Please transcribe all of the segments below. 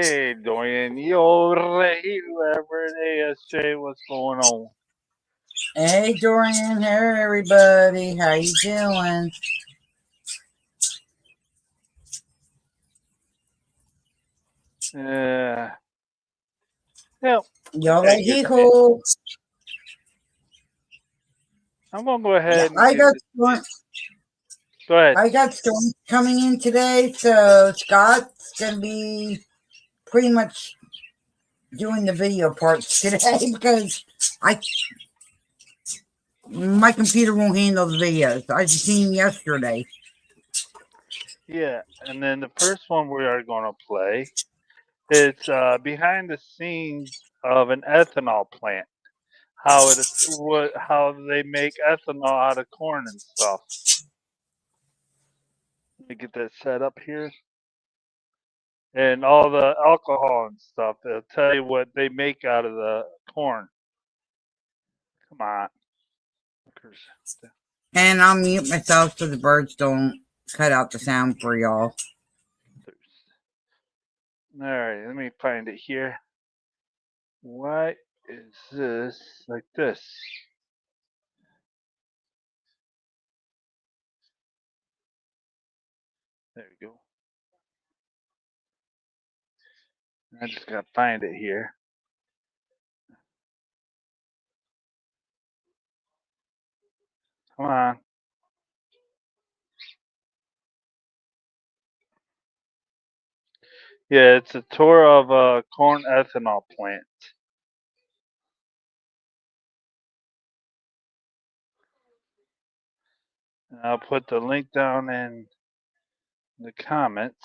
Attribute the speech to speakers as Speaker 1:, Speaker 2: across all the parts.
Speaker 1: Hey, Dorian, yo, whoever it is, Jay, what's going on?
Speaker 2: Hey, Dorian. Hey, everybody. How you doing?
Speaker 1: Yeah.
Speaker 2: Yo, hijo.
Speaker 1: I'm gonna go ahead.
Speaker 2: I got storm.
Speaker 1: Go ahead.
Speaker 2: I got storms coming in today, so Scott's gonna be pretty much doing the video parts today because my computer won't handle the videos. I just seen yesterday.
Speaker 1: Yeah, and then the first one we are gonna play, it's behind the scenes of an ethanol plant. How they make ethanol out of corn and stuff. Let me get that set up here. And all the alcohol and stuff. They'll tell you what they make out of the corn. Come on.
Speaker 2: And I'll mute myself so the birds don't cut out the sound for y'all.
Speaker 1: All right, let me find it here. Why is this like this? There we go. I just gotta find it here. Come on. Yeah, it's a tour of a corn ethanol plant. And I'll put the link down in the comments.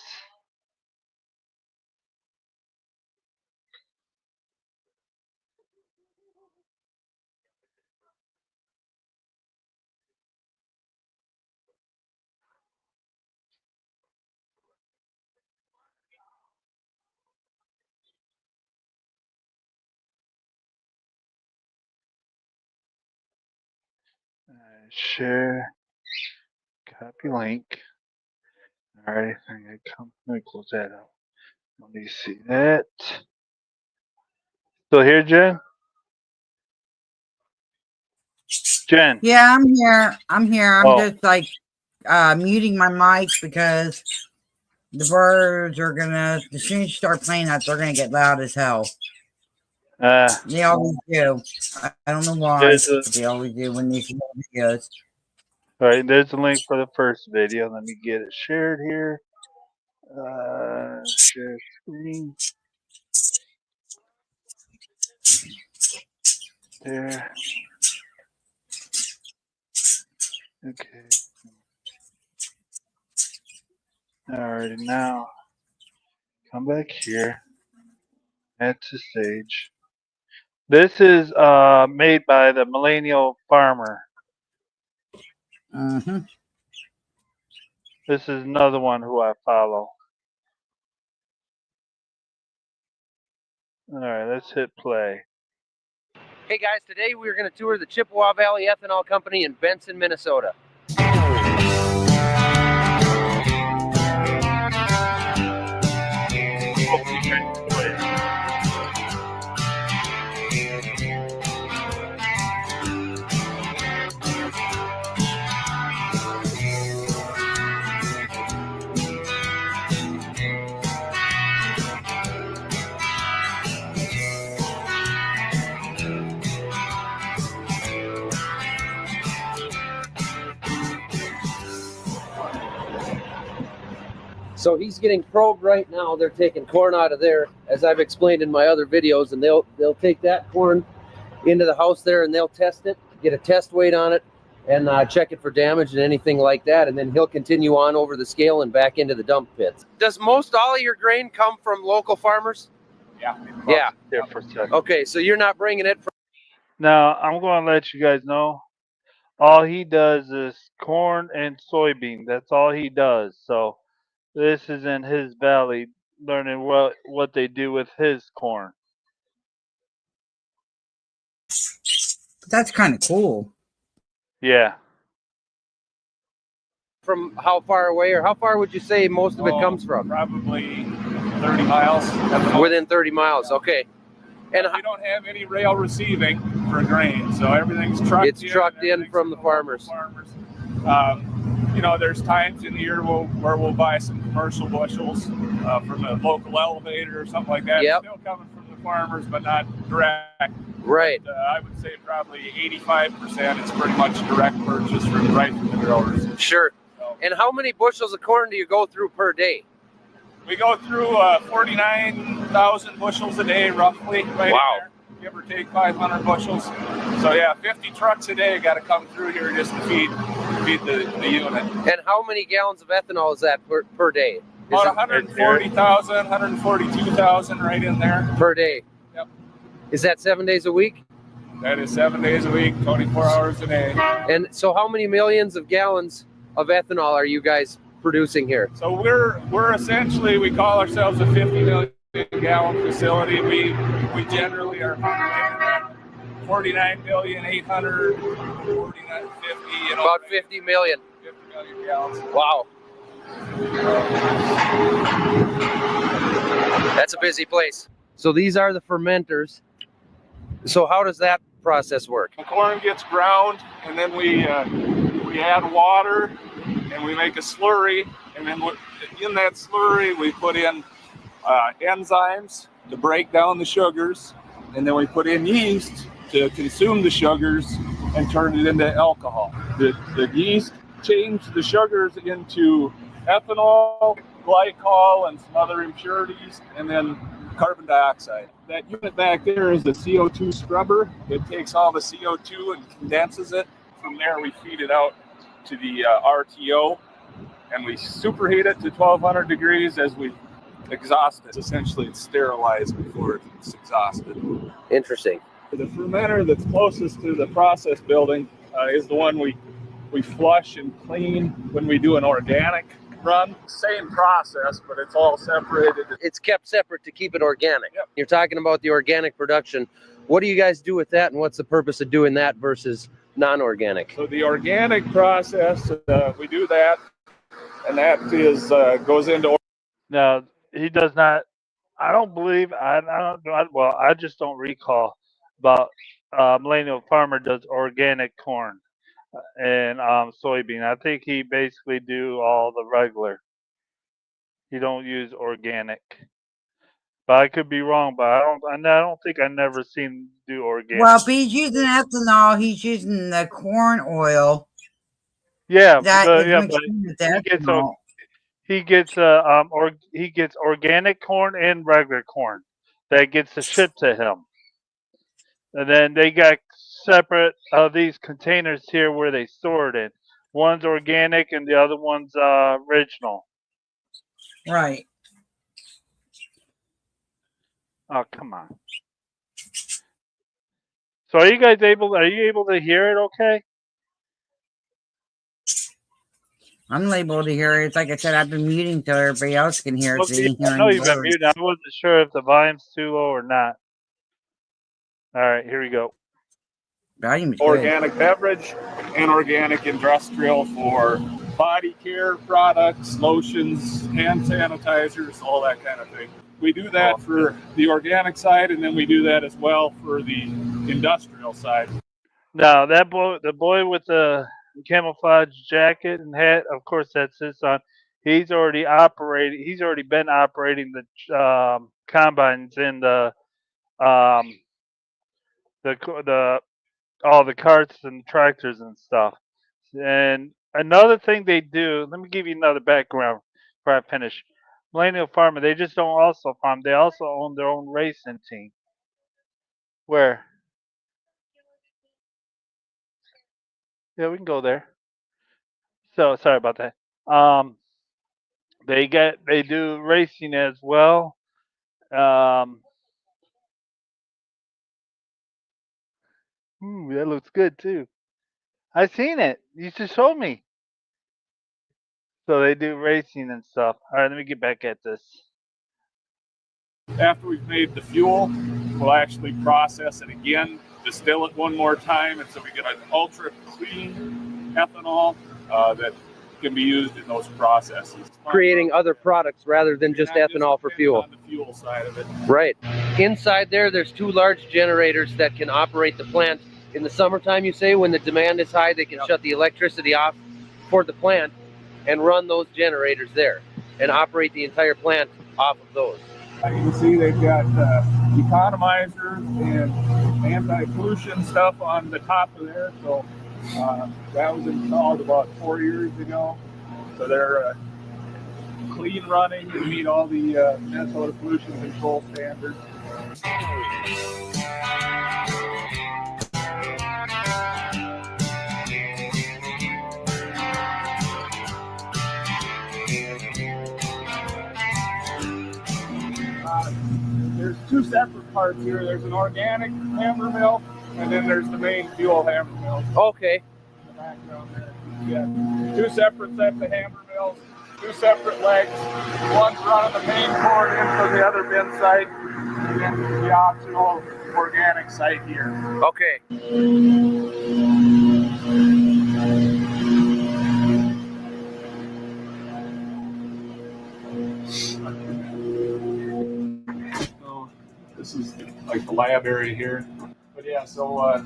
Speaker 1: Share, copy link. All right, let me close that out. Let me see that. Still here, Jen? Jen?
Speaker 2: Yeah, I'm here. I'm just like muting my mic because the birds are gonna, as soon as you start playing that, they're gonna get loud as hell. They always do. I don't know why, but they always do when they see videos.
Speaker 1: All right, there's a link for the first video. Let me get it shared here. Share screen. There. Okay. Alright, now come back here. Add to stage. This is made by the Millennial Farmer.
Speaker 2: Mm-hmm.
Speaker 1: This is another one who I follow. Alright, let's hit play.
Speaker 3: Hey guys, today we're going to tour the Chippewa Valley Ethanol Company in Benson, Minnesota. So he's getting probed right now. They're taking corn out of there, as I've explained in my other videos, and they'll take that corn into the house there and they'll test it, get a test weight on it, and check it for damage and anything like that, and then he'll continue on over the scale and back into the dump pits. Does most all of your grain come from local farmers?
Speaker 1: Yeah.
Speaker 3: Yeah.
Speaker 1: Here for a second.
Speaker 3: Okay, so you're not bringing it from...
Speaker 1: Now, I'm going to let you guys know, all he does is corn and soybean. That's all he does. So this is in his valley, learning what they do with his corn.
Speaker 2: That's kind of cool.
Speaker 1: Yeah.
Speaker 3: From how far away, or how far would you say most of it comes from?
Speaker 4: Probably 30 miles.
Speaker 3: Within 30 miles, okay. And
Speaker 4: we don't have any rail receiving for grain, so everything's trucked.
Speaker 3: It's trucked in from the farmers.
Speaker 4: You know, there's times in the year where we'll buy some commercial bushels from a local elevator or something like that.
Speaker 3: Yep.
Speaker 4: Still coming from the farmers, but not direct.
Speaker 3: Right.
Speaker 4: But, I would say probably 85% is pretty much direct purchase from right from the growers.
Speaker 3: Sure.
Speaker 4: So,
Speaker 3: and how many bushels of corn do you go through per day?
Speaker 4: We go through 49,000 bushels a day, roughly. Right.
Speaker 3: Wow.
Speaker 4: There, give or take 500 bushels. So yeah, 50 trucks a day got to come through here just to feed the unit.
Speaker 3: And how many gallons of ethanol is that per day?
Speaker 4: About 140,000, 142,000 right in there.
Speaker 3: Per day?
Speaker 4: Yep.
Speaker 3: Is that 7 days a week?
Speaker 4: That is 7 days a week, 24 hours a day.
Speaker 3: And so how many millions of gallons of ethanol are you guys producing here?
Speaker 4: So we're essentially, we call ourselves a 50 million gallon facility. We generally are 49,849,50.
Speaker 3: About 50 million.
Speaker 4: 50 million gallons.
Speaker 3: Wow. That's a busy place. So these are the fermenters. So how does that process work?
Speaker 4: The corn gets ground, and then we add water, and we make a slurry, and then in that slurry we put in enzymes to break down the sugars, and then we put in yeast to consume the sugars and turn it into alcohol. The yeast change the sugars into ethanol, glycol, and some other impurities, and then carbon dioxide. That unit back there is the CO2 scrubber. It takes all the CO2 and condenses it. From there, we feed it out to the RTO, and we superheat it to 1200 degrees as we exhaust it. Essentially, it's sterilized before it's exhausted.
Speaker 3: Interesting.
Speaker 4: The fermenter that's closest to the process building is the one we flush and clean when we do an organic run. Same process, but it's all separated.
Speaker 3: It's kept separate to keep it organic.
Speaker 4: Yep.
Speaker 3: You're talking about the organic production. What do you guys do with that, and what's the purpose of doing that versus non-organic?
Speaker 4: So the organic process, we do that, and that is goes into.
Speaker 1: No, he does not. I don't believe. I just don't recall about Millennial Farmer does organic corn and soybean. I think he basically do all the regular. He don't use organic. But I could be wrong. But I don't think I never seen him do organic.
Speaker 2: Well, if he's using ethanol, he's using the corn oil.
Speaker 1: Yeah,
Speaker 2: That is
Speaker 1: but
Speaker 2: mixed in with
Speaker 1: he gets organic corn and regular corn that gets shipped to him. And then they got separate these containers here where they store it in. One's organic and the other one's original.
Speaker 2: Right.
Speaker 1: Oh, come on. So are you guys able to hear it okay?
Speaker 2: I'm able to hear it. It's like I said, I've been muting so everybody else can hear it.
Speaker 1: Well,
Speaker 2: So you can
Speaker 1: I
Speaker 2: hear
Speaker 1: know
Speaker 2: any
Speaker 1: you've been
Speaker 2: words.
Speaker 1: muted. I wasn't sure if the volume's too low or not. All right, here we go.
Speaker 2: Volume is good.
Speaker 4: Organic beverage and organic industrial for body care products, lotions, hand sanitizers, all that kind of thing. We do that for the organic side, and then we do that as well for the industrial side.
Speaker 1: Now that the boy with the camouflage jacket and hat, of course, that's his son. He's already been operating the combines in the all the carts and tractors and stuff. And another thing they do, let me give you another background before I finish. Millennial Farmer, they just don't also farm, they also own their own racing team. Where? Yeah, we can go there. So sorry about that. They do racing as well. That looks good too. I seen it. You just showed me. So they do racing and stuff. All right, let me get back at this.
Speaker 4: After we've made the fuel, we'll actually process it again, distill it one more time, and so we get an ultra clean ethanol that can be used in those processes.
Speaker 3: Creating other products rather than just
Speaker 4: You're not
Speaker 3: ethanol for
Speaker 4: dependent
Speaker 3: fuel.
Speaker 4: on the fuel side of it.
Speaker 3: Right. Inside there's 2 large generators that can operate the plant. In the summertime, you say, when the demand is high, they can shut the electricity off for the plant and run those generators there and operate the entire plant off of those.
Speaker 4: You can see they've got economizers and anti-pollution stuff on the top of there. So that was installed about 4 years ago. So they're clean running and meet all the Minnesota pollution control standards. There's 2 separate parts here. There's an organic hammer mill, and then there's the main fuel hammer mill.
Speaker 3: Okay.
Speaker 4: In the background there. Yeah, 2 separate sets of hammer mills, 2 separate legs. One's running the main cord into the other bin site, and then the optional organic site here.
Speaker 3: Okay.
Speaker 4: This is like the lab area here. But yeah, so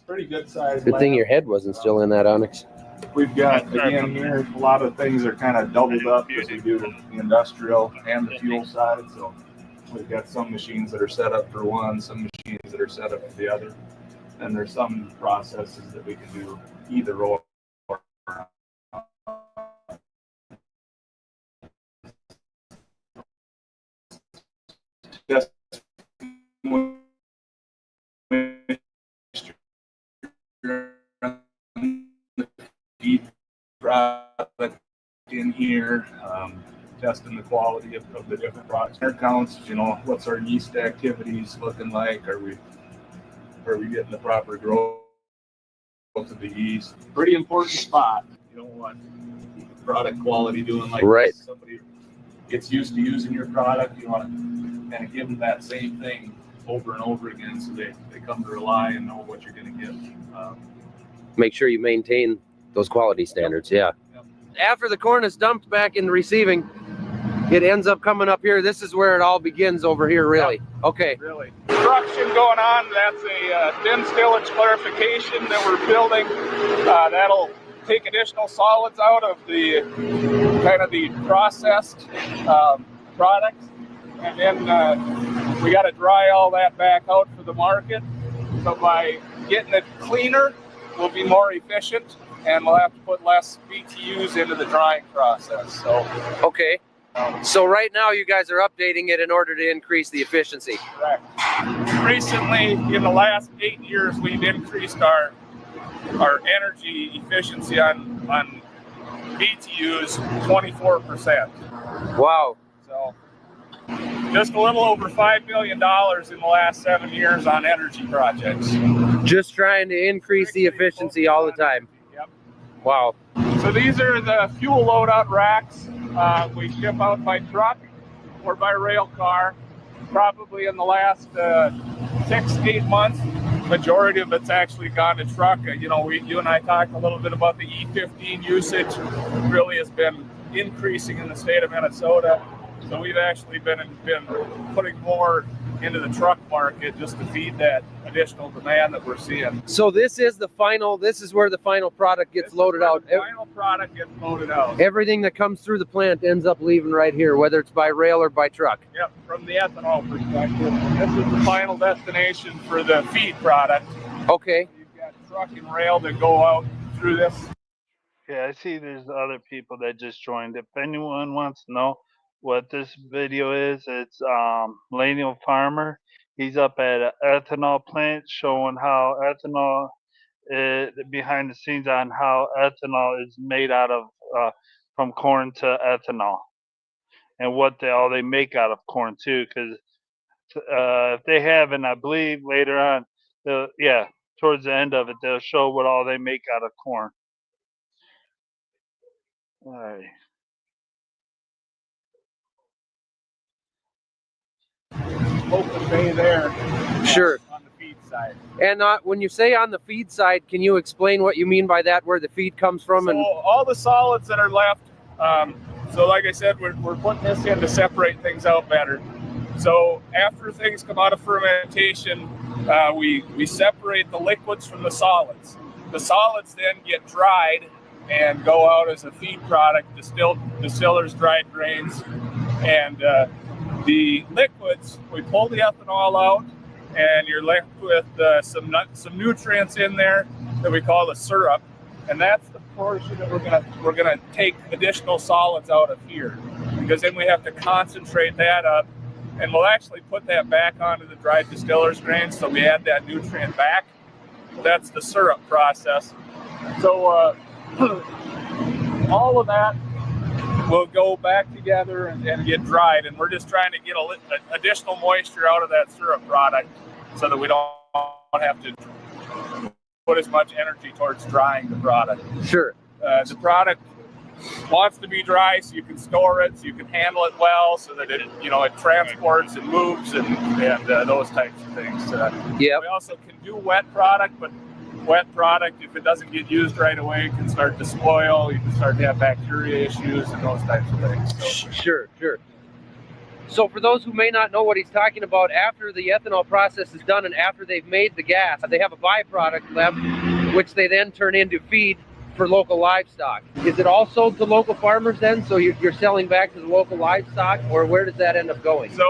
Speaker 4: pretty good size.
Speaker 3: Good thing your head wasn't still in that, Onyx.
Speaker 4: We've got, again, here, a lot of things are kind of doubled up as we do the industrial and the fuel side. So we've got some machines that are set up for one, some machines that are set up for the other. And there's some processes that we can do either or. Just feed product in here, testing the quality of the different products. Our counts, you know, what's our yeast activities looking like? Are we getting the proper growth of the yeast? Pretty important spot. You don't want product quality doing like
Speaker 3: right.
Speaker 4: This. Somebody gets used to using your product. You want to kind of give them that same thing over and over again, so they come to rely and know what you're going to get.
Speaker 3: Make sure you maintain those quality standards. Yeah.
Speaker 4: Yep.
Speaker 3: After the corn is dumped back in the receiving, it ends up coming up here. This is where it all begins over here, really. Yep. Okay.
Speaker 4: Really. Construction going on. That's a thin stillage clarification that we're building. That'll take additional solids out of the kind of the processed product. And then we got to dry all that back out for the market. So by getting it cleaner, we'll be more efficient, and we'll have to put less BTUs into the drying process. So
Speaker 3: okay. So right now you guys are updating it in order to increase the efficiency.
Speaker 4: Correct. Recently, in the last 8 years, we've increased our energy efficiency on BTUs 24%.
Speaker 3: Wow.
Speaker 4: So just a little over $5 million in the last 7 years on energy projects.
Speaker 3: Just trying to increase the efficiency all the time.
Speaker 4: Yep.
Speaker 3: Wow.
Speaker 4: So these are the fuel loadout racks. We ship out by truck or by rail car. Probably in the last 6 to 8 months, majority of it's actually gone to truck. You know, you and I talked a little bit about the E15 usage. Really has been increasing in the state of Minnesota. So we've actually been putting more into the truck market just to feed that additional demand that we're seeing.
Speaker 3: So this is where the final product gets loaded out.
Speaker 4: The final product gets loaded out.
Speaker 3: Everything that comes through the plant ends up leaving right here, whether it's by rail or by truck.
Speaker 4: Yep, from the ethanol perspective. This is the final destination for the feed product.
Speaker 3: Okay.
Speaker 4: You've got truck and rail that go out through this.
Speaker 1: Yeah, I see there's other people that just joined. If anyone wants to know what this video is, it's Millennial Farmer. He's up at an ethanol plant showing how ethanol behind the scenes on how ethanol is made out of from corn to ethanol, and what all they make out of corn too. Because if they haven't, I believe later on, towards the end of it, they'll show what all they make out of corn. All right.
Speaker 4: Open bay there.
Speaker 3: Sure.
Speaker 4: On the feed side. side.
Speaker 3: And when you say on the feed side, can you explain what you mean by that, where the feed comes from?
Speaker 4: So all the solids that are left, so like I said, we're putting this in to separate things out better. So after things come out of fermentation, we separate the liquids from the solids. The solids then get dried and go out as a feed product, distillers' dried grains. And the liquids, we pull the ethanol out, and you're left with some nutrients in there that we call the syrup. And that's the portion that we're gonna take additional solids out of here, because then we have to concentrate that up, and we'll actually put that back onto the dried distillers grains, so we add that nutrient back. That's the syrup process. So all of that will go back together and get dried, and we're just trying to get additional moisture out of that syrup product so that we don't have to put as much energy towards drying the product.
Speaker 3: Sure.
Speaker 4: The product wants to be dry so you can store it, so you can handle it well, so that it transports and moves and those types of things.
Speaker 3: Yeah.
Speaker 4: We also can do wet product, but wet product, if it doesn't get used right away, can start to spoil. You can start to have bacteria issues and those types of things. So.
Speaker 3: Sure. So for those who may not know what he's talking about, after the ethanol process is done and after they've made the gas, they have a byproduct left, which they then turn into feed for local livestock. Is it all sold to local farmers then? So you're selling back to the local livestock, or where does that end up going?
Speaker 4: So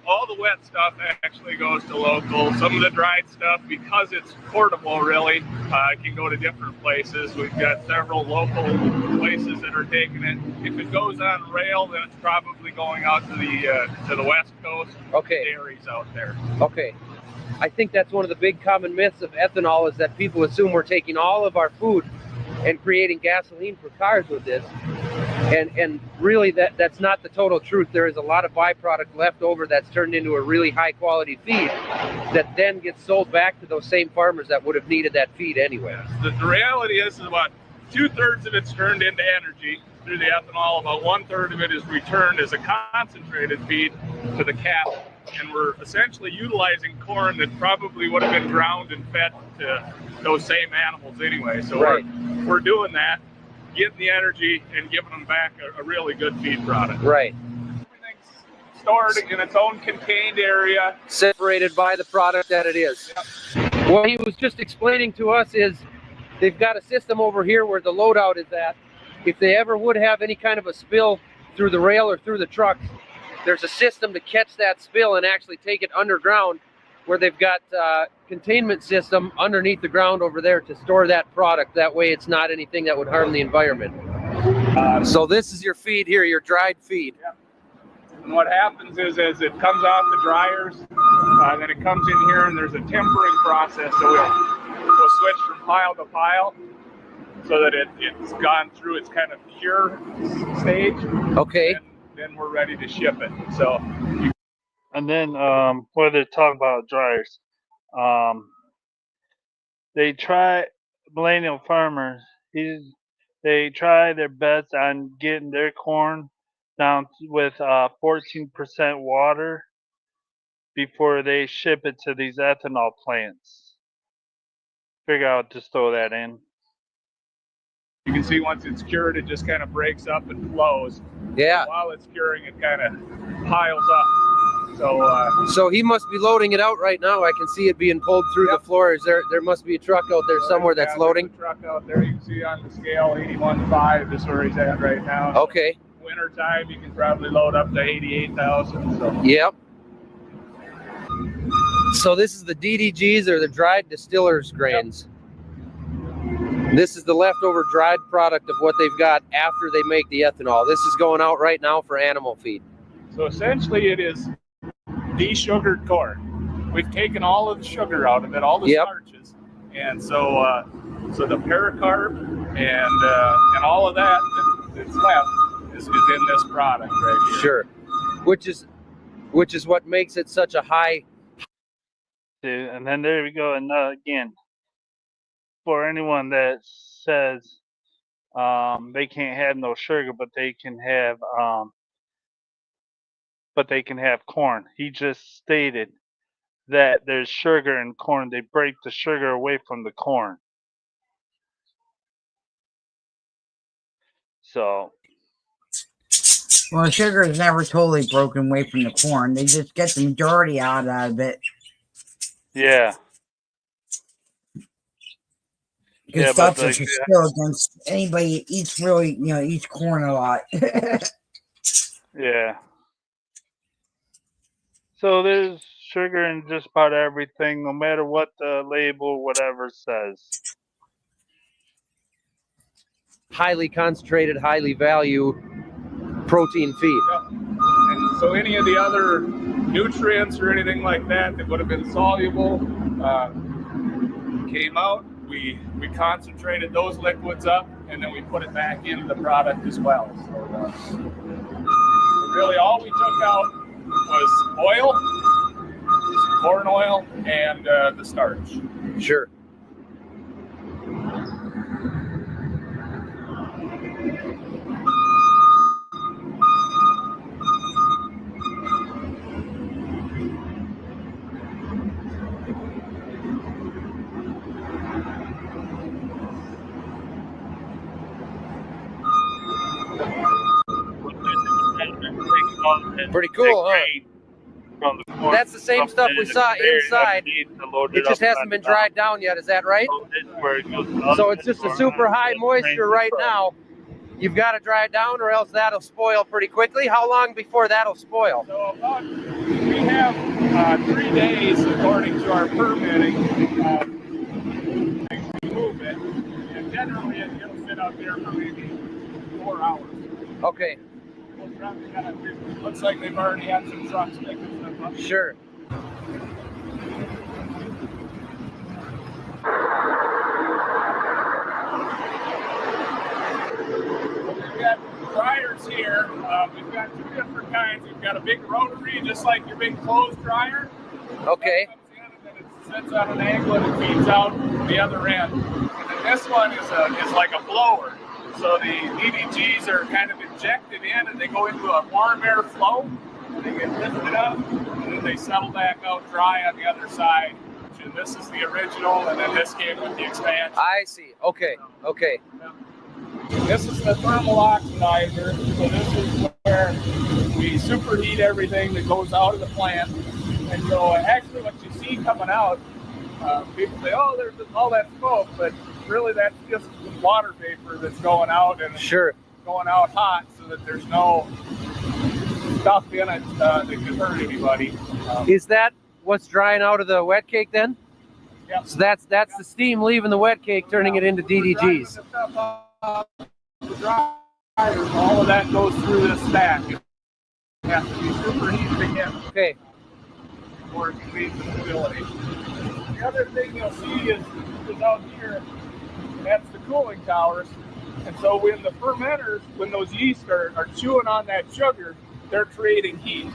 Speaker 4: all the wet stuff actually goes to local. Some of the dried stuff, because it's portable really, can go to different places. We've got several local places that are taking it. If it goes on rail, then it's probably going out to the West Coast.
Speaker 3: Okay.
Speaker 4: Dairies out there.
Speaker 3: Okay. I think that's one of the big common myths of ethanol, is that people assume we're taking all of our food and creating gasoline for cars with this, and really that's not the total truth. There is a lot of byproduct left over that's turned into a really high quality feed that then gets sold back to those same farmers that would have needed that feed anyway.
Speaker 4: The reality is about 2/3 of it's turned into energy through the ethanol. About 1/3 of it is returned as a concentrated feed to the cattle. And we're essentially utilizing corn that probably would have been ground and fed to those same animals anyway. So
Speaker 3: right.
Speaker 4: we're doing that, getting the energy and giving them back a really good feed product.
Speaker 3: Right.
Speaker 4: Everything's stored in its own contained area.
Speaker 3: Separated by the product that it is. Yep. What he was just explaining to us is they've got a system over here where the loadout is at. If they ever would have any kind of a spill through the rail or through the trucks, there's a system to catch that spill and actually take it underground, where they've got containment system underneath the ground over there to store that product. That way it's not anything that would harm the environment. So this is your feed here, your dried feed.
Speaker 4: Yeah. And what happens is as it comes off the dryers, then it comes in here and there's a tempering process. So we'll switch from pile to pile so that it's gone through its kind of cure stage.
Speaker 3: Okay.
Speaker 4: And then we're ready to ship it. So.
Speaker 1: And then where they talk about dryers, they try, millennial farmers, they try their best on getting their corn down with 14% water before they ship it to these ethanol plants. Figure out to store that in.
Speaker 4: You can see once it's cured, it just kind of breaks up and flows.
Speaker 3: Yeah.
Speaker 4: While it's curing, it kind of piles up.
Speaker 3: So he must be loading it out right now. I can see it being pulled through the floor. There must be a truck out there somewhere that's loading.
Speaker 4: There's a truck out there. You can see on the scale 81.5 is where he's at right now.
Speaker 3: Okay.
Speaker 4: So winter time, you can probably load up to 88,000. So.
Speaker 3: Yep. So this is the DDGs, or the dried distillers grains. Yep. This is the leftover dried product of what they've got after they make the ethanol. This is going out right now for animal feed.
Speaker 4: So essentially it is desugared corn. We've taken all of the sugar out of it, all the starches, and so the pericarp and all of that that's left is in this product right here.
Speaker 3: Sure, which is what makes it such a high.
Speaker 1: And then there we go. And again, for anyone that says they can't have no sugar, but they can have corn. He just stated that there's sugar in corn. They break the sugar away from the corn. So,
Speaker 2: Well, sugar is never totally broken away from the corn. They just get the majority out of it.
Speaker 1: yeah.
Speaker 2: Because
Speaker 1: Yeah, but
Speaker 2: doctors are still against anybody that eats really, eats corn a lot.
Speaker 1: Yeah. So there's sugar in just about everything, no matter what the label, whatever says.
Speaker 3: Highly concentrated, highly value protein feed.
Speaker 4: And so any of the other nutrients or anything like that that would have been soluble came out. We concentrated those liquids up, and then we put it back into the product as well. So really all we took out was oil, corn oil, and the starch.
Speaker 3: Sure. Pretty cool, huh? That's the same stuff we saw inside. It just hasn't been dried down yet. Is that right? So it's just a super high moisture right now. You've got to dry it down, or else that'll spoil pretty quickly. How long before that'll spoil?
Speaker 4: So we have 3 days, according to our permitting, to move it. And generally, it'll sit out there for maybe 4 hours.
Speaker 3: Okay.
Speaker 4: Looks like they've already had some trucks picking stuff up.
Speaker 3: Sure.
Speaker 4: We've got dryers here. We've got 2 different kinds. We've got a big rotary, just like your big clothes dryer.
Speaker 3: Okay.
Speaker 4: It comes in and then it sits on an angle and it feeds out the other end. And then this one is like a blower. So the DDGs are kind of injected in, and they go into a warm air flow, and they get lifted up, and then they settle back out dry on the other side. And this is the original, and then this came with the expansion.
Speaker 3: I see. Okay. Okay.
Speaker 4: This is the thermal oxidizer. So this is where we superheat everything that goes out of the plant. And so actually what you see coming out, people say, oh, there's all that smoke, but really that's just water vapor that's going out, and
Speaker 3: sure,
Speaker 4: going out hot, so that there's no stuff in it that could hurt anybody.
Speaker 3: Is that what's drying out of the wet cake then?
Speaker 4: Yeah.
Speaker 3: So that's the steam leaving the wet cake, turning it into DDGs.
Speaker 4: All of that goes through this stack. It has to be superheated again.
Speaker 3: Okay.
Speaker 4: Before it can leave the facility. The other thing you'll see is out here, that's the cooling towers. And so when the fermenters, when those yeast are chewing on that sugar, they're creating heat.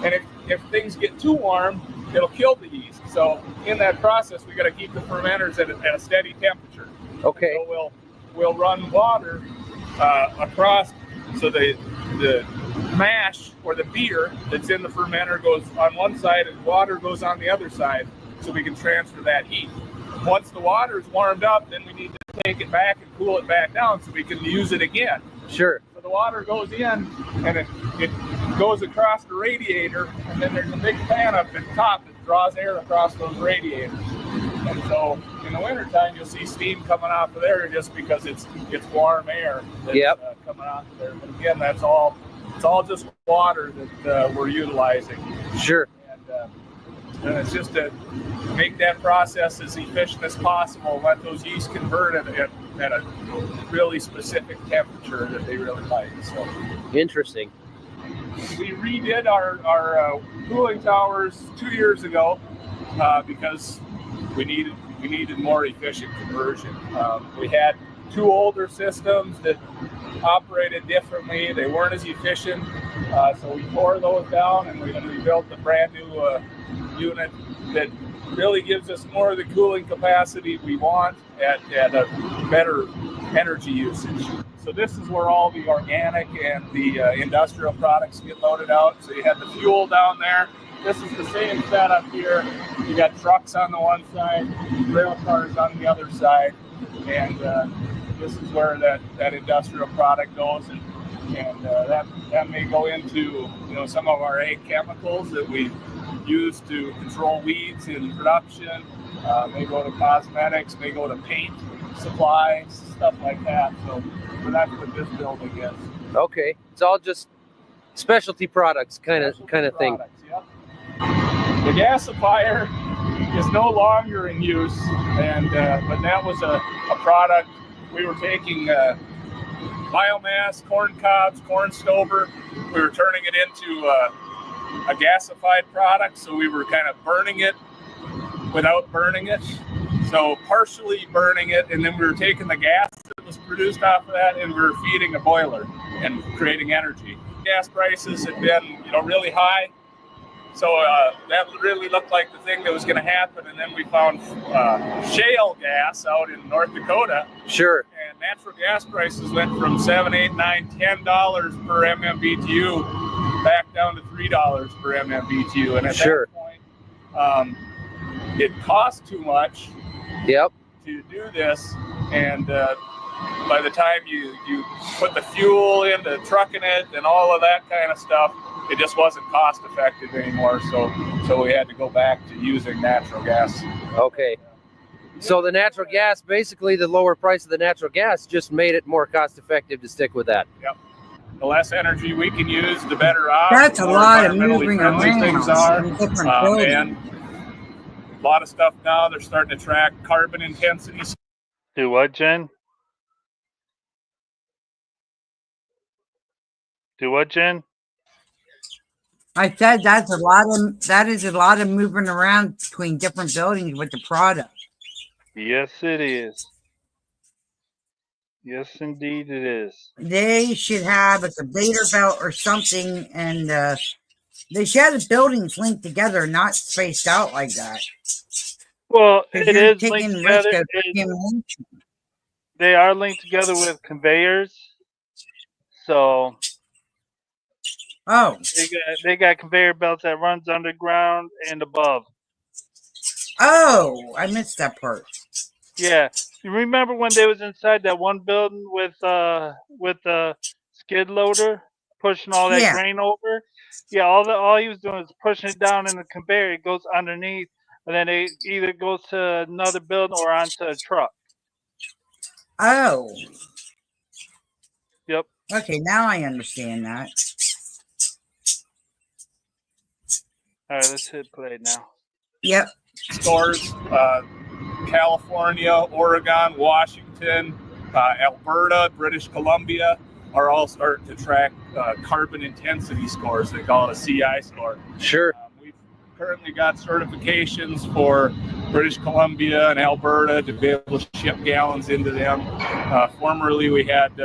Speaker 4: And if things get too warm, it'll kill the yeast. So in that process, we got to keep the fermenters at a steady temperature.
Speaker 3: Okay.
Speaker 4: And so we'll run water across, so the mash or the beer that's in the fermenter goes on one side and water goes on the other side, so we can transfer that heat. Once the water is warmed up, then we need to take it back and cool it back down so we can use it again.
Speaker 3: Sure.
Speaker 4: So the water goes in and it goes across the radiator, and then there's a big fan up at the top that draws air across those radiators. And so in the wintertime, you'll see steam coming off of there just because it's warm air that's coming off of there. But again, it's all just water that we're utilizing.
Speaker 3: Sure.
Speaker 4: And it's just to make that process as efficient as possible, let those yeast convert at a really specific temperature that they really like. So
Speaker 3: interesting.
Speaker 4: We redid our cooling towers 2 years ago because we needed more efficient conversion. We had 2 older systems that operated differently. They weren't as efficient, so we tore those down and we built a brand new unit that really gives us more of the cooling capacity we want at a better energy usage. So this is where all the organic and the industrial products get loaded out. So you have the fuel down there, this is the same setup here. You got trucks on the one side, rail cars on the other side, and this is where that industrial product goes, and that may go into some of our ag chemicals that we use to control weeds in production. May go to cosmetics, may go to paint supplies, stuff like that. So that's what this building is.
Speaker 3: Okay, it's all just specialty products kind of thing.
Speaker 4: Yep. The gasifier is no longer in use, and but that was a product we were taking biomass, corn cobs, corn stover. We were turning it into a gasified product, so we were kind of burning it without burning it. So partially burning it, and then we were taking the gas that was produced off of that, and we were feeding a boiler and creating energy. Gas prices had been, really high, so that really looked like the thing that was going to happen. And then we found shale gas out in North Dakota.
Speaker 3: Sure.
Speaker 4: And natural gas prices went from $7, $8, $9, $10 per MMBTU back down to $3 per MMBTU. And at
Speaker 3: sure.
Speaker 4: that point, it cost too much.
Speaker 3: Yep.
Speaker 4: To do this, and by the time you put the fuel into trucking it and all of that kind of stuff, it just wasn't cost effective anymore. So we had to go back to using natural gas.
Speaker 3: Okay. So the natural gas, basically the lower price of the natural gas just made it more cost effective to stick with that.
Speaker 4: Yep. The less energy we can use, the better off.
Speaker 2: That's a lot of
Speaker 4: environmentally
Speaker 2: moving
Speaker 4: friendly
Speaker 2: around
Speaker 4: things are.
Speaker 2: in different buildings.
Speaker 4: And a lot of stuff now, they're starting to track carbon intensity.
Speaker 1: Do what, Jen? Do what, Jen?
Speaker 2: I said that is a lot of moving around between different buildings with the product.
Speaker 1: Yes, it is. Yes, indeed, it is.
Speaker 2: They should have a conveyor belt or something, and they should have the buildings linked together, not spaced out like that.
Speaker 1: Well, it
Speaker 2: You're
Speaker 1: is linked
Speaker 2: taking risk
Speaker 1: together.
Speaker 2: of contamination.
Speaker 1: They are linked together with conveyors. So
Speaker 2: Oh,
Speaker 1: they got conveyor belts that runs underground and above.
Speaker 2: oh, I missed that part.
Speaker 1: Yeah, you remember when they was inside that one building with the skid loader pushing all that
Speaker 2: Yeah.
Speaker 1: grain over? Yeah, all he was doing is pushing it down in the conveyor. It goes underneath, and then it either goes to another building or onto a truck.
Speaker 2: Oh,
Speaker 1: Yep.
Speaker 2: okay, now I understand that.
Speaker 1: All right, let's hit play now.
Speaker 2: Yep.
Speaker 4: Stores, California, Oregon, Washington, Alberta, British Columbia are all starting to track carbon intensity scores. They call it a CI score.
Speaker 3: Sure.
Speaker 4: We've currently got certifications for British Columbia and Alberta to be able to ship gallons into them. Formerly, we had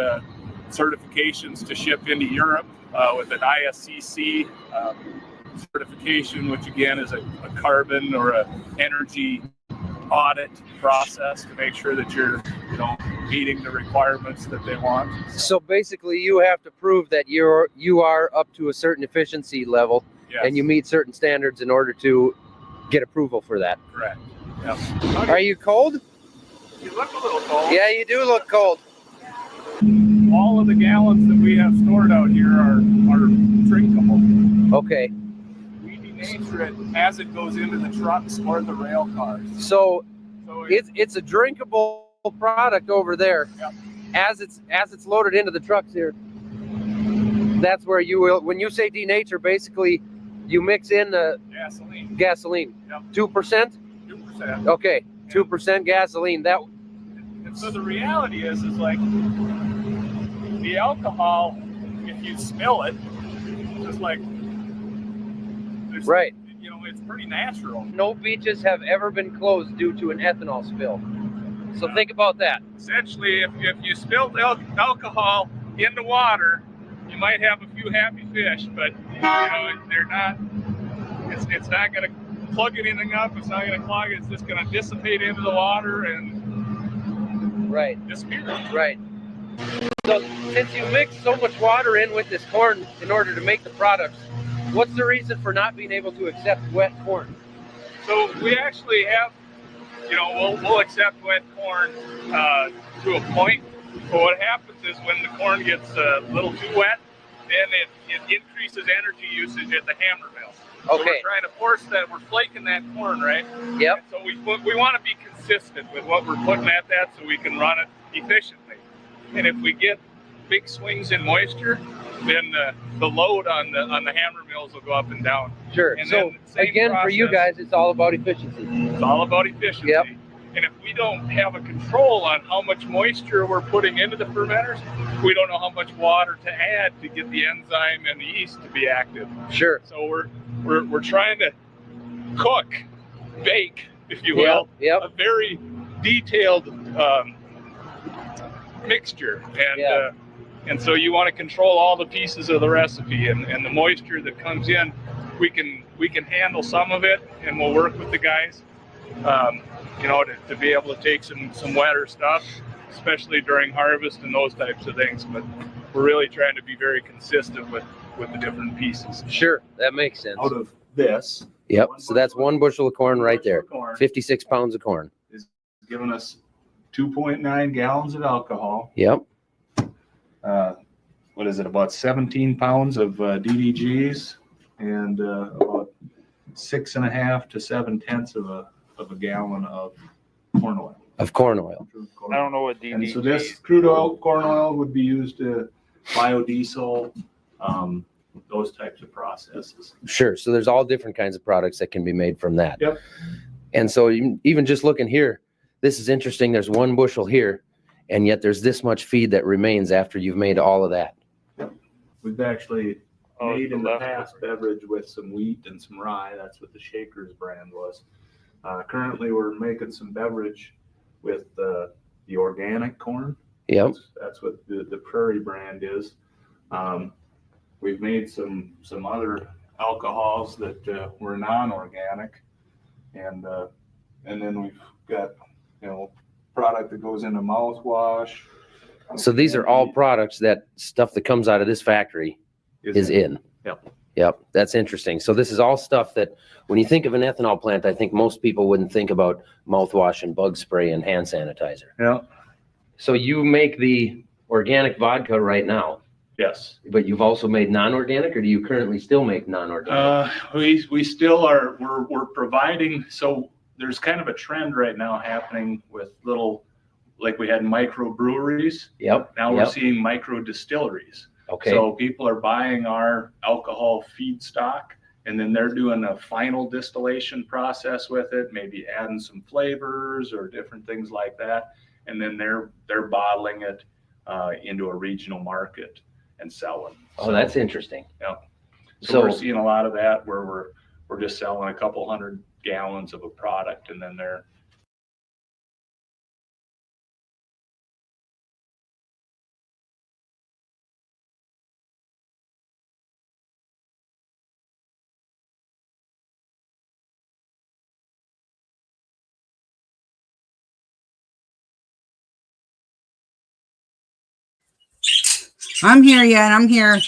Speaker 4: certifications to ship into Europe with an ISCC certification, which again is a carbon or a energy audit process to make sure that you're meeting the requirements that they want.
Speaker 3: So basically you have to prove that you are up to a certain efficiency level.
Speaker 4: Yes.
Speaker 3: And you meet certain standards in order to get approval for that.
Speaker 4: Correct. Yep.
Speaker 3: Are you cold?
Speaker 4: You look a little cold.
Speaker 3: Yeah, you do look cold.
Speaker 4: All of the gallons that we have stored out here are drinkable.
Speaker 3: Okay.
Speaker 4: We denature it as it goes into the trucks or the rail cars.
Speaker 3: So
Speaker 4: So
Speaker 3: it's a drinkable product over there.
Speaker 4: Yep.
Speaker 3: As it's loaded into the trucks here. That's where you will, when you say denature, basically you mix in the gasoline.
Speaker 4: Yep.
Speaker 3: 2%?
Speaker 4: 2%.
Speaker 3: Okay. 2% gasoline.
Speaker 4: And so the reality is like the alcohol, if you smell it, just like
Speaker 3: right.
Speaker 4: It's pretty natural.
Speaker 3: No beaches have ever been closed due to an ethanol spill. So think about that.
Speaker 4: Essentially, if you spilled alcohol in the water, you might have a few happy fish, but they're not. It's not going to plug anything up. It's not going to clog it. It's just going to dissipate into the water and disappear.
Speaker 3: Right. So since you mix so much water in with this corn in order to make the products, What's the reason for not being able to accept wet corn?
Speaker 4: So we actually have, we'll accept wet corn to a point. But what happens is when the corn gets a little too wet, then it increases energy usage at the hammer mill. So
Speaker 3: Okay.
Speaker 4: we're trying to force that. We're flaking that corn, right?
Speaker 3: Yep.
Speaker 4: And so we want to be consistent with what we're putting at that so we can run it efficiently. And if we get big swings in moisture, then the load on the hammer mills will go up and down.
Speaker 3: Sure.
Speaker 4: And
Speaker 3: So
Speaker 4: then the same
Speaker 3: again, for you
Speaker 4: process.
Speaker 3: guys, it's all about efficiency.
Speaker 4: It's all about efficiency.
Speaker 3: Yep.
Speaker 4: And if we don't have a control on how much moisture we're putting into the fermenters, we don't know how much water to add to get the enzyme and the yeast to be active.
Speaker 3: Sure.
Speaker 4: So we're trying to cook, bake, if you will,
Speaker 3: Yep.
Speaker 4: a very detailed mixture. And so you want to control all the pieces of the recipe, and the moisture that comes in, we can handle some of it, and we'll work with the guys, to be able to take some wetter stuff, especially during harvest and those types of things. But we're really trying to be very consistent with the different pieces.
Speaker 3: Sure. That makes sense.
Speaker 4: Out of this,
Speaker 3: Yep. So that's 1 bushel of corn right there.
Speaker 4: corn
Speaker 3: 56 pounds of corn.
Speaker 4: is giving us 2.9 gallons of alcohol.
Speaker 3: Yep.
Speaker 4: What is it? About 17 pounds of DDGs and about 6.5 to 7/10 of a gallon of corn oil.
Speaker 3: Of corn oil.
Speaker 1: I don't know what
Speaker 4: And
Speaker 1: DDG
Speaker 4: so this crude oil, corn oil would be used to biodiesel, those types of processes.
Speaker 3: Sure. So there's all different kinds of products that can be made from that.
Speaker 4: Yep.
Speaker 3: And so even just looking here, this is interesting. There's 1 bushel here, and yet there's this much feed that remains after you've made all of that.
Speaker 4: We've actually made in the
Speaker 1: leftover.
Speaker 4: past beverage with some wheat and some rye. That's what the Shakers brand was. Currently, we're making some beverage with the organic corn.
Speaker 3: Yep.
Speaker 4: That's what the Prairie brand is. We've made some other alcohols that were non-organic, and then we've got product that goes into mouthwash.
Speaker 3: So these are all products that stuff that comes out of this factory is in.
Speaker 4: Yep.
Speaker 3: Yep. That's interesting. So this is all stuff that when you think of an ethanol plant, I think most people wouldn't think about mouthwash and bug spray and hand sanitizer.
Speaker 4: Yeah.
Speaker 3: So you make the organic vodka right now,
Speaker 4: Yes.
Speaker 3: but you've also made non-organic, or do you currently still make non-organic?
Speaker 4: We still are. We're providing. So there's kind of a trend right now happening with little, like we had micro breweries.
Speaker 3: Yep.
Speaker 4: Now we're seeing micro distilleries.
Speaker 3: Okay.
Speaker 4: So people are buying our alcohol feedstock, and then they're doing a final distillation process with it, maybe adding some flavors or different things like that, and then they're bottling it into a regional market and selling.
Speaker 3: Oh, that's interesting.
Speaker 4: Yeah. So
Speaker 3: So
Speaker 4: we're seeing a lot of that where we're just selling a couple hundred gallons of a product, and then they're
Speaker 2: I'm here yet. I'm here.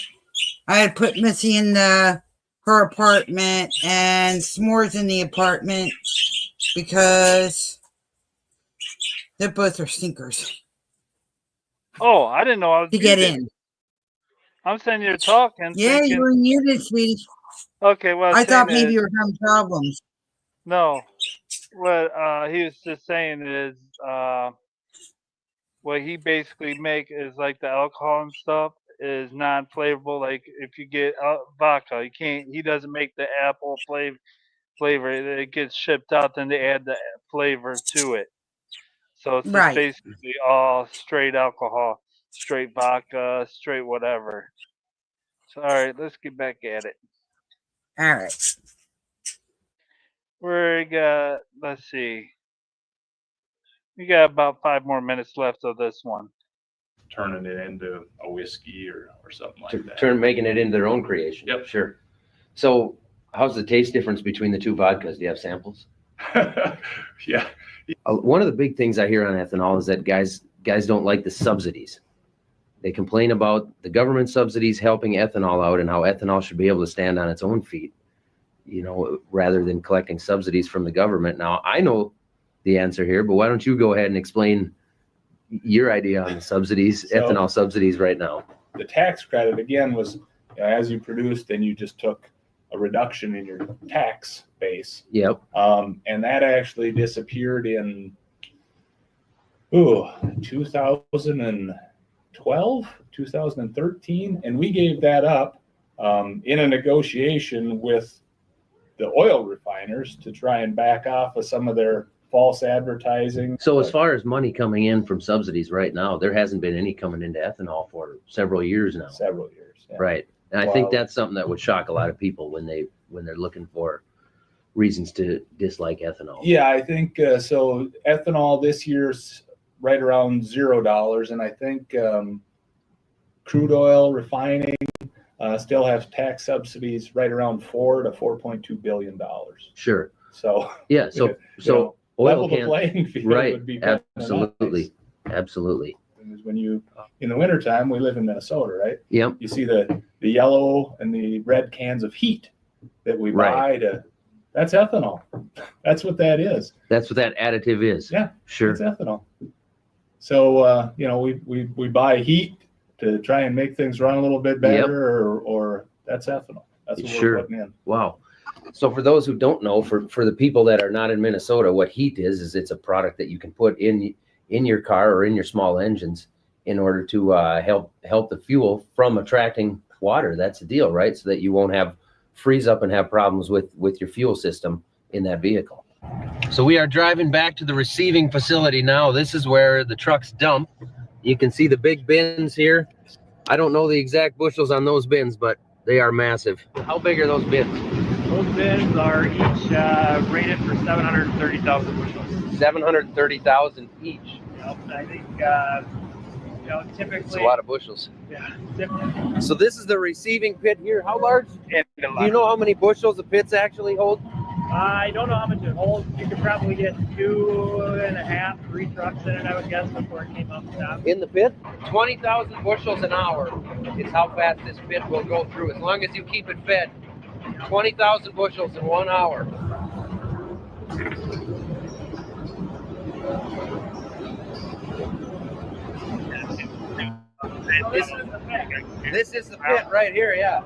Speaker 2: I had put Missy in her apartment and S'mores in the apartment because they both are stinkers
Speaker 1: Oh, I didn't know I was
Speaker 2: to get
Speaker 1: muted.
Speaker 2: in.
Speaker 1: I'm sitting here talking.
Speaker 2: Yeah,
Speaker 1: thinking,
Speaker 2: you were muted, sweetie.
Speaker 1: Okay, well,
Speaker 2: I thought maybe you were having problems.
Speaker 1: No, what he was just saying is what he basically make is like the alcohol and stuff is non-flavorable. Like if you get vodka, you can't. He doesn't make the apple flavor. It gets shipped out, then they add the flavor to it. So it's just
Speaker 2: Right.
Speaker 1: basically all straight alcohol, straight vodka, straight whatever. So all right, let's get back at it.
Speaker 2: All right.
Speaker 1: We got, let's see. We got about 5 more minutes left of this one.
Speaker 4: turning it into a whiskey or something like that.
Speaker 3: making it into their own creation.
Speaker 4: Yep.
Speaker 3: Sure. So how's the taste difference between the two vodkas? Do you have samples?
Speaker 4: Yeah.
Speaker 3: One of the big things I hear on ethanol is that guys don't like the subsidies. They complain about the government subsidies helping ethanol out and how ethanol should be able to stand on its own feet, you know, rather than collecting subsidies from the government. Now, I know the answer here, but why don't you go ahead and explain your idea on the subsidies,
Speaker 4: So-
Speaker 3: ethanol subsidies right now?
Speaker 4: The tax credit again was as you produced, then you just took a reduction in your tax base.
Speaker 3: Yep.
Speaker 4: And that actually disappeared in 2012, 2013, and we gave that up in a negotiation with the oil refiners to try and back off of some of their false advertising.
Speaker 3: So as far as money coming in from subsidies right now, there hasn't been any coming into ethanol for several years now.
Speaker 4: Several years. Yeah.
Speaker 3: Right. And I think
Speaker 4: Wow.
Speaker 3: that's something that would shock a lot of people when they're looking for reasons to dislike ethanol.
Speaker 4: Yeah, I think so. Ethanol this year's right around $0, and I think crude oil refining still has tax subsidies right around $4 to $4.2 billion.
Speaker 3: Sure.
Speaker 4: So
Speaker 3: Yeah. So
Speaker 4: you know,
Speaker 3: oil
Speaker 4: level the
Speaker 3: can,
Speaker 4: playing field
Speaker 3: right.
Speaker 4: would be kinda
Speaker 3: Absolutely.
Speaker 4: nice.
Speaker 3: Absolutely.
Speaker 4: Because when you in the wintertime, we live in Minnesota, right?
Speaker 3: Yep.
Speaker 4: You see the yellow and the red cans of heat that we
Speaker 3: Right.
Speaker 4: buy that's ethanol. That's what that is.
Speaker 3: That's what that additive is.
Speaker 4: Yeah.
Speaker 3: Sure.
Speaker 4: It's ethanol. So you know, we buy heat to try and make things run a little bit better, or that's ethanol. That's what
Speaker 3: Sure.
Speaker 4: we're putting in.
Speaker 3: Wow. So for those who don't know, for the people that are not in Minnesota, what heat is it's a product that you can put in your car or in your small engines in order to help the fuel from attracting water. That's the deal, right? So that you won't freeze up and have problems with your fuel system in that vehicle. So we are driving back to the receiving facility now. This is where the trucks dump. You can see the big bins here. I don't know the exact bushels on those bins, but they are massive. How big are those bins?
Speaker 5: Those bins are each rated for 730,000 bushels.
Speaker 3: 730,000 each.
Speaker 5: Yep, I think, typically.
Speaker 3: It's a lot of bushels.
Speaker 5: Yeah.
Speaker 3: So this is the receiving pit here. How large?
Speaker 5: And
Speaker 3: Do you know how many bushels the pits actually hold?
Speaker 5: I don't know how much it holds. You could probably get 2.5, 3 trucks in it, I would guess, before it came up and down.
Speaker 3: In the pit? 20,000 bushels an hour is how fast this pit will go through, as long as you keep it fed. 20,000 bushels in 1 hour. This is the pit right here, yeah.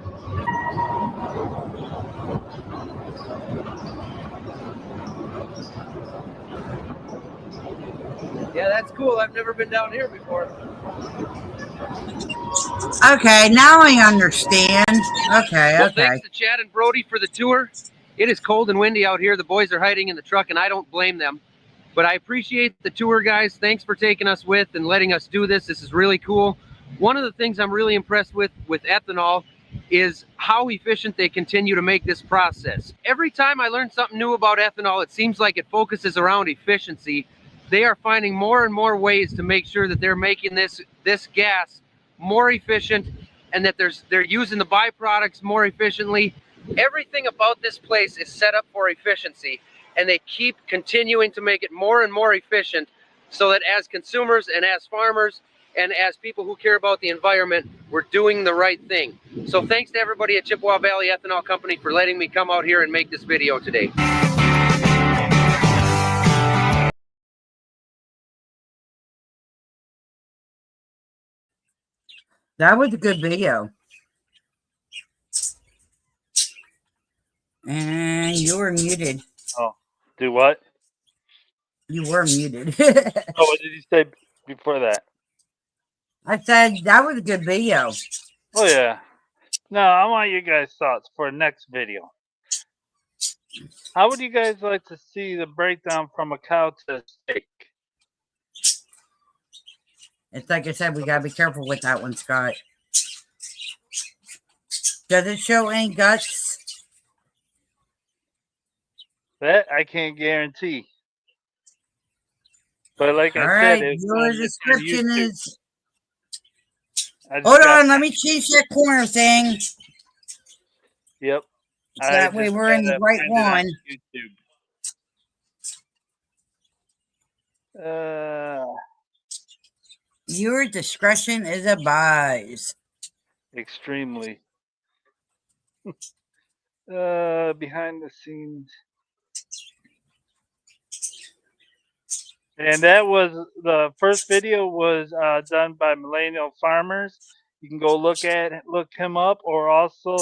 Speaker 3: Yeah, that's cool. I've never been down here before.
Speaker 2: Okay, now I understand. Okay,
Speaker 3: Well,
Speaker 2: okay.
Speaker 3: thanks to Chad and Brody for the tour. It is cold and windy out here. The boys are hiding in the truck, and I don't blame them. But I appreciate the tour, guys. Thanks for taking us with and letting us do this. This is really cool. One of the things I'm really impressed with ethanol is how efficient they continue to make this process. Every time I learn something new about ethanol, it seems like it focuses around efficiency. They are finding more and more ways to make sure that they're making this gas more efficient, and that they're using the byproducts more efficiently. Everything about this place is set up for efficiency, and they keep continuing to make it more and more efficient, so that as consumers and as farmers and as people who care about the environment, we're doing the right thing. So thanks to everybody at Chippewa Valley Ethanol Company for letting me come out here and make this video today.
Speaker 2: That was a good video. And you were muted.
Speaker 1: Do what?
Speaker 2: You were muted.
Speaker 1: Oh, what did you say before that?
Speaker 2: I said that was a good video.
Speaker 1: Oh yeah. No, I want you guys' thoughts for next video. How would you guys like to see the breakdown from a cow to a steak?
Speaker 2: It's like I said, we gotta be careful with that one, Scott. Does it show any guts?
Speaker 1: That I can't guarantee. But like
Speaker 2: All
Speaker 1: I
Speaker 2: right,
Speaker 1: said, it's
Speaker 2: your
Speaker 1: on
Speaker 2: description
Speaker 1: YouTube.
Speaker 2: is.
Speaker 1: I just
Speaker 2: Hold
Speaker 1: got-
Speaker 2: on, let me change that corner thing.
Speaker 1: Yep.
Speaker 2: So that way we're in the right one.
Speaker 1: YouTube.
Speaker 2: Your discretion is advised.
Speaker 1: Extremely. Behind the scenes. And that was the first video was done by Millennial Farmers. You can go look him up, or also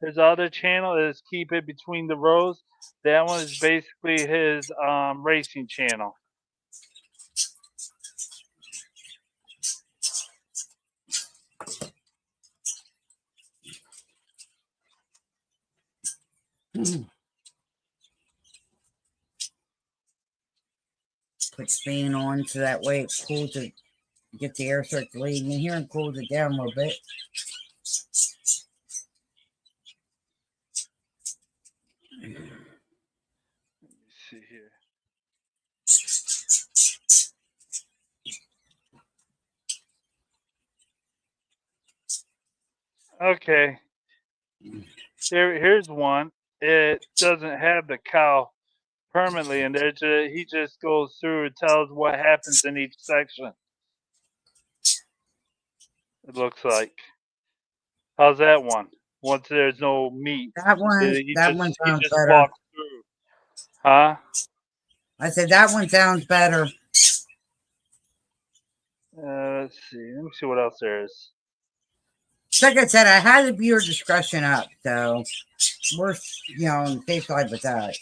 Speaker 1: his other channel is Keep It Between the Rows. That one is basically his racing channel.
Speaker 2: Put fan on so that way it cools it, get the air circulating in here and cools it down a little bit.
Speaker 1: Let me see here. Okay. Here's one. It doesn't have the cow permanently in there. He just goes through and tells what happens in each section. It looks like. How's that one? Once there's no meat.
Speaker 2: That one sounds better.
Speaker 1: Walks through. Huh?
Speaker 2: I said that one sounds better.
Speaker 1: Let's see. Let me see what else there is.
Speaker 2: Like I said, I had the viewer discretion up, so we're, on the safe side with that.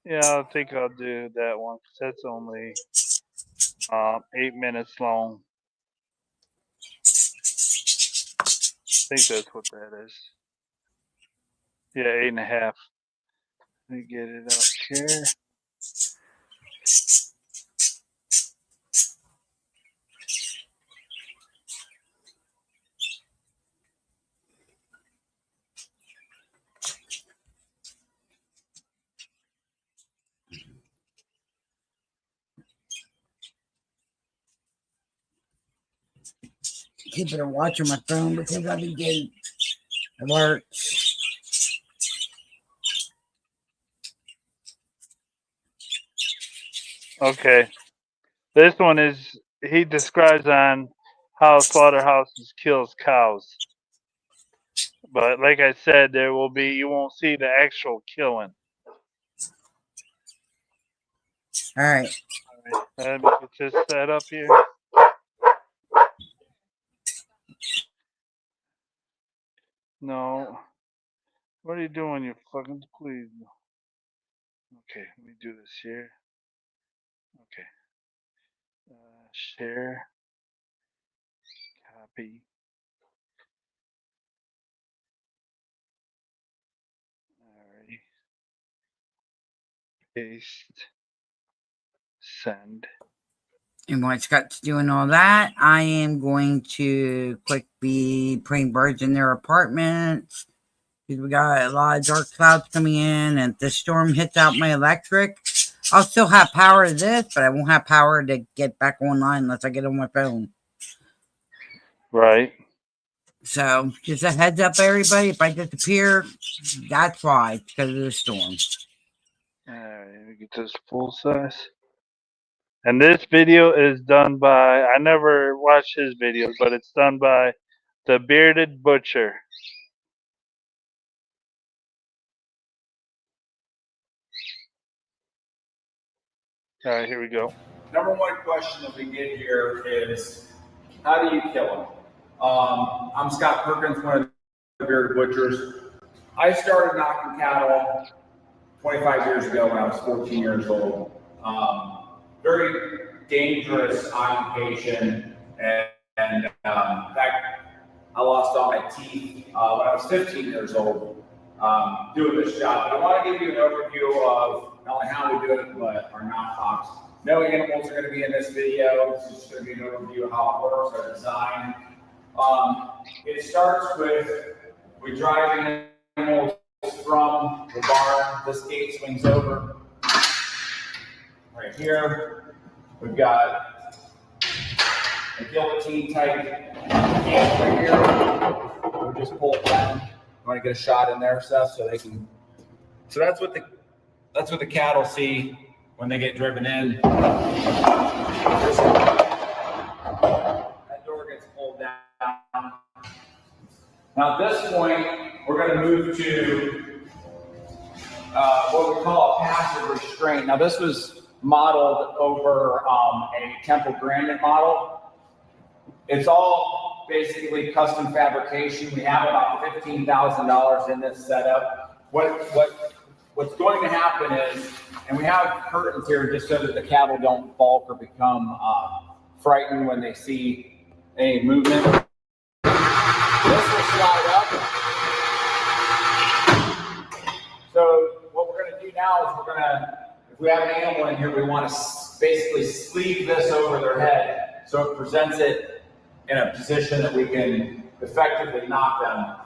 Speaker 1: Yeah, I think I'll do that one. That's only 8 minutes long. I think that's what that is. Yeah, 8.5. Let me get it up here.
Speaker 2: Keep it a watch on my phone because I'll be getting alerts.
Speaker 1: Okay. This one is, he describes on how slaughterhouses kills cows. But like I said, you won't see the actual killing.
Speaker 2: All right.
Speaker 1: Let me get this set up here. No. What are you doing, you fucking please? Okay, let me do this here. Okay. Share. Copy. Alright. Paste. Send.
Speaker 2: And while Scott's doing all that, I am going to quick be putting birds in their apartments. Because we got a lot of dark clouds coming in, and if the storm hits out my electric, I'll still have power to this, but I won't have power to get back online unless I get on my phone.
Speaker 1: Right.
Speaker 2: So, just a heads up, everybody. If I disappear, that's why, because of the storm.
Speaker 1: Alright, let me get this full size. And this video is done by, I never watched his videos, but it's done by The Bearded Butcher. All right, here we go.
Speaker 6: Number one question that we get here is, how do you kill them? I'm Scott Perkins, one of the Bearded Butchers. I started knocking cattle 25 years ago when I was 14 years old. Very dangerous occupation, and in fact, I lost all my teeth when I was 15 years old doing this job. But I want to give you an overview of not only how we do it, but our knock-offs. No animals are going to be in this video. This is just going to be an overview of how it works, our design. It starts with, we drive animals from the barn. This gate swings over. Right here, we've got a guillotine type gate right here. We just pull it down. You want to get a shot in there, Seth, so they can. So that's what the cattle see when they get driven in. Now at this point, we're going to move to what we call a passive restraint. Now this was modeled over a Temple Grandin model. It's all basically custom fabrication. We have about $15,000 in this setup. What's going to happen is, and we have curtains here just so that the cattle don't balk or become frightened when they see any movement. This will slide up. So what we're going to do now is we're going to, if we have an animal in here, we want to basically sleeve this over their head so it presents it in a position that we can effectively knock them.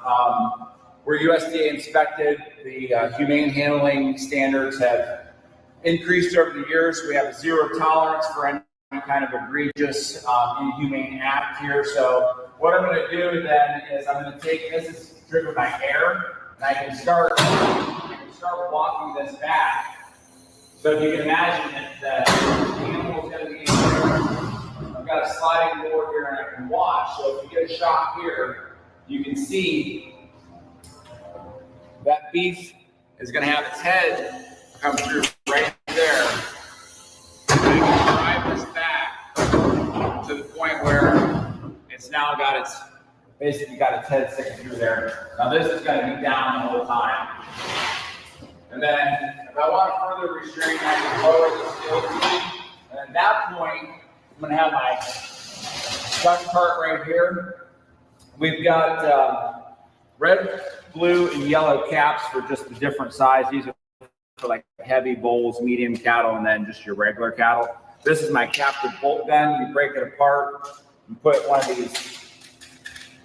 Speaker 6: We're USDA inspected. The humane handling standards have increased over the years. We have a zero tolerance for any kind of egregious inhumane act here. So what I'm going to do then is I'm going to take, this is driven by air, and I can start walking this back. So if you can imagine that the animal's going to be in here. I've got a sliding board here and I can watch. So if you get a shot here, you can see that beef is going to have its head come through right there. And I can drive this back to the point where it's now got its, basically got its head sticking through there. Now this is going to be down the whole time. And then if I want to further restrain, I can lower the steel. And at that point, I'm going to have my gun cart right here. We've got red, blue, and yellow caps for just the different size. These are for like heavy bulls, medium cattle, and then just your regular cattle. This is my captive bolt gun. You break it apart and put one of these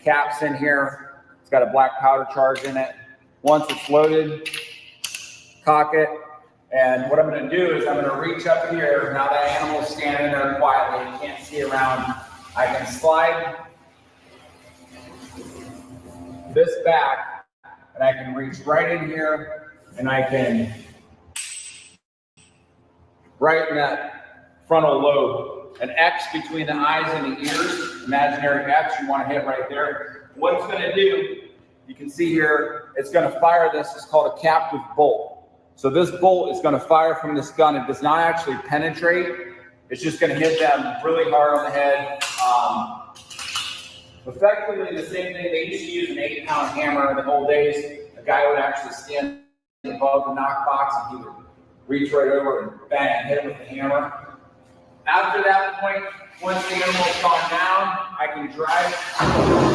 Speaker 6: caps in here. It's got a black powder charge in it. Once it's loaded, cock it. And what I'm going to do is I'm going to reach up here. Now that animal's standing there quietly, you can't see around. I can slide this back and I can reach right in here and I can, right in that frontal lobe, an X between the eyes and the ears, imaginary X, you want to hit right there. What it's going to do, you can see here, it's going to fire this. It's called a captive bolt. So this bolt is going to fire from this gun. It does not actually penetrate. It's just going to hit them really hard on the head. Effectively the same thing. They used to use an 8-pound hammer in the old days. A guy would actually stand above the knock box and he would reach right over and bang, hit him with the hammer. After that point, once the animal's gone down, I can drive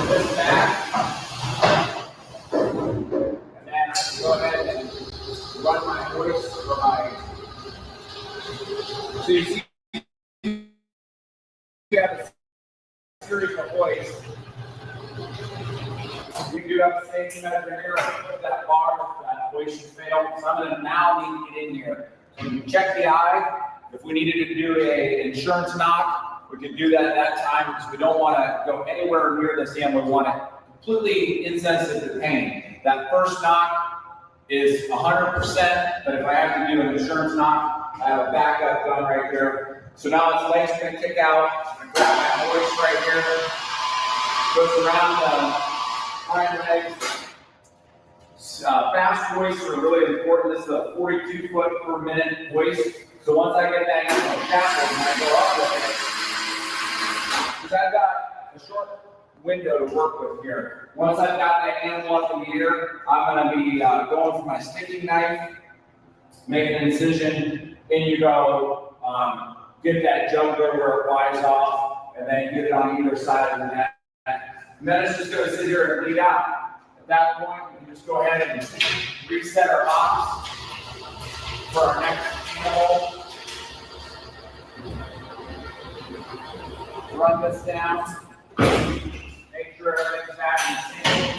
Speaker 6: this back. And then I can go ahead and run my hoist for my. So you see, you have a series of hoists. You do have the same measure here. I put that bar, that hoist should fail. So I'm going to now need to get in here. So we can check the eye. If we needed to do an insurance knock, we could do that at that time because we don't want to go anywhere near this animal. We want it completely insensitive to pain. That first knock is 100%, but if I have to do an insurance knock, I have a backup gun right there. So now its legs going to kick out. I'm going to grab my hoist right here. Goes around the hind legs. Fast hoists are really important. This is a 42 foot per minute hoist. So once I get that animal shackled and I go up with it, because I've got a short window to work with here. Once I've got that animal up in the air, I'm going to be going for my sticking knife, make an incision, in you go, get that jugular where it flies off, and then get it on either side of the neck. And then it's just going to sit here and bleed out. At that point, we can just go ahead and reset our box for our next animal. Run this down. Make sure everything's back in sync.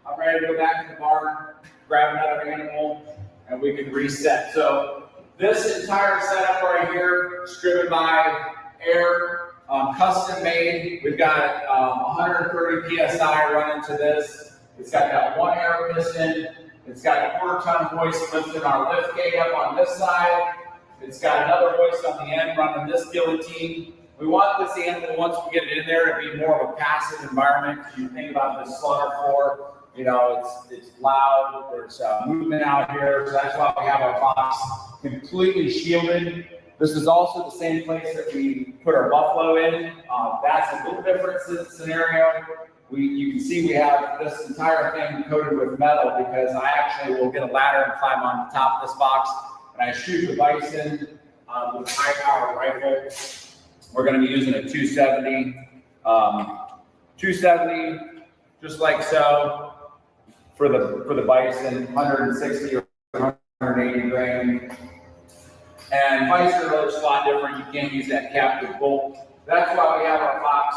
Speaker 6: I'm ready to go back in the barn, grab another animal, and we can reset. So this entire setup right here is driven by air, custom made. We've got 130 PSI running to this. It's got that one air piston. It's got a 1/4-ton hoist lifting our lift gate up on this side. It's got another hoist on the end running this guillotine. We want this animal, once we get it in there, to be more of a passive environment. You think about the slaughter floor, you know, it's loud, there's movement out here, so that's why we have our box completely shielded. This is also the same place that we put our buffalo in. That's a little different scenario. You can see we have this entire thing coated with metal because I actually will get a ladder and climb on the top of this box, and I shoot the bison with a high-powered rifle. We're going to be using a 270, 270, just like so, for the bison, 160 or 180 grain. And bison are a lot different. You can't use that captive bolt. That's why we have our box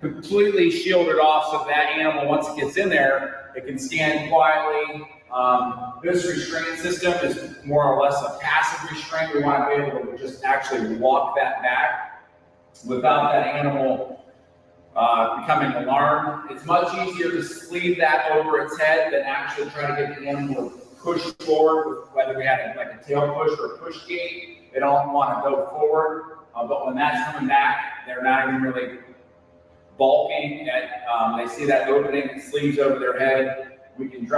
Speaker 6: completely shielded off, so that animal, once it gets in there, it can stand quietly. This restraint system is more or less a passive restraint. We want to be able to just actually walk that back without that animal becoming alarmed. It's much easier to sleeve that over its head than actually try to get the animal to push forward, whether we have like a tail push or a push gate. They don't want to go forward, but when that's coming back, they're not even really bulking. They see that opening, it sleeves over their head. We can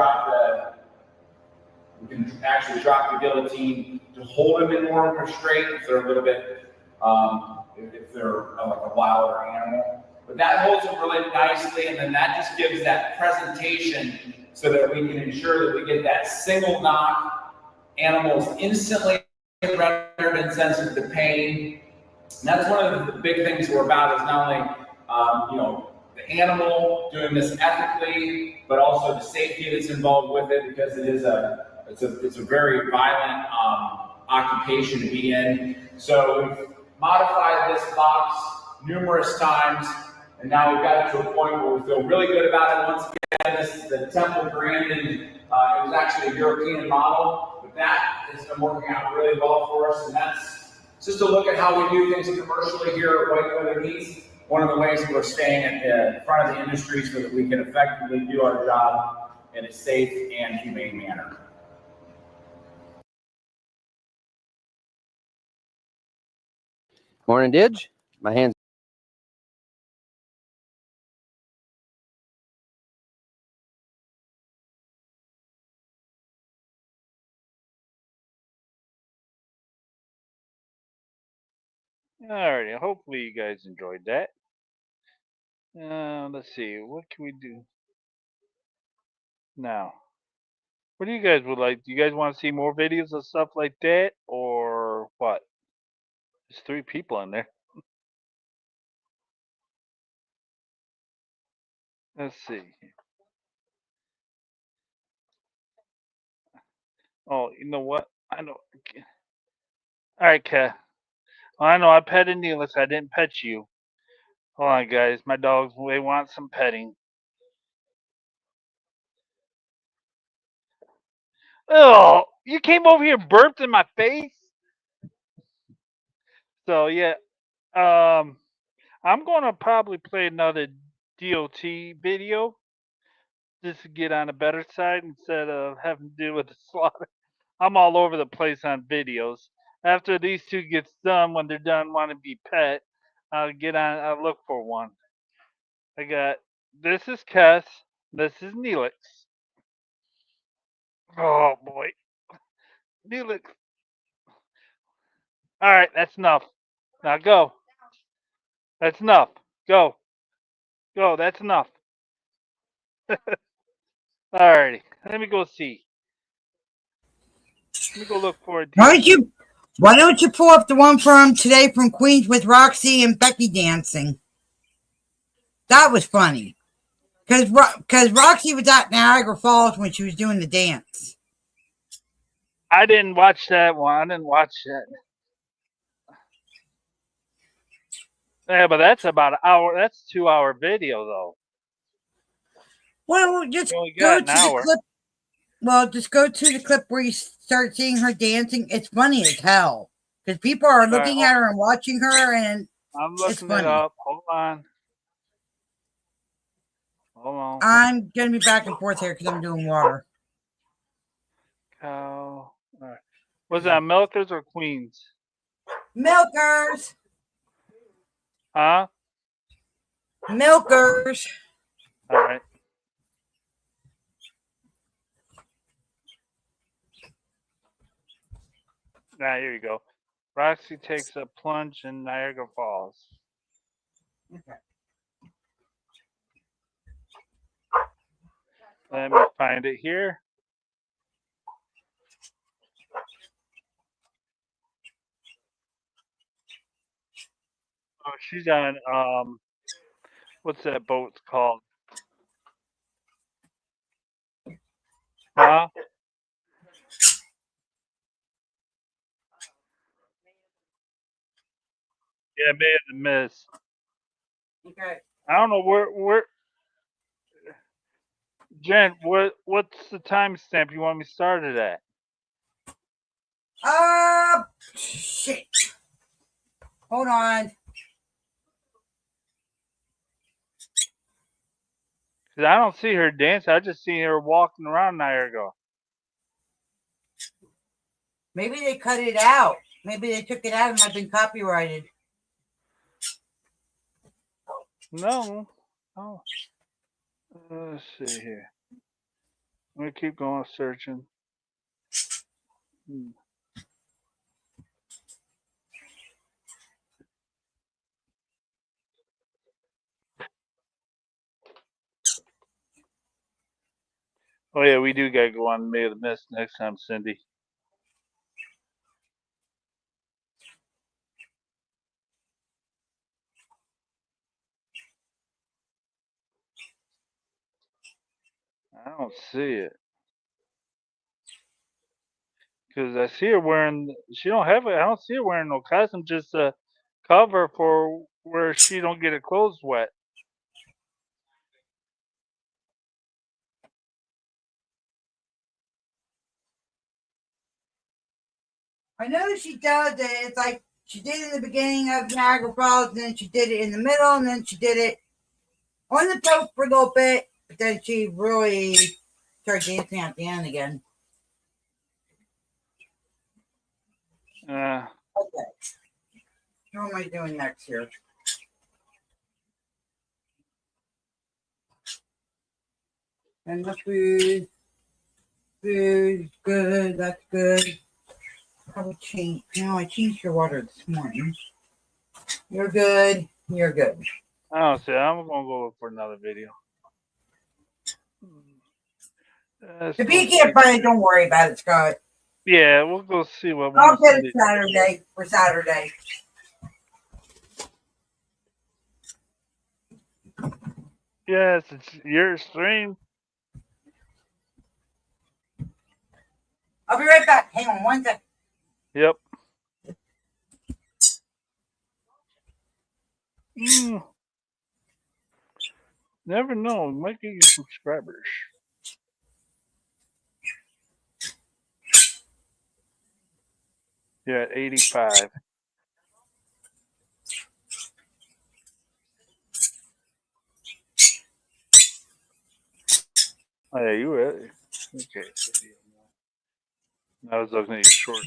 Speaker 6: actually drop the guillotine to hold them in more restraint if they're a little bit, if they're like a wilder animal. But that holds them really nicely, and then that just gives that presentation so that we can ensure that we get that single knock. Animals instantly rendered insensitive to pain. And that's one of the big things we're about, is not only the animal doing this ethically, but also the safety that's involved with it, because it's a very violent occupation to be in. So we've modified this box numerous times, and now we've got it to a point where we feel really good about it. Once again, this is the Temple Grandin. It was actually a European model, but that has been working out really well for us. And that's just a look at how we do things commercially here at White Feather Meats. One of the ways that we're staying at the front of the industry so that we can effectively do our job in a safe and humane manner.
Speaker 3: Morning, Didge. My hands.
Speaker 1: Alrighty, hopefully you guys enjoyed that. Let's see, what can we do now? What do you guys would like? Do you guys want to see more videos of stuff like that, or what? There's 3 people in there. Let's see. Oh, you know what? I know. Alright, Kat. Well, I know I petted Neelis. I didn't pet you. Hold on, guys. My dogs, they want some petting. Oh, you came over here and burped in my face? So, yeah. I'm going to probably play another DOT video just to get on a better side instead of having to deal with the slaughter. I'm all over the place on videos. After these 2 gets done, when they're done want to be pet, I'll get on. I'll look for one. I got, this is Kess. This is Neelix. Oh boy, Neelix. All right, that's enough. Now go. That's enough. Go. Go. That's enough. Alrighty. Let me go see. Let me go look for it.
Speaker 2: Why don't you pull up the one from today from Queens with Roxy and Becky dancing? That was funny. Because Roxy was at Niagara Falls when she was doing the dance.
Speaker 1: I didn't watch that one. I didn't watch that. Yeah, but that's about an hour. That's a 2-hour video, though.
Speaker 2: Well, just go to the clip. Well, just go to the clip where you start seeing her dancing. It's funny as hell because people are looking at her and watching her, and
Speaker 1: I'm looking it up. Hold on. Hold on.
Speaker 2: I'm gonna be back and forth here because I'm doing water.
Speaker 1: Cow. All right. Was that Milkers or Queens?
Speaker 2: Milkers.
Speaker 1: Huh?
Speaker 2: Milkers.
Speaker 1: All right. Now, here you go. Roxy takes a plunge in Niagara Falls.
Speaker 2: Okay.
Speaker 1: Let me find it here. Oh, she's on, what's that boat called? Huh? Yeah, May of the Mist.
Speaker 2: Okay.
Speaker 1: I don't know where Jen, what's the timestamp you want me started at?
Speaker 2: Shit. Hold on.
Speaker 1: Cause I don't see her dancing. I just see her walking around Niagara.
Speaker 2: Maybe they cut it out. Maybe they took it out and have been copyrighted.
Speaker 1: No. Oh. Let's see here. Let me keep going searching. Oh yeah, we do gotta go on May of the Mist next time, Cindy. I don't see it. Cause I see her wearing. She don't have it. I don't see her wearing no costume. Just a cover for where she don't get her clothes wet.
Speaker 2: I know she does it. It's like she did it in the beginning of Niagara Falls, and then she did it in the middle, and then she did it on the boat for a little bit, but then she really started dancing at the end again. Okay. What am I doing next here? And the food. Food, good, that's good. Probably change. No, I changed your water this morning. You're good. You're good.
Speaker 1: I don't see. I'm gonna go look for another video.
Speaker 2: If you can't find it, don't worry about it, Scott.
Speaker 1: Yeah, we'll go see what.
Speaker 2: I'll get it Saturday for Saturday.
Speaker 1: Yes, it's your stream.
Speaker 2: I'll be right back. Hang on one second.
Speaker 1: Yep. Never know. Might get you subscribers. You're at 85. Oh yeah, you were. Okay. I was looking at your shorts.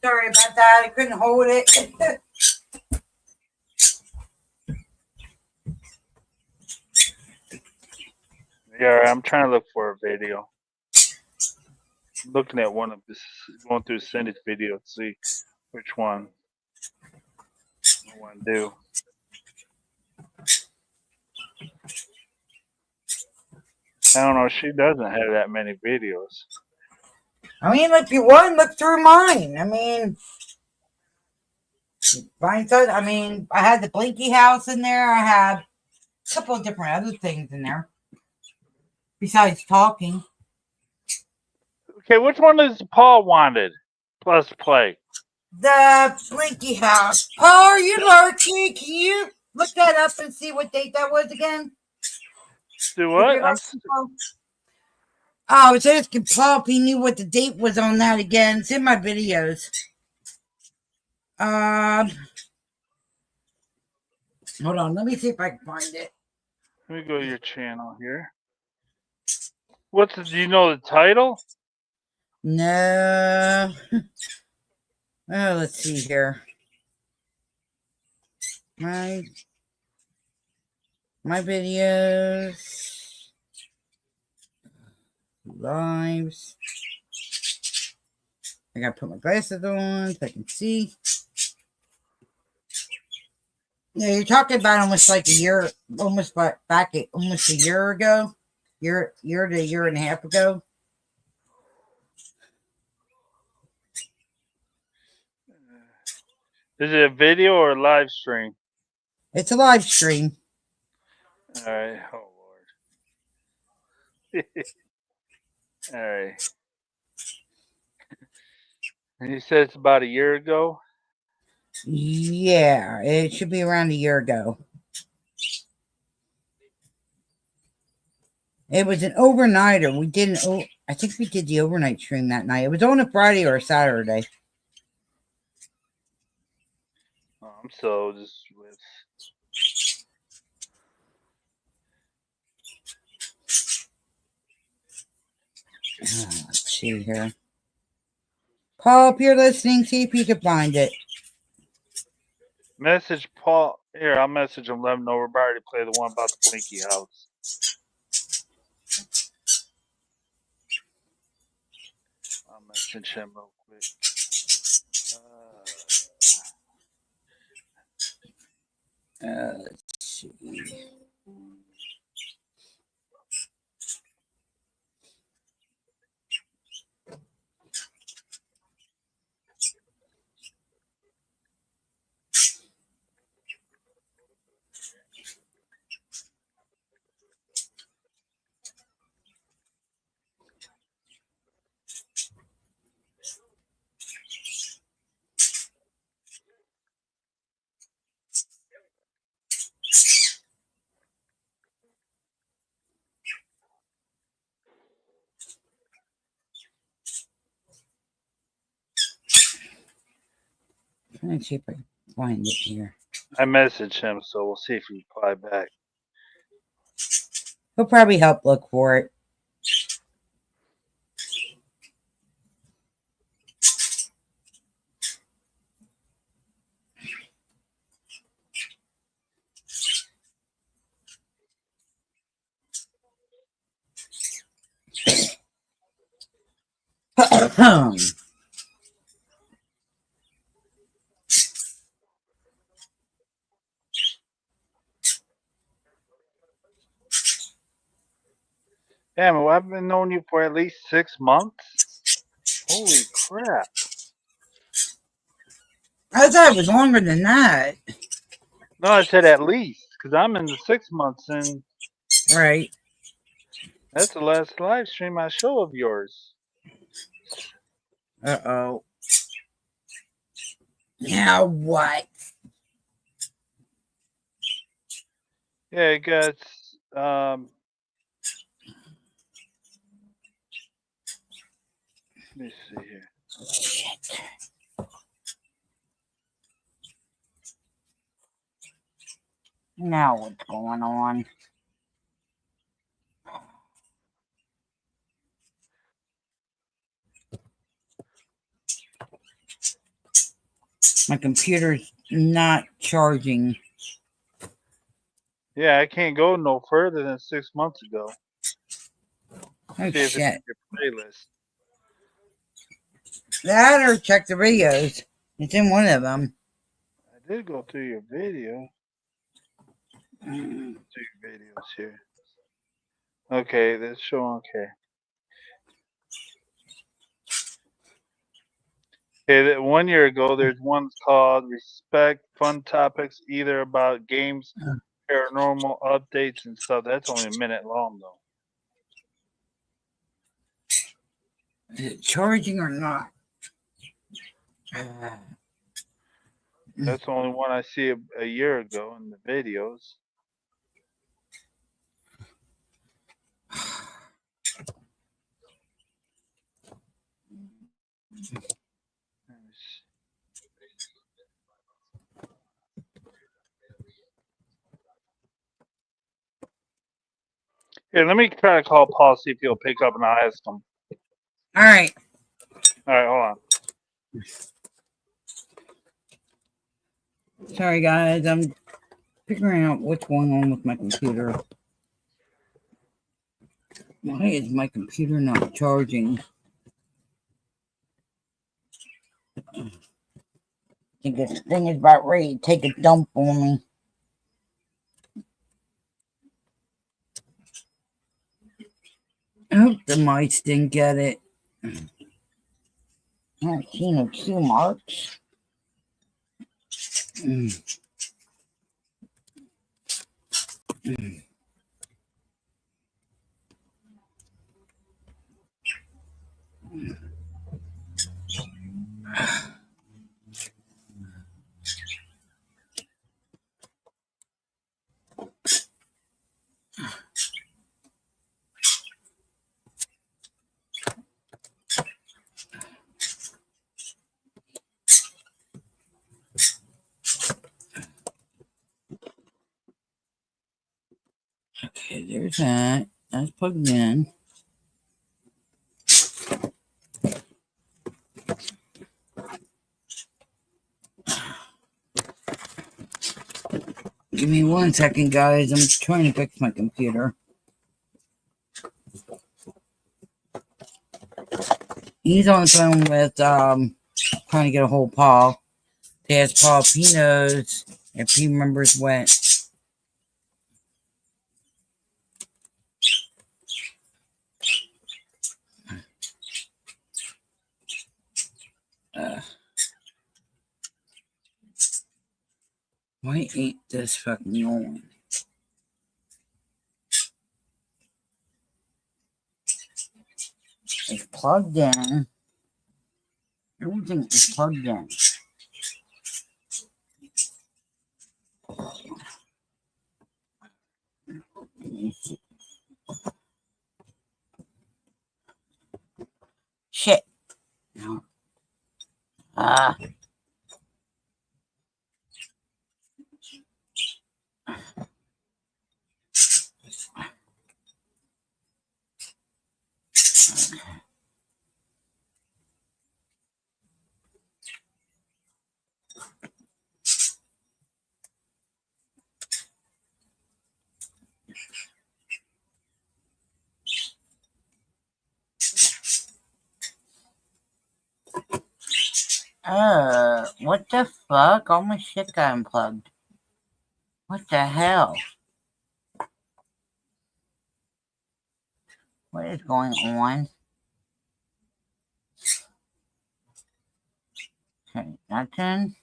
Speaker 2: Sorry about that. I couldn't hold it.
Speaker 1: Yeah, I'm trying to look for a video. I'm looking at one of this, going through Cindy's video to see which one I want to do. I don't know. She doesn't have that many videos.
Speaker 2: I mean, if you want, look through mine. I mean, I had the Blinky House in there. I had a couple of different other things in there besides talking.
Speaker 1: Okay, which one is Paul wanted? Plus play.
Speaker 2: The Blinky House. Paul, are you lurking? Can you look that up and see what date that was again?
Speaker 1: Do what?
Speaker 2: I was asking Paul if he knew what the date was on that again. It's in my videos. Hold on. Let me see if I can find it.
Speaker 1: Let me go to your channel here. Do you know the title?
Speaker 2: No. Oh, let's see here. My videos. Lives. I gotta put my glasses on so I can see. Yeah, you're talking about almost like a year, almost back almost a year ago. Year to a year and a half ago.
Speaker 1: Is it a video or a live stream?
Speaker 2: It's a live stream.
Speaker 1: All right. Oh Lord. All right. And you said it's about a year ago?
Speaker 2: Yeah, it should be around a year ago. It was an overnighter. I think we did the overnight stream that night. It was on a Friday or a Saturday.
Speaker 1: I'm so just with.
Speaker 2: Let's see here. Paul, if you're listening, see if you can find it.
Speaker 1: Message Paul. Here, I'll message him. Let him know we're about to play the one about the Blinky House. I'll message him real quick.
Speaker 2: Let's see. Let's see if I can find it here.
Speaker 1: I messaged him, so we'll see if he reply back.
Speaker 2: He'll probably help look for it.
Speaker 1: Damn, well, I've been knowing you for at least 6 months. Holy crap!
Speaker 2: I thought it was longer than that.
Speaker 1: No, I said at least, because I'm in the 6 months, and
Speaker 2: right.
Speaker 1: That's the last live stream I show of yours.
Speaker 2: Uh-oh. Now what?
Speaker 1: Yeah, it got let me see here.
Speaker 2: Shit. Now what's going on? My computer's not charging.
Speaker 1: Yeah, I can't go no further than 6 months ago.
Speaker 2: Oh,
Speaker 1: See if it's in
Speaker 2: shit.
Speaker 1: your playlist.
Speaker 2: That or check the videos. It's in one of them.
Speaker 1: I did go through your video. Through your videos here. Okay, that's showing okay. Okay, 1 year ago, there's one called Respect Fun Topics, either about games, paranormal updates, and stuff. That's only a minute long, though.
Speaker 2: Is it charging or not?
Speaker 1: That's the only one I see a year ago in the videos. Here, let me try to call Paul, see if he'll pick up, and I'll ask him.
Speaker 2: All right.
Speaker 1: All right, hold on.
Speaker 2: Sorry, guys. I'm figuring out what's going on with my computer. Why is my computer not charging? I think this thing is about ready to take a dump on me. I hope the mice didn't get it. I haven't seen no Q marks. Okay, there's that. That's plugged in. Give me 1 second, guys. I'm trying to fix my computer. He's on the phone with trying to get a hold of Paul. To ask Paul if he knows, if he remembers when. Why ain't this fucking on? It's plugged in. Everything is plugged in. Shit. No. What the fuck? All my shit got unplugged. What the hell? What is going on? Okay, nothing.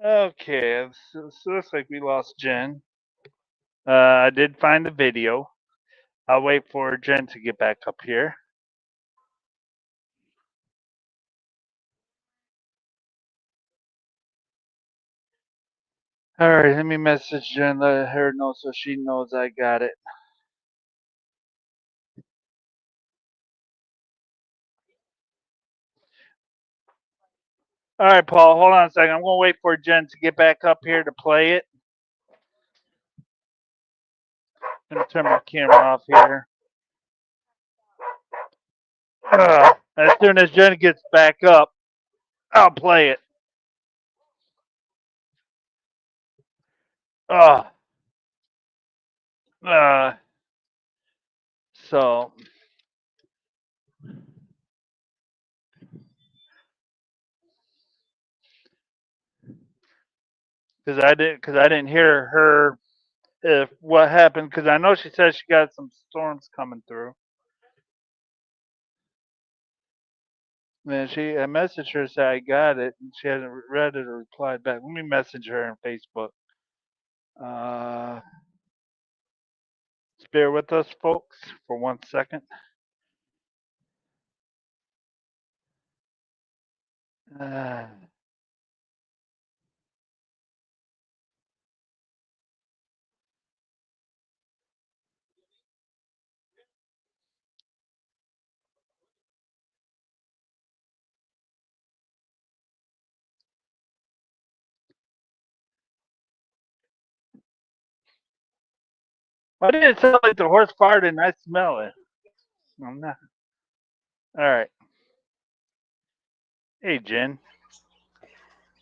Speaker 1: Okay, so looks like we lost Jen. I did find the video. I'll wait for Jen to get back up here. All right, let me message Jen, let her know so she knows I got it. All right, Paul, hold on a second. I'm going to wait for Jen to get back up here to play it. I'm going to turn my camera off here. As soon as Jen gets back up, I'll play it. So because I didn't hear her if what happened, because I know she said she got some storms coming through. Man, I messaged her, said I got it, and she hasn't read it or replied back. Let me message her on Facebook. Just bear with us, folks, for 1 second. Why did it sound like the horse farted and I smell it? I'm not. All right. Hey, Jen.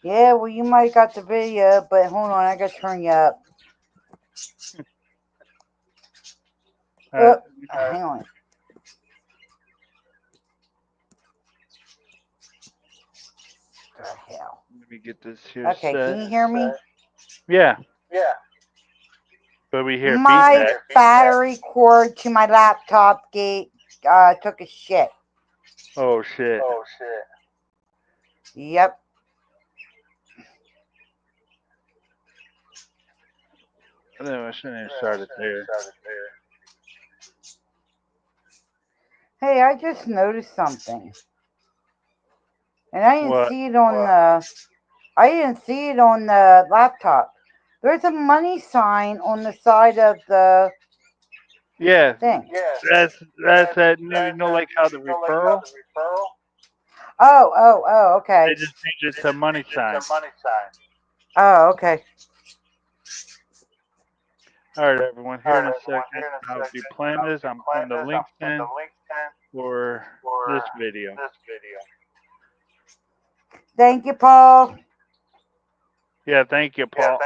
Speaker 2: Yeah, well, you might have got the video, but hold on, I gotta turn you up. Hang on. What the hell?
Speaker 1: Let me get this here.
Speaker 2: Okay,
Speaker 1: set.
Speaker 2: can you hear me?
Speaker 1: Yeah. But we hear
Speaker 2: my
Speaker 1: feedback.
Speaker 2: battery cord to my laptop took a shit.
Speaker 1: Oh shit.
Speaker 2: Yep.
Speaker 1: I think I shouldn't have started there.
Speaker 2: Hey, I just noticed something, and I didn't
Speaker 1: What?
Speaker 2: see it on the. I didn't see it on the laptop. There's a money sign on the side of the thing.
Speaker 1: That's that new, like how the referral.
Speaker 2: Oh, okay.
Speaker 1: They just changed it to money sign.
Speaker 2: Oh, okay.
Speaker 1: All right, everyone. Here in a second, I'll be playing this. I'm putting the links in for this video.
Speaker 2: Thank you, Paul.
Speaker 1: Yeah, thank you, Paul.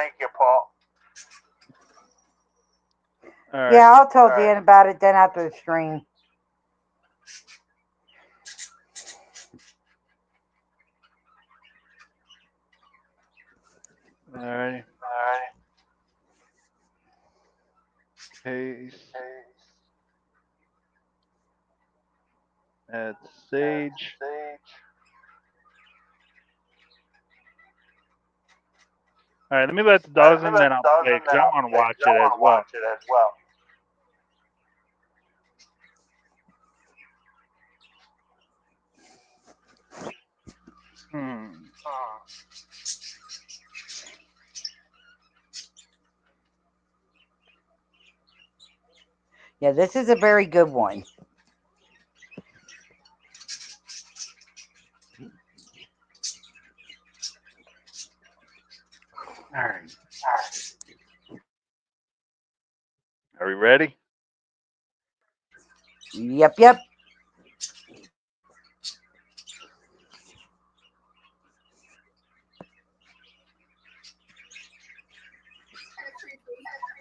Speaker 1: All right.
Speaker 2: Yeah, I'll tell Dan about it then after the stream.
Speaker 1: All right. Paste. Add Sage. All right, let me let the dogs in, then I'll play because I want to watch it as well.
Speaker 2: Yeah, this is a very good one.
Speaker 1: All right. Are we ready?
Speaker 2: Yep.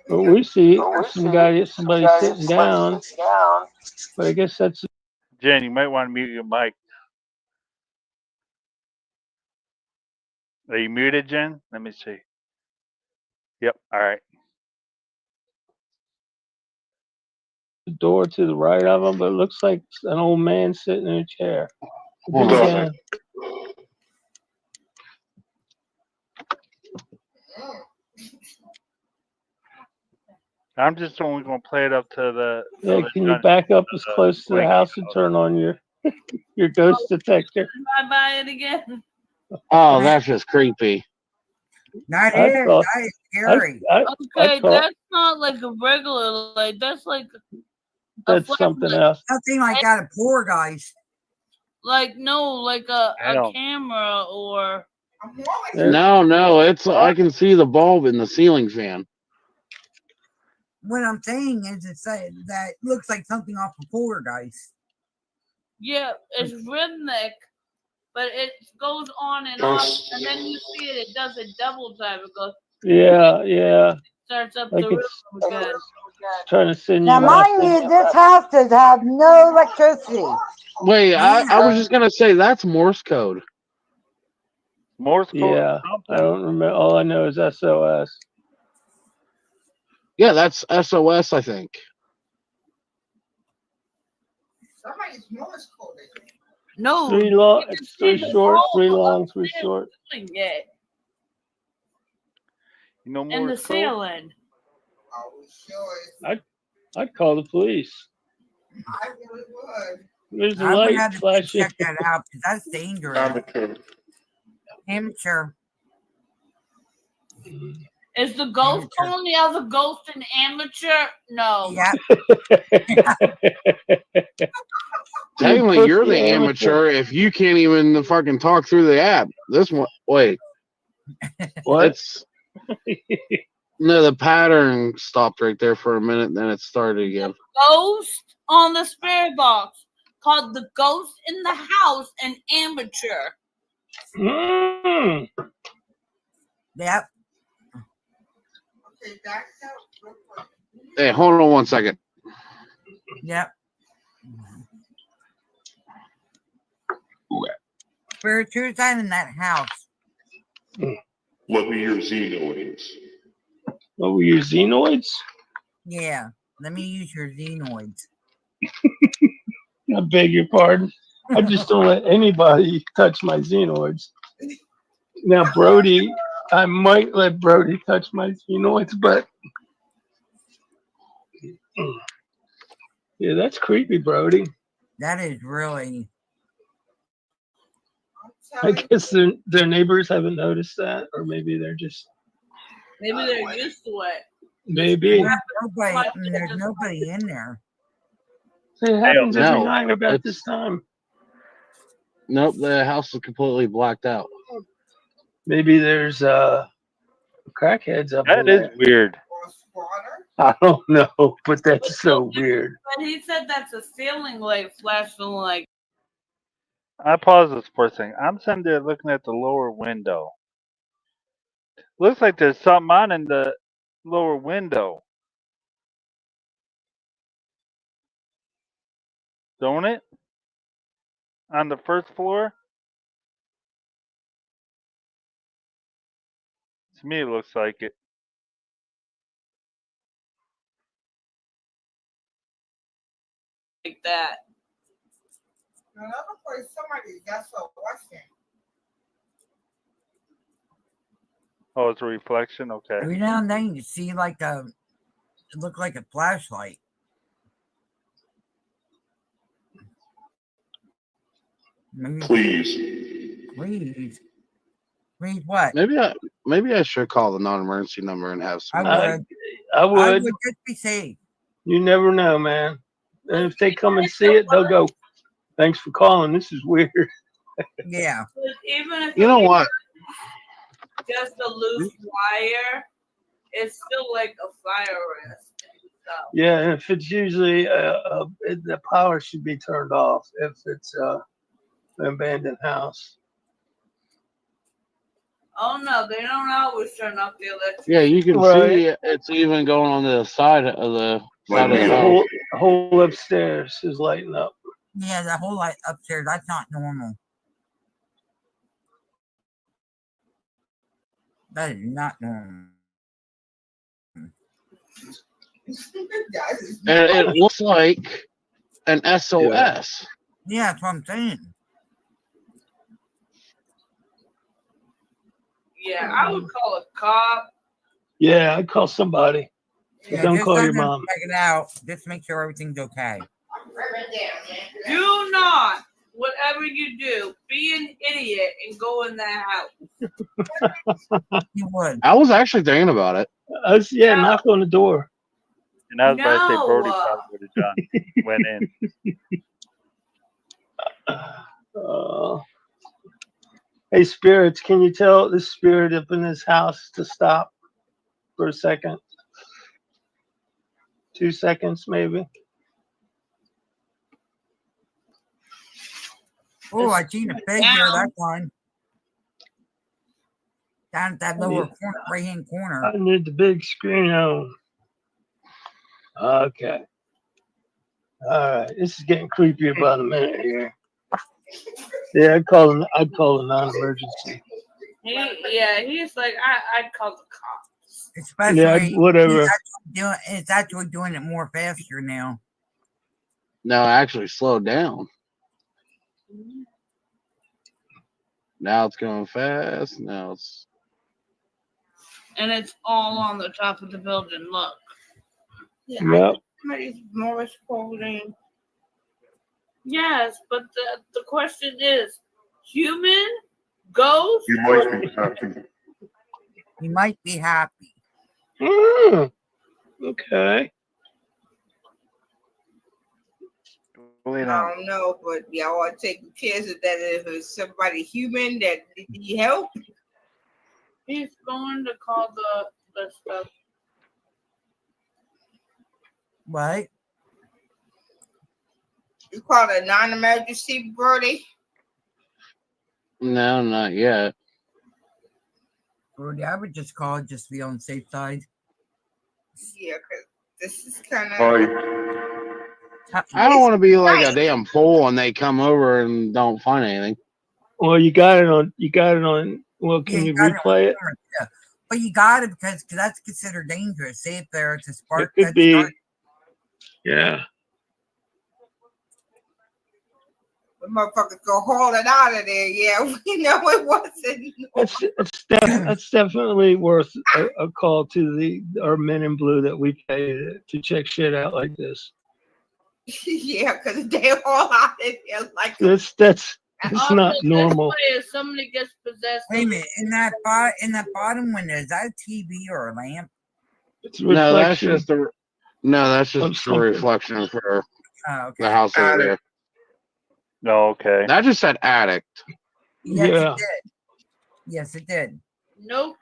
Speaker 7: But we see somebody sitting down. But I guess that's.
Speaker 1: Jen, you might want to mute your mic. Are you muted, Jen? Let me see. Yep. All right.
Speaker 7: The door to the right of him, but it looks like an old man sitting in a chair.
Speaker 1: I'm just only going to play it up to the.
Speaker 7: Yeah, can you back up as close to the house and turn on your ghost detector?
Speaker 8: I buy it again.
Speaker 9: Oh, that's just creepy.
Speaker 2: That
Speaker 7: I
Speaker 2: is
Speaker 7: thought-
Speaker 2: scary.
Speaker 8: Okay,
Speaker 7: thought-
Speaker 8: that's not like a regular light. That's like a
Speaker 7: That's something
Speaker 8: flashlight.
Speaker 7: else.
Speaker 2: Nothing like that at poor guys.
Speaker 8: Like no, like a
Speaker 1: don't-
Speaker 8: camera or
Speaker 9: No, it's I can see the bulb in the ceiling fan.
Speaker 2: What I'm saying is, that looks like something off of poor guys.
Speaker 8: yeah, it's rhythmic, but it goes on and off, and then you see it. It does a double time. It goes
Speaker 7: Yeah.
Speaker 8: starts up
Speaker 7: Like
Speaker 8: the
Speaker 7: it's-
Speaker 8: rhythm again.
Speaker 7: Trying to send you.
Speaker 2: Now, mind you, this house does have no electricity.
Speaker 9: Wait, I was just gonna say that's Morse code.
Speaker 1: Morse code.
Speaker 7: Yeah, I don't remember. All I know is SOS.
Speaker 9: Yeah, that's SOS, I think.
Speaker 2: Somebody's Morse coding.
Speaker 8: No,
Speaker 7: 3 long,
Speaker 8: you can
Speaker 7: it's
Speaker 8: see
Speaker 7: 3
Speaker 8: the
Speaker 7: short,
Speaker 8: bulb
Speaker 7: 3 long,
Speaker 8: up
Speaker 7: 3
Speaker 8: there
Speaker 7: short.
Speaker 8: doing it
Speaker 1: You know
Speaker 8: in the
Speaker 1: Morse code?
Speaker 8: ceiling.
Speaker 2: Oh, sure.
Speaker 7: I'd call the police.
Speaker 2: I really would.
Speaker 7: There's a
Speaker 2: I would
Speaker 7: light
Speaker 2: have to
Speaker 7: flashing.
Speaker 2: check that out because that's dangerous. Amateur.
Speaker 8: Is the ghost
Speaker 2: Amateur.
Speaker 8: only as a ghost an amateur? No.
Speaker 2: Yeah.
Speaker 9: Technically,
Speaker 7: pussy
Speaker 9: you're the
Speaker 7: amateur.
Speaker 9: amateur if you can't even fucking talk through the app. This one, wait,
Speaker 7: What?
Speaker 9: it's no, the pattern stopped right there for a minute, then it started again.
Speaker 8: Ghost on the spirit box called the ghost in the house an amateur.
Speaker 7: Mm.
Speaker 2: Yep.
Speaker 9: Hey, hold on 1 second.
Speaker 2: Yep. Spirit, who's that in that house?
Speaker 10: What were your xenoids?
Speaker 7: What were your xenoids?
Speaker 2: Yeah. Let me use your xenoids.
Speaker 7: I beg your pardon. I just don't let anybody touch my xenoids. Now, Brody, I might let Brody touch my xenoids, but yeah, that's creepy, Brody.
Speaker 2: That is really.
Speaker 7: I guess their neighbors haven't noticed that, or maybe they're just
Speaker 8: Maybe they're used to it.
Speaker 7: maybe.
Speaker 2: There's nobody in there.
Speaker 7: It happens every
Speaker 9: No,
Speaker 7: night about
Speaker 9: it's-
Speaker 7: this time.
Speaker 9: Nope, the house is completely blacked out.
Speaker 7: Maybe there's crackheads up
Speaker 1: That
Speaker 7: in
Speaker 1: is
Speaker 7: there.
Speaker 1: weird.
Speaker 7: I don't know, but that's so weird.
Speaker 8: But he said that's a ceiling light flashing like
Speaker 1: I pause this for a second. I'm sitting there looking at the lower window. Looks like there's something on in the lower window. Don't it? On the first floor? To me, it looks like it.
Speaker 8: that.
Speaker 2: Another place, somebody got so watching.
Speaker 1: Oh, it's a reflection? Okay.
Speaker 2: Every now and then you see like it looked like a flashlight. Maybe,
Speaker 10: Please.
Speaker 2: please. Please what?
Speaker 9: Maybe I should call the non-emergency number and have some.
Speaker 2: I would.
Speaker 7: I
Speaker 2: I
Speaker 7: would.
Speaker 2: would just be safe.
Speaker 7: You never know, man. And if they come and see it, they'll go, "Thanks for calling. This is weird."
Speaker 2: Yeah.
Speaker 8: But even if
Speaker 9: You know what?
Speaker 8: just a loose wire, it's still like a fire risk. So,
Speaker 7: Yeah, and if it's usually the power should be turned off if it's an abandoned house.
Speaker 8: oh no, they don't always turn off the electric.
Speaker 9: Yeah, you can
Speaker 7: Right.
Speaker 9: see it's even going on the side of the
Speaker 10: Might be
Speaker 7: The
Speaker 10: a
Speaker 9: house.
Speaker 7: whole upstairs is lighting up.
Speaker 2: Yeah, the whole light upstairs, that's not normal. That is not normal.
Speaker 9: And it looks like an SOS.
Speaker 2: Yeah, that's what I'm saying.
Speaker 8: Yeah, I would call a cop.
Speaker 7: Yeah, I'd call somebody.
Speaker 2: Yeah,
Speaker 7: Don't
Speaker 2: just
Speaker 7: call
Speaker 2: let
Speaker 7: your
Speaker 2: them
Speaker 7: mom.
Speaker 2: Check it out. Just make sure everything's okay.
Speaker 8: Do not whatever you do, be an idiot and go in that house.
Speaker 2: You would.
Speaker 9: I was actually thinking about it.
Speaker 7: Yeah,
Speaker 8: No.
Speaker 7: knock on the door.
Speaker 1: And I was about to say Brody
Speaker 8: No.
Speaker 1: probably would have done. Went in.
Speaker 7: Hey, spirits, can you tell the spirit up in this house to stop for a second? 2 seconds, maybe.
Speaker 2: Oh, I seen a figure that time. Down at that lower corner, right-hand corner.
Speaker 7: I need the big screen on. Okay. All right. This is getting creepy about a minute here. Yeah, I'd call a non-emergency.
Speaker 8: He's like, I'd call the cops.
Speaker 2: Especially,
Speaker 7: whatever.
Speaker 2: It's actually doing it more faster now.
Speaker 9: No, actually slowed down. Now it's going fast. Now it's.
Speaker 8: And it's all on the top of the building. Look.
Speaker 7: Yep.
Speaker 8: Somebody's more scrolling. Yes, but the question is, human, ghost?
Speaker 10: You might be happy.
Speaker 2: You might be happy.
Speaker 7: Okay.
Speaker 1: I
Speaker 11: don't know, but y'all are taking care of that if it's somebody human that need help.
Speaker 8: He's going to call the stuff.
Speaker 2: What?
Speaker 11: You call it a non-emergency, Brody?
Speaker 9: No, not yet.
Speaker 2: Brody, I would just call it just to be on the safe side.
Speaker 11: Yeah, because this is kind of.
Speaker 9: I don't want to be like a damn fool and they come over and don't find anything.
Speaker 7: Well, you got it on. Well, can you replay it?
Speaker 2: Yeah. But you got it because that's considered dangerous. Say if there's a spark.
Speaker 7: It could be. Yeah.
Speaker 11: The motherfuckers go haul it out of there. Yeah, we know it wasn't.
Speaker 7: That's definitely worth a call to our men in blue that we pay to check shit out like this.
Speaker 11: Yeah, because they all out of there like.
Speaker 7: That's not normal.
Speaker 8: If somebody gets possessed.
Speaker 2: Wait a minute, in that bottom window, is that a TV or a lamp?
Speaker 7: It's a reflection.
Speaker 9: That's just a reflection for the house over there.
Speaker 1: No, okay.
Speaker 9: That just said addict.
Speaker 2: Yes,
Speaker 7: Yeah.
Speaker 2: it did. Yes, it did.
Speaker 8: Nope.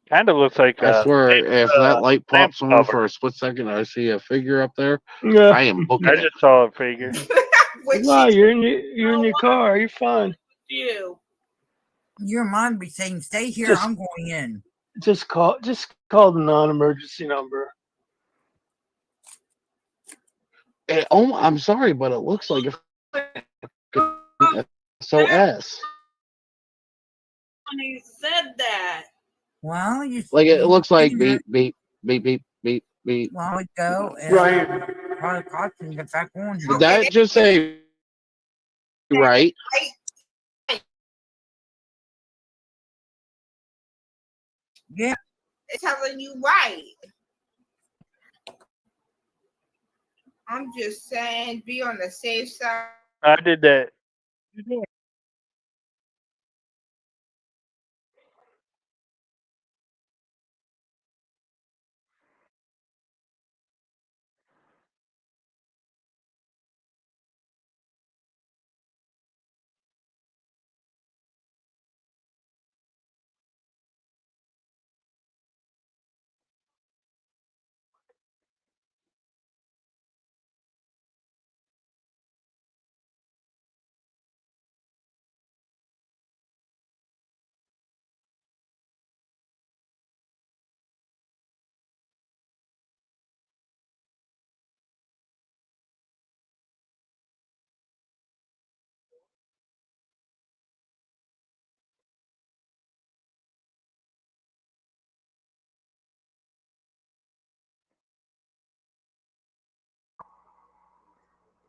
Speaker 1: Kind of looks like.
Speaker 9: I swear, if that light pops on for a split second, I see a figure up there.
Speaker 7: Yeah.
Speaker 9: I am booking
Speaker 1: I
Speaker 9: it.
Speaker 1: just saw a figure.
Speaker 7: No, you're in your car. You're fine.
Speaker 2: Your mom be saying, "Stay here. I'm going in."
Speaker 7: Just call the non-emergency number.
Speaker 9: I'm sorry, but it looks like a SOS.
Speaker 8: And he said that.
Speaker 2: Well,
Speaker 9: It looks like beep, beep, beep, beep, beep, beep.
Speaker 2: Well, we go.
Speaker 10: Right.
Speaker 2: Probably cops and get back on.
Speaker 9: Did that just say right?
Speaker 2: Yeah.
Speaker 11: It's telling you right. I'm just saying, be on the safe side.
Speaker 1: I did that.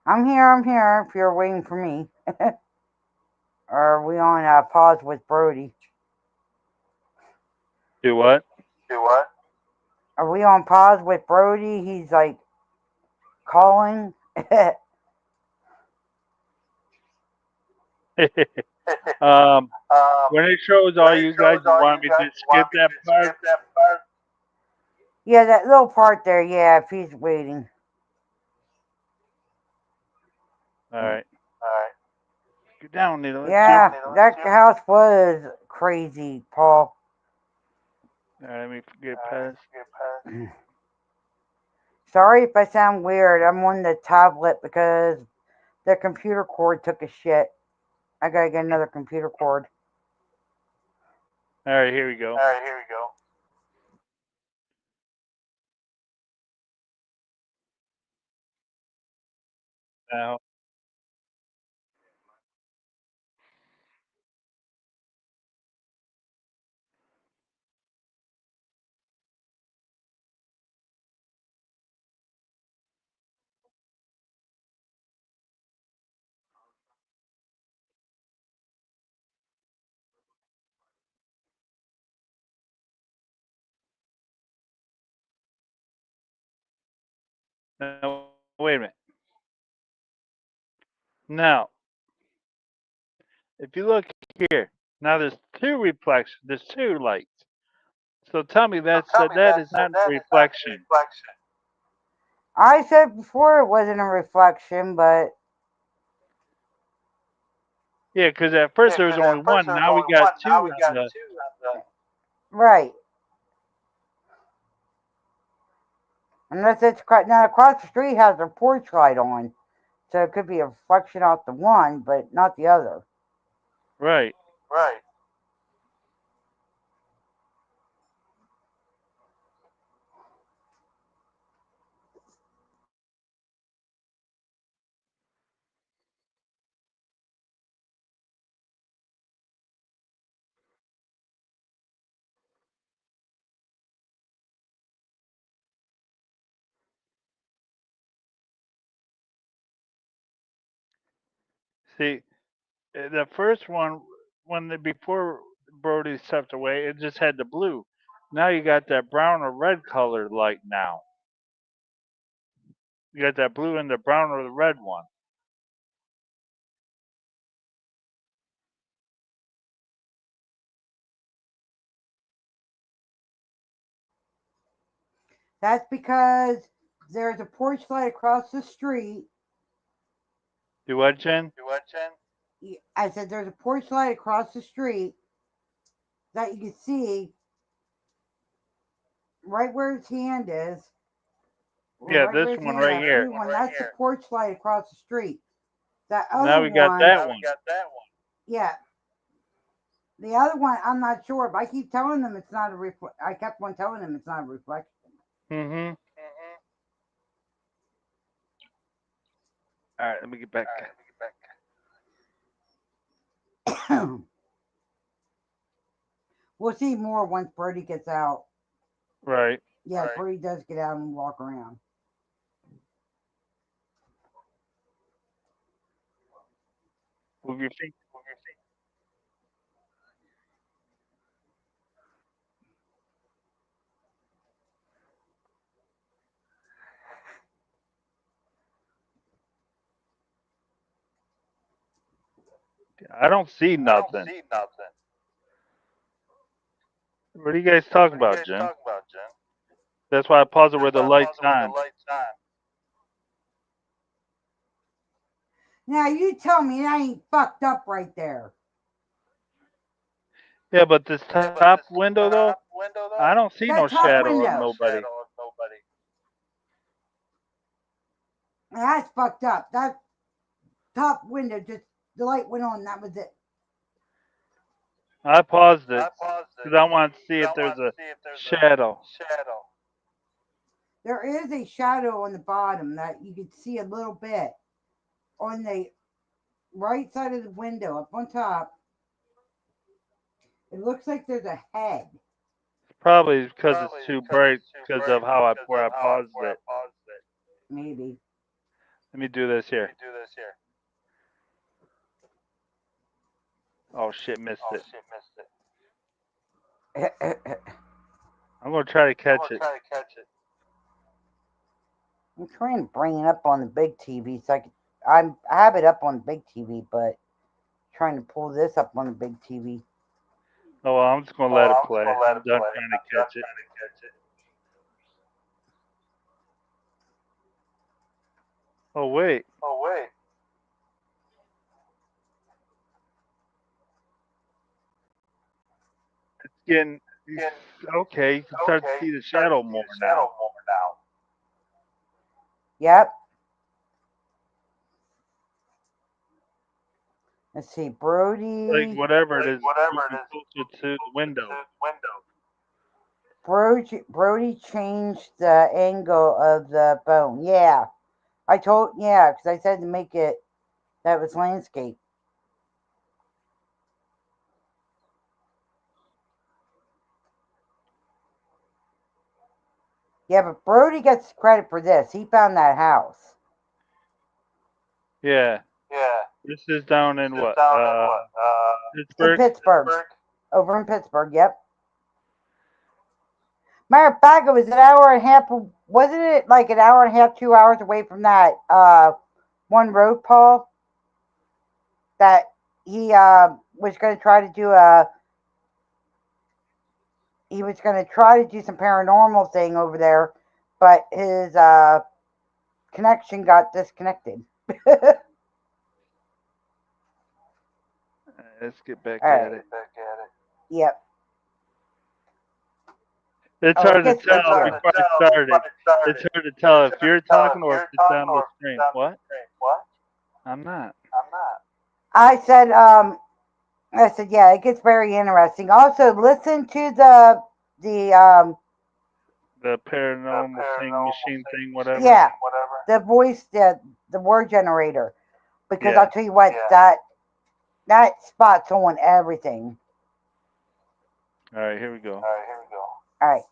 Speaker 2: I'm here. If you're waiting for me. Or are we on pause with Brody?
Speaker 1: Do what?
Speaker 2: Are we on pause with Brody? He's like calling.
Speaker 1: When it shows all you guys, you want me to skip that part?
Speaker 2: Yeah, that little part there. Yeah, if he's waiting.
Speaker 1: All right. Get down, Needle.
Speaker 2: Yeah, that house was crazy, Paul.
Speaker 1: All right, let me get past.
Speaker 2: Sorry if I sound weird. I'm on the tablet because the computer cord took a shit. I gotta get another computer cord.
Speaker 1: All right, here we go. Now, wait a minute. Now, if you look here, now there's two reflections. There's two lights. So tell me that is not a reflection.
Speaker 2: I said before it wasn't a reflection, but
Speaker 1: Yeah, because at first there was only one. Now we got two.
Speaker 2: right. Unless it's now across the street has a porch light on, so it could be a reflection off the one, but not the other.
Speaker 1: Right. See, the first one, before Brody stepped away, it just had the blue. Now you got that brown or red colored light now. You got that blue and the brown or the red one.
Speaker 2: That's because there's a porch light across the street.
Speaker 1: Do what, Jen?
Speaker 2: I said there's a porch light across the street that you can see right where his hand is.
Speaker 1: Yeah, this one right here.
Speaker 2: That's the porch light across the street. That other
Speaker 1: Now we got that one.
Speaker 2: Yeah. The other one, I'm not sure, but I keep telling them it's not a reflection. I kept on telling them it's not a reflection.
Speaker 1: Mm-hmm. All right, let me get back.
Speaker 2: We'll see more once Brody gets out.
Speaker 1: Right.
Speaker 2: Yeah, Brody does get out and walk around.
Speaker 1: Move your feet. I don't see nothing. What are you guys talking about, Jen? That's why I paused it where the light's on.
Speaker 2: Now you tell me I ain't fucked up right there.
Speaker 1: Yeah, but this top window though, I don't see no shadow of nobody.
Speaker 2: That's fucked up. That top window just the light went on. That was it.
Speaker 1: I paused it because I want to see if there's a shadow.
Speaker 2: There is a shadow on the bottom that you can see a little bit on the right side of the window up on top. It looks like there's a head.
Speaker 1: Probably because it's too bright because of where I paused it.
Speaker 2: Maybe.
Speaker 1: Let me do this here. Oh shit, missed it. I'm gonna try to catch it.
Speaker 2: I'm trying to bring it up on the big TV so I have it up on the big TV, but trying to pull this up on the big TV.
Speaker 1: Oh, well, I'm just gonna let it play. I'm done trying to catch it. Oh wait. It's getting okay. You can start to see the shadow more now.
Speaker 2: Yep. Let's see, Brody.
Speaker 1: Like whatever it is, moving closer to the window.
Speaker 2: Brody changed the angle of the phone. Yeah. Because I said to make it that was landscape. Yeah, but Brody gets credit for this. He found that house.
Speaker 1: Yeah. This is down in what?
Speaker 2: In
Speaker 1: Pittsburgh.
Speaker 2: Pittsburgh. Over in Pittsburgh, yep. Matter of fact, it was an hour and a half. Wasn't it like an hour and a half, 2 hours away from that one road, Paul? That he was going to try to do he was going to try to do some paranormal thing over there, but his connection got disconnected.
Speaker 1: Let's get back
Speaker 2: All
Speaker 1: at
Speaker 2: right.
Speaker 1: it.
Speaker 2: Yep.
Speaker 1: It's hard to tell before I started. It's hard to tell if you're talking or if it's on the screen. What? I'm not.
Speaker 2: I said, yeah, it gets very interesting. Also, listen to the
Speaker 1: paranormal thing, machine thing, whatever.
Speaker 2: Yeah, the voice, the word generator. Because
Speaker 1: Yeah.
Speaker 2: I'll tell you what, that spot's on everything.
Speaker 1: All right, here we go.
Speaker 2: All right.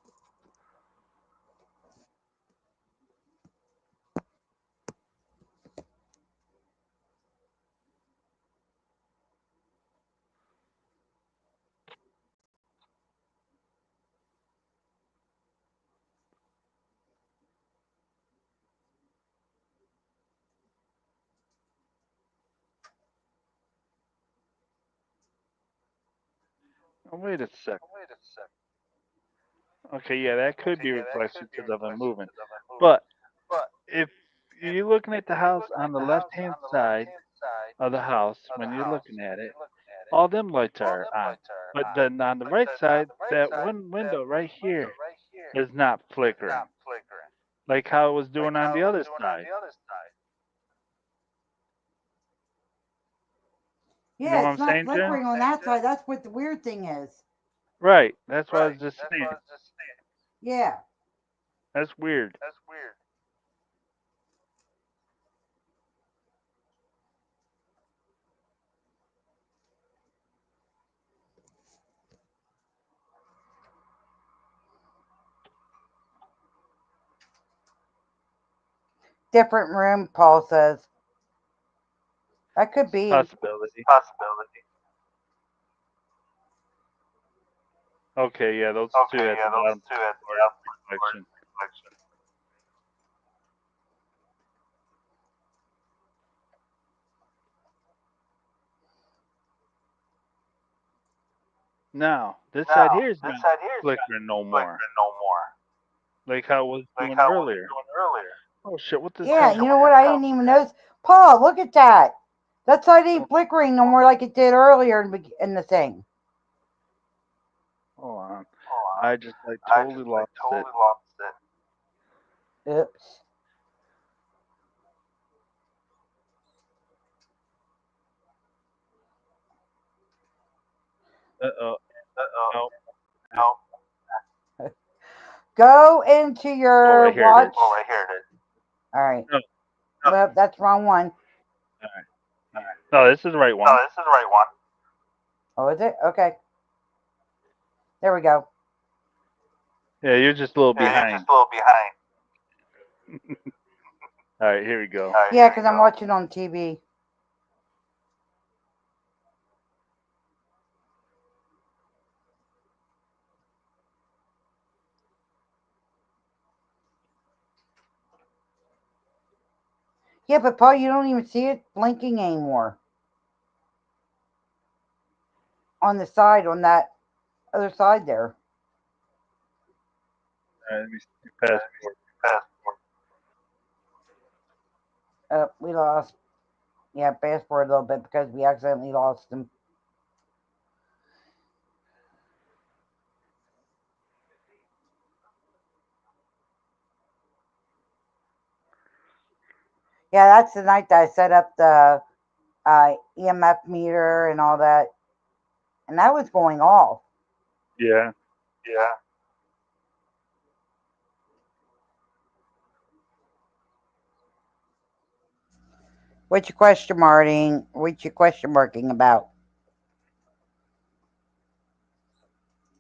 Speaker 1: Oh, wait a sec. Okay, yeah, that could be reflection because of it moving. But if you're looking at the house on the left-hand side of the house when you're looking at it, all them lights are on. But then on the right side, that one window right here is not flickering. Like how it was doing on the other side.
Speaker 2: Yeah,
Speaker 1: You know what
Speaker 2: it's
Speaker 1: I'm
Speaker 2: not
Speaker 1: saying, Jen?
Speaker 2: flickering on that side. That's what the weird thing is.
Speaker 1: Right. That's what I was just saying.
Speaker 2: Yeah.
Speaker 1: That's weird.
Speaker 2: Different room, Paul says. That could be.
Speaker 1: Possibility. Okay, yeah, those two at the bottom. Reflection. Now, this side here is not flickering no more. Like how it was doing earlier. Oh shit, what the
Speaker 2: Yeah,
Speaker 1: hell?
Speaker 2: you know what? I didn't even notice. Paul, look at that. That side ain't flickering no more like it did earlier in the thing.
Speaker 1: Hold on. I just totally lost it.
Speaker 2: Oops.
Speaker 1: Uh-oh. No.
Speaker 2: Go into your
Speaker 1: right here it
Speaker 2: watch.
Speaker 1: is.
Speaker 2: All right.
Speaker 1: No.
Speaker 2: Well, that's the wrong one.
Speaker 1: All right. No, this is the right one.
Speaker 2: Oh, is it? Okay. There we go.
Speaker 1: Yeah, you're just a little behind. All right, here we go.
Speaker 2: Yeah, because I'm watching on TV. Yeah, but Paul, you don't even see it blinking anymore. On the side, on that other side there.
Speaker 1: Let me see passport.
Speaker 2: We lost. Yeah, passport a little bit because we accidentally lost him. Yeah, that's the night that I set up the EMF meter and all that, and that was going off.
Speaker 1: Yeah.
Speaker 6: Yeah.
Speaker 2: What you question marking? What you question marking about?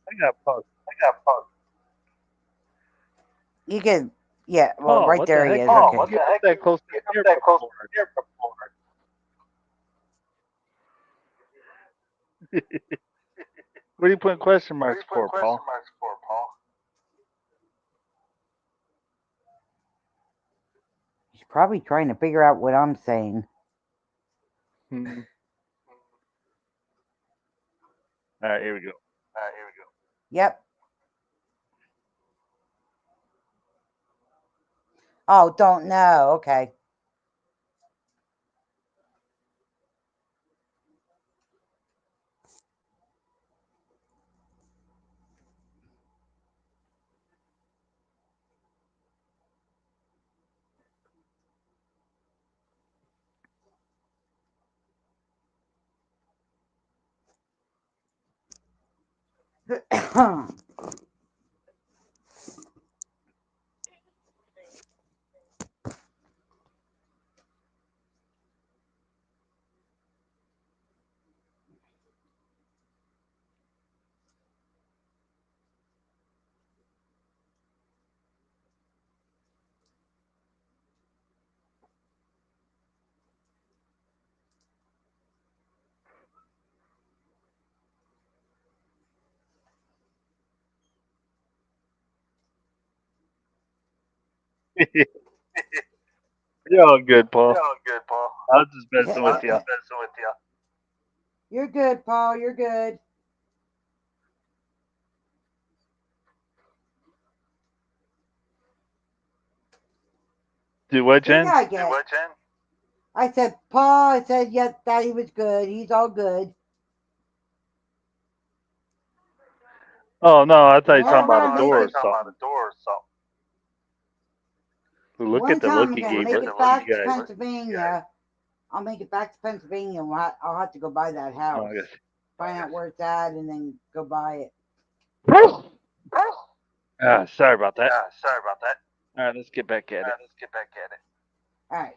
Speaker 1: I got paused.
Speaker 2: You can, yeah. Well,
Speaker 1: Paul,
Speaker 2: right
Speaker 1: what
Speaker 2: there
Speaker 1: the
Speaker 2: he
Speaker 1: heck?
Speaker 2: is.
Speaker 1: Paul,
Speaker 2: Okay.
Speaker 1: what the heck? That close to the airport board. What are you putting question marks for, Paul?
Speaker 2: He's probably trying to figure out what I'm saying.
Speaker 1: Hmm. All right, here we go.
Speaker 2: Yep. Oh, don't know. Okay.
Speaker 1: You're all good, Paul. I was just messing with you.
Speaker 2: You're good, Paul. You're good.
Speaker 1: Do what,
Speaker 2: Think
Speaker 1: Jen?
Speaker 2: I get. I said, Paul. I said, yes, that he was good. He's all good.
Speaker 1: Oh no, I thought you were
Speaker 2: One
Speaker 1: talking about
Speaker 2: time
Speaker 1: a
Speaker 2: make
Speaker 1: door or
Speaker 2: it.
Speaker 1: something. Look
Speaker 2: One
Speaker 1: at the
Speaker 2: time
Speaker 1: look
Speaker 2: I'm
Speaker 1: he
Speaker 2: gonna
Speaker 1: gave
Speaker 2: make
Speaker 1: her.
Speaker 2: it back
Speaker 1: You
Speaker 2: to
Speaker 1: guys.
Speaker 2: Pennsylvania. I'll make it back to Pennsylvania. And I'll have to go buy that
Speaker 1: Oh,
Speaker 2: house.
Speaker 1: I guess.
Speaker 2: Find out where it's at, and then go buy it.
Speaker 1: Sorry about that. All right, let's get back at it.
Speaker 2: All right.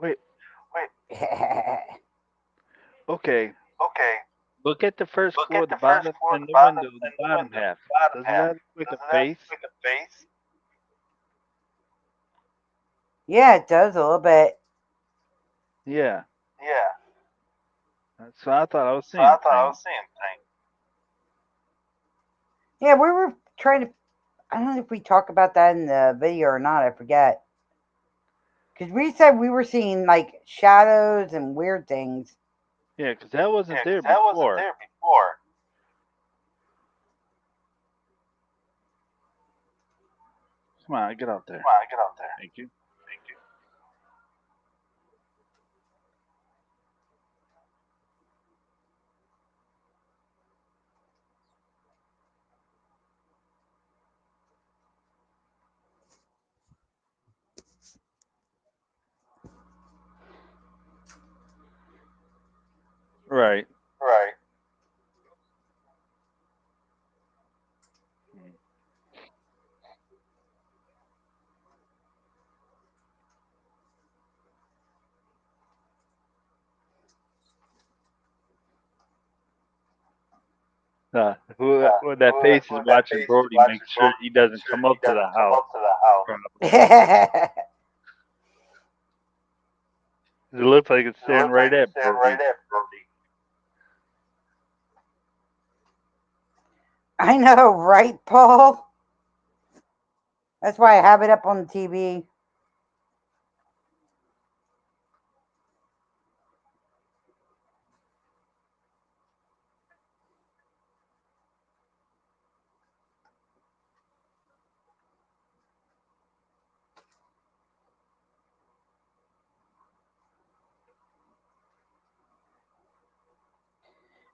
Speaker 1: Wait. Okay. Look at the first floor, the bottom, and the window, the bottom half. Doesn't that look like a face?
Speaker 2: Yeah, it does a little bit.
Speaker 1: Yeah. That's what I thought I was seeing.
Speaker 2: Yeah, we were trying to. I don't know if we talk about that in the video or not. I forget. Because we said we were seeing like shadows and weird things.
Speaker 1: Yeah, because that wasn't there before. Come on, get out there. Thank you. Right. Who that face is watching Brody, make sure he doesn't come up to the house. It looks like it's staring right at Brody.
Speaker 2: I know, right, Paul? That's why I have it up on the TV.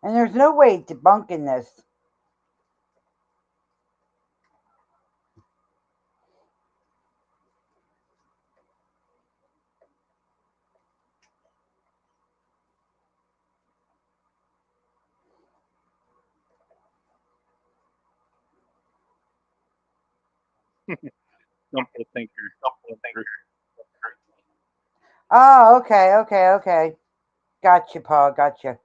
Speaker 2: And there's no way debunking this.
Speaker 1: Simple thinker.
Speaker 2: Oh, okay. Gotcha, Paul, gotcha.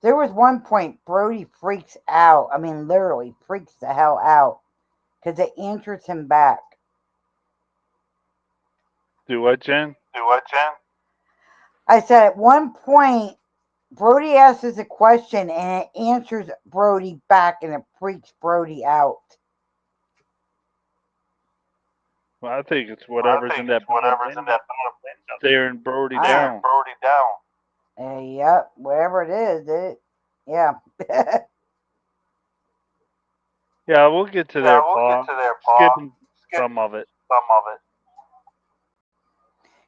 Speaker 2: There was one point Brody freaks out. I mean, literally freaks the hell out because it answers him back.
Speaker 1: Do what, Jen?
Speaker 2: I said at one point, Brody asks a question and it answers Brody back and it freaks Brody out.
Speaker 1: Well, I think it's whatever's in that staring Brody down.
Speaker 2: Yep, whatever it is, yeah.
Speaker 1: Yeah, we'll get to there, Paul. Skipping some of it.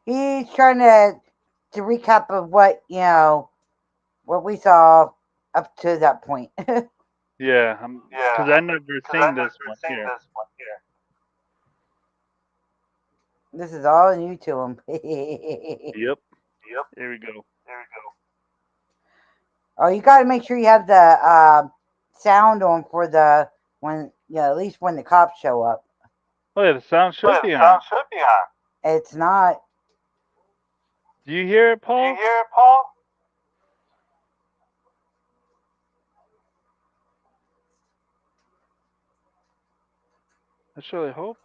Speaker 2: He's trying to recap of what what we saw up to that point.
Speaker 1: Yeah, because I never seen this one here.
Speaker 2: This is all new to him.
Speaker 1: Yep. Here we go.
Speaker 2: Oh, you got to make sure you have the sound on for the at least when the cops show up.
Speaker 1: Oh yeah, the sound should be on.
Speaker 2: It's not.
Speaker 1: Do you hear it, Paul? I surely hope.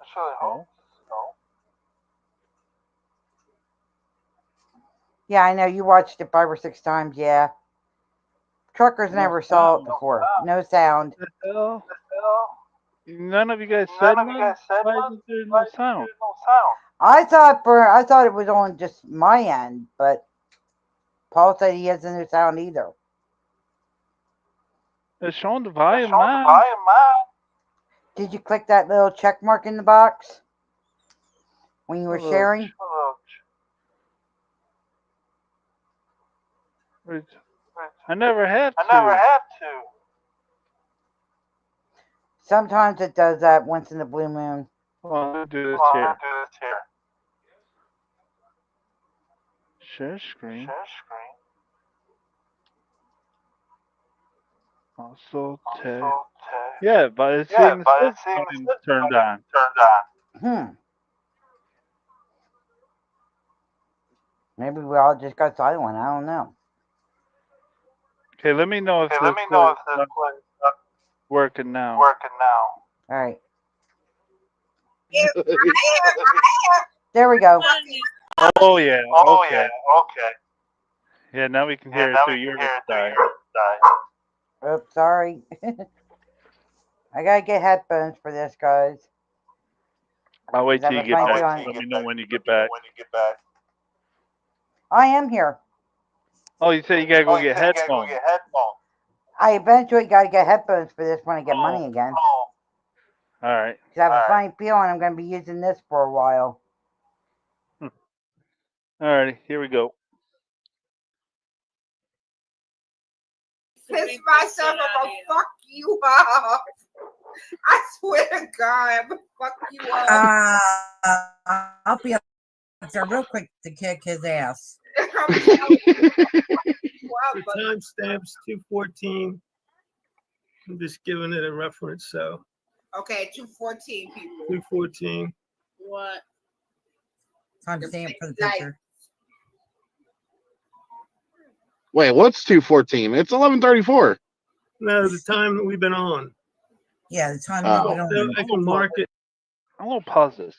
Speaker 2: Yeah, I know you watched it 5 or 6 times. Yeah, truckers never saw it before. No sound.
Speaker 1: What the hell? None of you guys said nothing. Why is there no sound?
Speaker 2: I thought it was on just my end, but Paul said he has no sound either.
Speaker 1: It's showing the volume now.
Speaker 2: Did you click that little check mark in the box when you were sharing?
Speaker 1: I never have to.
Speaker 2: Sometimes it does that once in the blue moon.
Speaker 1: Well, let me do this here. Share screen. Also tag. Yeah, but it's seeing the system turned on.
Speaker 2: Maybe we all just got silent. I don't know.
Speaker 1: Okay, let me know if this is working now.
Speaker 2: All right. There we go.
Speaker 1: Oh yeah. Okay. Yeah, now we can hear it through your side.
Speaker 2: Oops, sorry. I gotta get headphones for this, guys.
Speaker 1: I'll wait till you get back. Let me know when you get back.
Speaker 2: I am here.
Speaker 1: Oh, you said you gotta go get headphones.
Speaker 2: I eventually gotta get headphones for this when I get money again.
Speaker 1: All right.
Speaker 2: Cause I have a funny feeling I'm gonna be using this for a while.
Speaker 1: All right, here we go.
Speaker 11: Piss myself, I'm gonna fuck you up. I swear to God, I'm gonna fuck you up.
Speaker 2: I'll be up there real quick to kick his ass.
Speaker 7: The timestamp's 2:14. I'm just giving it a reference, so
Speaker 11: Okay, 2:14 people.
Speaker 7: 2:14.
Speaker 8: What?
Speaker 2: Timestamp for the picture.
Speaker 9: Wait, what's 2:14? It's 11:34.
Speaker 7: No, the time that we've been on.
Speaker 2: Yeah, the time
Speaker 9: Oh.
Speaker 2: we don't
Speaker 7: I can mark it.
Speaker 1: I'm gonna pause this.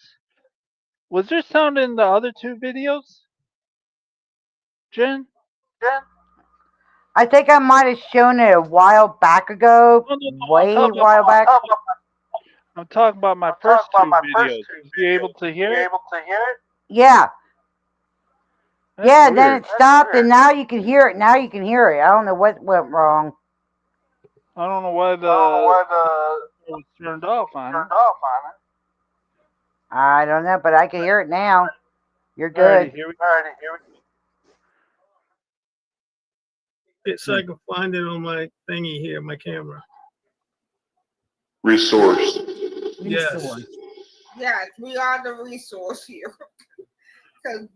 Speaker 1: Was there sound in the other two videos, Jen?
Speaker 2: I think I might have shown it a while back ago. Way a while back.
Speaker 1: I'm talking about my first two videos. Were you able to hear it?
Speaker 2: Yeah.
Speaker 1: That's
Speaker 2: Yeah, then
Speaker 1: weird.
Speaker 2: it stopped and now you can hear it. Now you can hear it. I don't know what went wrong.
Speaker 1: I don't know why the it was turned off on it.
Speaker 2: I don't know, but I can hear it now. You're
Speaker 1: Alrighty,
Speaker 2: good.
Speaker 1: here we
Speaker 7: So I can find it on my thingy here, my camera.
Speaker 10: Resource.
Speaker 7: Yes.
Speaker 11: Yes, we are the resource here. Because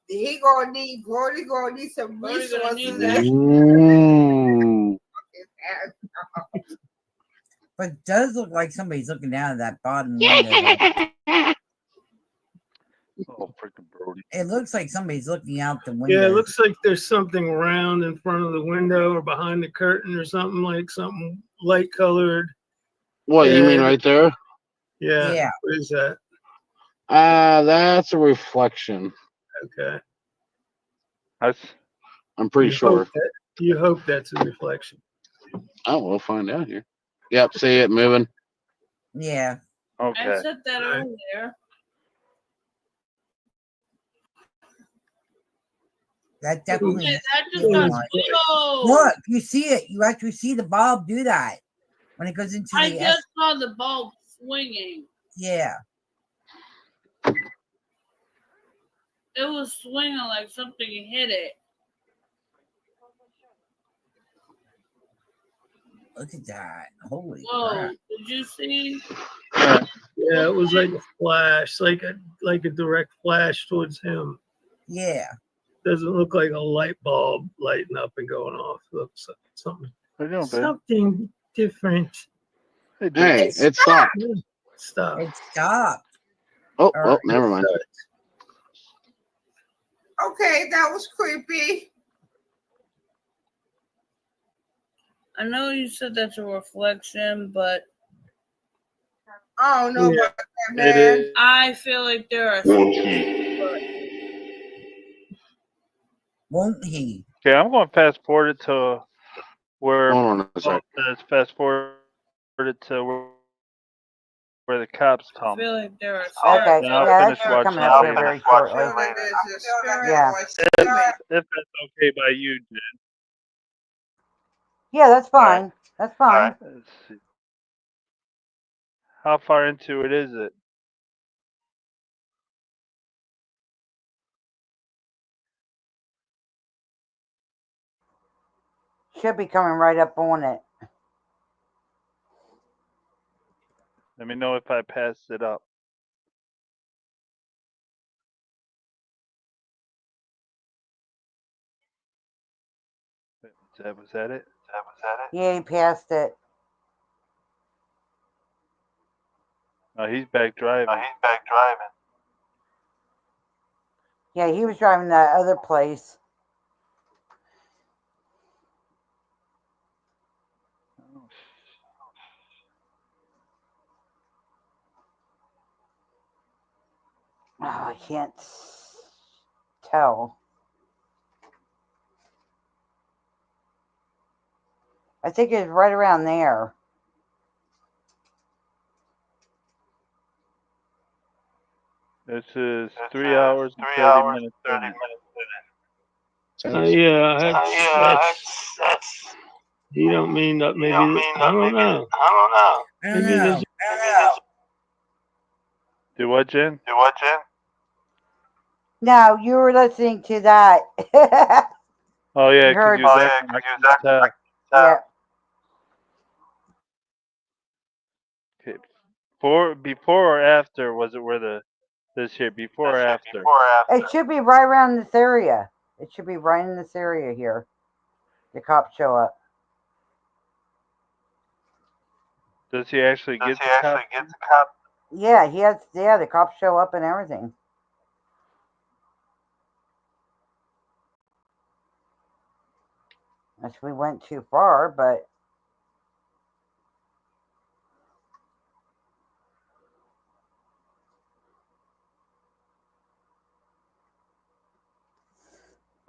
Speaker 11: he gonna need, Brody gonna need some
Speaker 8: Brody's gonna
Speaker 11: resources.
Speaker 8: need
Speaker 9: Ooh.
Speaker 2: But it does look like somebody's looking down at that bottom window.
Speaker 1: Oh, freaking Brody.
Speaker 2: It looks like somebody's looking out the window.
Speaker 7: Yeah, it looks like there's something round in front of the window or behind the curtain or something, like something light colored.
Speaker 9: What, you mean right there?
Speaker 7: Yeah.
Speaker 2: Yeah.
Speaker 7: What is that?
Speaker 9: That's a reflection.
Speaker 7: Okay.
Speaker 9: I'm pretty sure.
Speaker 7: You hope that's a reflection.
Speaker 9: Oh, we'll find out here. Yep, see it moving.
Speaker 2: Yeah.
Speaker 1: Okay.
Speaker 8: I set that over there.
Speaker 2: That definitely.
Speaker 8: Yeah, that just got slow.
Speaker 2: Look, you see it. You actually see the bulb do that when it goes into
Speaker 8: I
Speaker 2: the.
Speaker 8: just saw the bulb swinging.
Speaker 2: Yeah.
Speaker 8: It was swinging like something hit it.
Speaker 2: Look at that. Holy
Speaker 8: Whoa!
Speaker 2: crap.
Speaker 8: Did you see?
Speaker 7: Yeah, it was like a flash, like a direct flash towards him.
Speaker 2: Yeah.
Speaker 7: Doesn't look like a light bulb lighting up and going off. Looks like something. Something different.
Speaker 9: Hey, it stopped.
Speaker 7: Stop.
Speaker 2: It stopped.
Speaker 9: Oh, oh, never mind.
Speaker 11: Okay, that was creepy.
Speaker 8: I know you said that's a reflection, but
Speaker 11: I don't know about that,
Speaker 1: It
Speaker 11: man.
Speaker 1: is.
Speaker 8: I feel like there are.
Speaker 2: Won't he?
Speaker 1: Okay, I'm going to fast forward it to where.
Speaker 9: Hold on a sec.
Speaker 1: Let's fast forward it to where the cops
Speaker 8: I
Speaker 1: come.
Speaker 8: feel like there are.
Speaker 2: Okay,
Speaker 1: Then I'll
Speaker 2: yeah,
Speaker 1: finish
Speaker 2: that's
Speaker 1: watching
Speaker 2: coming
Speaker 1: it
Speaker 2: up here
Speaker 1: later.
Speaker 2: very shortly. Yeah.
Speaker 1: If that's okay by you, Jen.
Speaker 2: Yeah, that's fine. That's fine.
Speaker 1: Let's see. How far into it is it?
Speaker 2: Should be coming right up on it.
Speaker 1: Let me know if I passed it up. Was that it?
Speaker 2: Yeah, he passed it.
Speaker 1: Oh, he's back driving.
Speaker 2: Yeah, he was driving that other place. Oh, I can't tell. I think it's right around there.
Speaker 1: This is 3 hours and 30 minutes.
Speaker 7: Yeah, that's. You don't mean that? Maybe I don't know. Maybe there's.
Speaker 1: Do what, Jen?
Speaker 2: No, you were listening to that.
Speaker 1: Oh yeah,
Speaker 2: Heard-
Speaker 1: because
Speaker 2: Yeah.
Speaker 1: Before or after? Was it where this here? Before or after?
Speaker 2: It should be right around this area. It should be right in this area here. The cops show up.
Speaker 1: Does he actually get the cop?
Speaker 2: Yeah, he has. Yeah, the cops show up and everything. Unless we went too far, but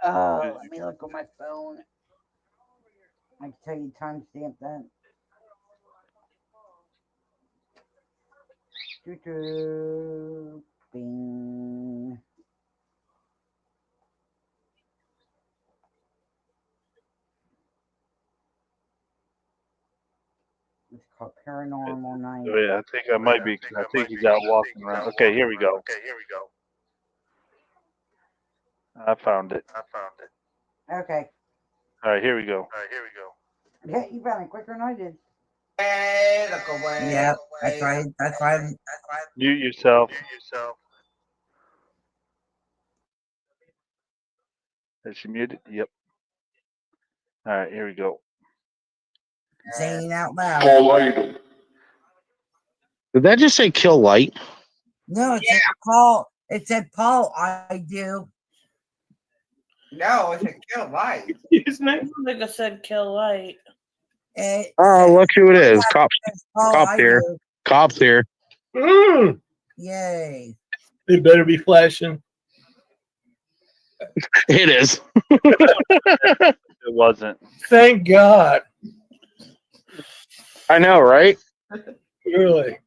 Speaker 2: let me look on my phone. I can tell you timestamp that. Bing. It's called Paranormal Night.
Speaker 1: Oh yeah, I think I might be. I think he's out walking around. Okay, here we go. I found it.
Speaker 2: Okay.
Speaker 1: All right, here we go.
Speaker 2: Yeah, you found it quicker than I did.
Speaker 11: Look away.
Speaker 2: Yeah, that's right. That's right.
Speaker 1: Mute yourself. Is she muted? Yep. All right, here we go.
Speaker 2: Saying out loud.
Speaker 10: Call item.
Speaker 9: Did that just say kill light?
Speaker 2: No, it said Paul. It said Paul. I do.
Speaker 11: No, it's a kill light.
Speaker 8: I think I said kill light.
Speaker 9: Oh, look who it is. Cops.
Speaker 2: Paul,
Speaker 9: Cops
Speaker 2: I
Speaker 9: here.
Speaker 2: do.
Speaker 9: Cops here.
Speaker 2: Yay.
Speaker 7: It better be flashing.
Speaker 9: It is.
Speaker 1: It wasn't.
Speaker 7: Thank God.
Speaker 9: I know, right?
Speaker 7: Really.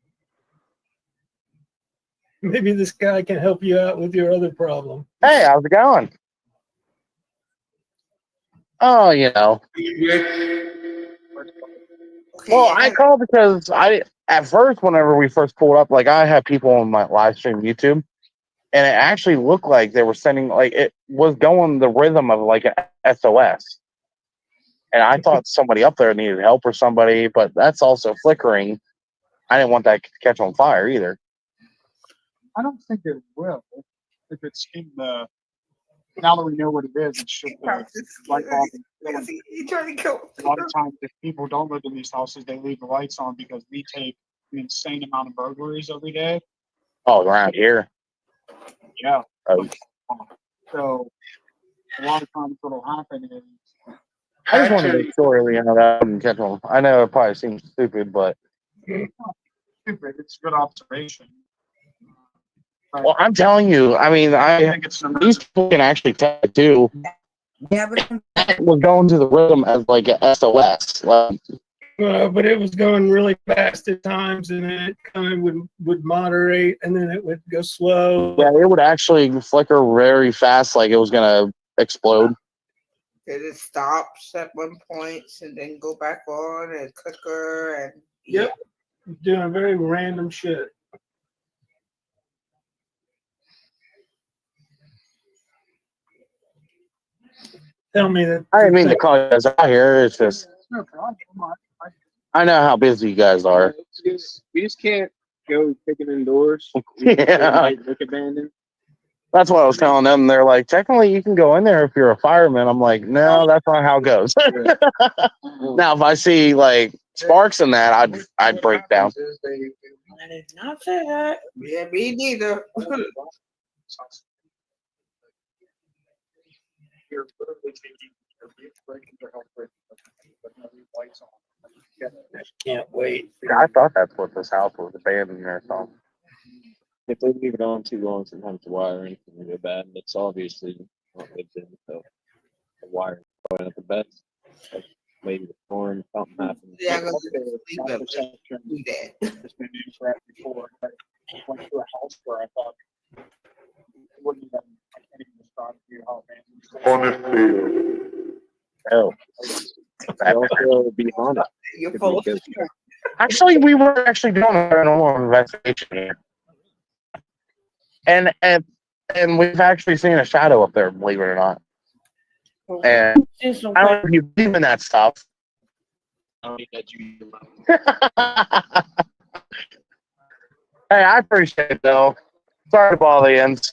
Speaker 7: Maybe this guy can help you out with your other problem.
Speaker 9: Hey, how's it going? Oh, you know. Well, I called because at first, whenever we first pulled up, like I had people on my live stream YouTube, and it actually looked like they were sending, like it was going the rhythm of like an SOS. And I thought somebody up there needed help or somebody, but that's also flickering. I didn't want that to catch on fire either.
Speaker 12: I don't think it will. If it's in the, now that we know what it is, it should be light bulb.
Speaker 11: He trying to kill.
Speaker 12: A lot of times, if people don't live in these houses, they leave the lights on because we take an insane amount of burglaries every day.
Speaker 9: Oh, around here.
Speaker 12: Yeah.
Speaker 9: Oh.
Speaker 12: So a lot of times what'll happen is
Speaker 9: I just wanted to make sure, you know, that I didn't catch on. I know it probably seems stupid, but
Speaker 12: stupid. It's a good observation.
Speaker 9: well, I'm telling you, I mean, these people can actually tell it too.
Speaker 2: Yeah, but
Speaker 9: it was going to the rhythm as like a SOS. Like,
Speaker 7: But it was going really fast at times, and then it kind of would moderate, and then it would go slow.
Speaker 9: yeah, it would actually flicker very fast, like it was gonna explode.
Speaker 11: It stops at one point and then go back on and clicker and
Speaker 7: Yep, doing very random shit. Tell me that.
Speaker 9: I didn't mean to call you guys out here. It's just I know how busy you guys are.
Speaker 13: We just can't go picking indoors.
Speaker 9: Yeah.
Speaker 13: Look abandoned.
Speaker 9: That's what I was telling them. They're like, technically, you can go in there if you're a fireman. I'm like, no, that's not how it goes. Now, if I see like sparks in that, I'd break down.
Speaker 11: I did not say that. Yeah, me neither.
Speaker 12: you're literally taking breaking their health rate, but no lights on.
Speaker 7: Can't wait.
Speaker 9: I thought that's what this house was abandoned or something.
Speaker 13: If they leave it on too long, sometimes the wiring can go bad. And it's obviously not lived in, so the wire going at the best. Like maybe the storm, something happens.
Speaker 11: Yeah, I'm gonna
Speaker 12: do that. It's been used for that before. But I went to a house where I thought it wouldn't even, I can't even describe to you how abandoned.
Speaker 9: Oh.
Speaker 13: Also be honest.
Speaker 11: You're full of
Speaker 9: Actually, we were actually doing a paranormal investigation here. And we've actually seen a shadow up there, believe it or not. And I don't know if you believe in that stuff. Hey, I appreciate it though. Sorry to bother the ends.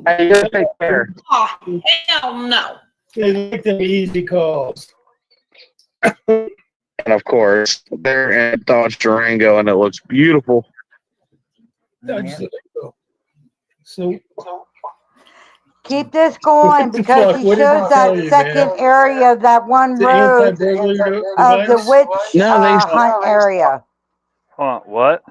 Speaker 9: Hey, you take care.
Speaker 8: Oh, hell no.
Speaker 7: They like them easy calls.
Speaker 9: And of course, they're in Dodge Durango, and it looks beautiful.
Speaker 7: Dodge Durango. So
Speaker 2: Keep this going
Speaker 7: What the
Speaker 2: because
Speaker 7: fuck?
Speaker 2: he
Speaker 7: What did
Speaker 2: shows
Speaker 7: they tell
Speaker 2: that
Speaker 7: you,
Speaker 2: second
Speaker 7: man?
Speaker 2: area of that one
Speaker 7: The
Speaker 2: road
Speaker 7: anti-burglary
Speaker 2: of the
Speaker 7: device?
Speaker 2: witch
Speaker 9: No, they
Speaker 2: hunt area.
Speaker 1: Hold on, what?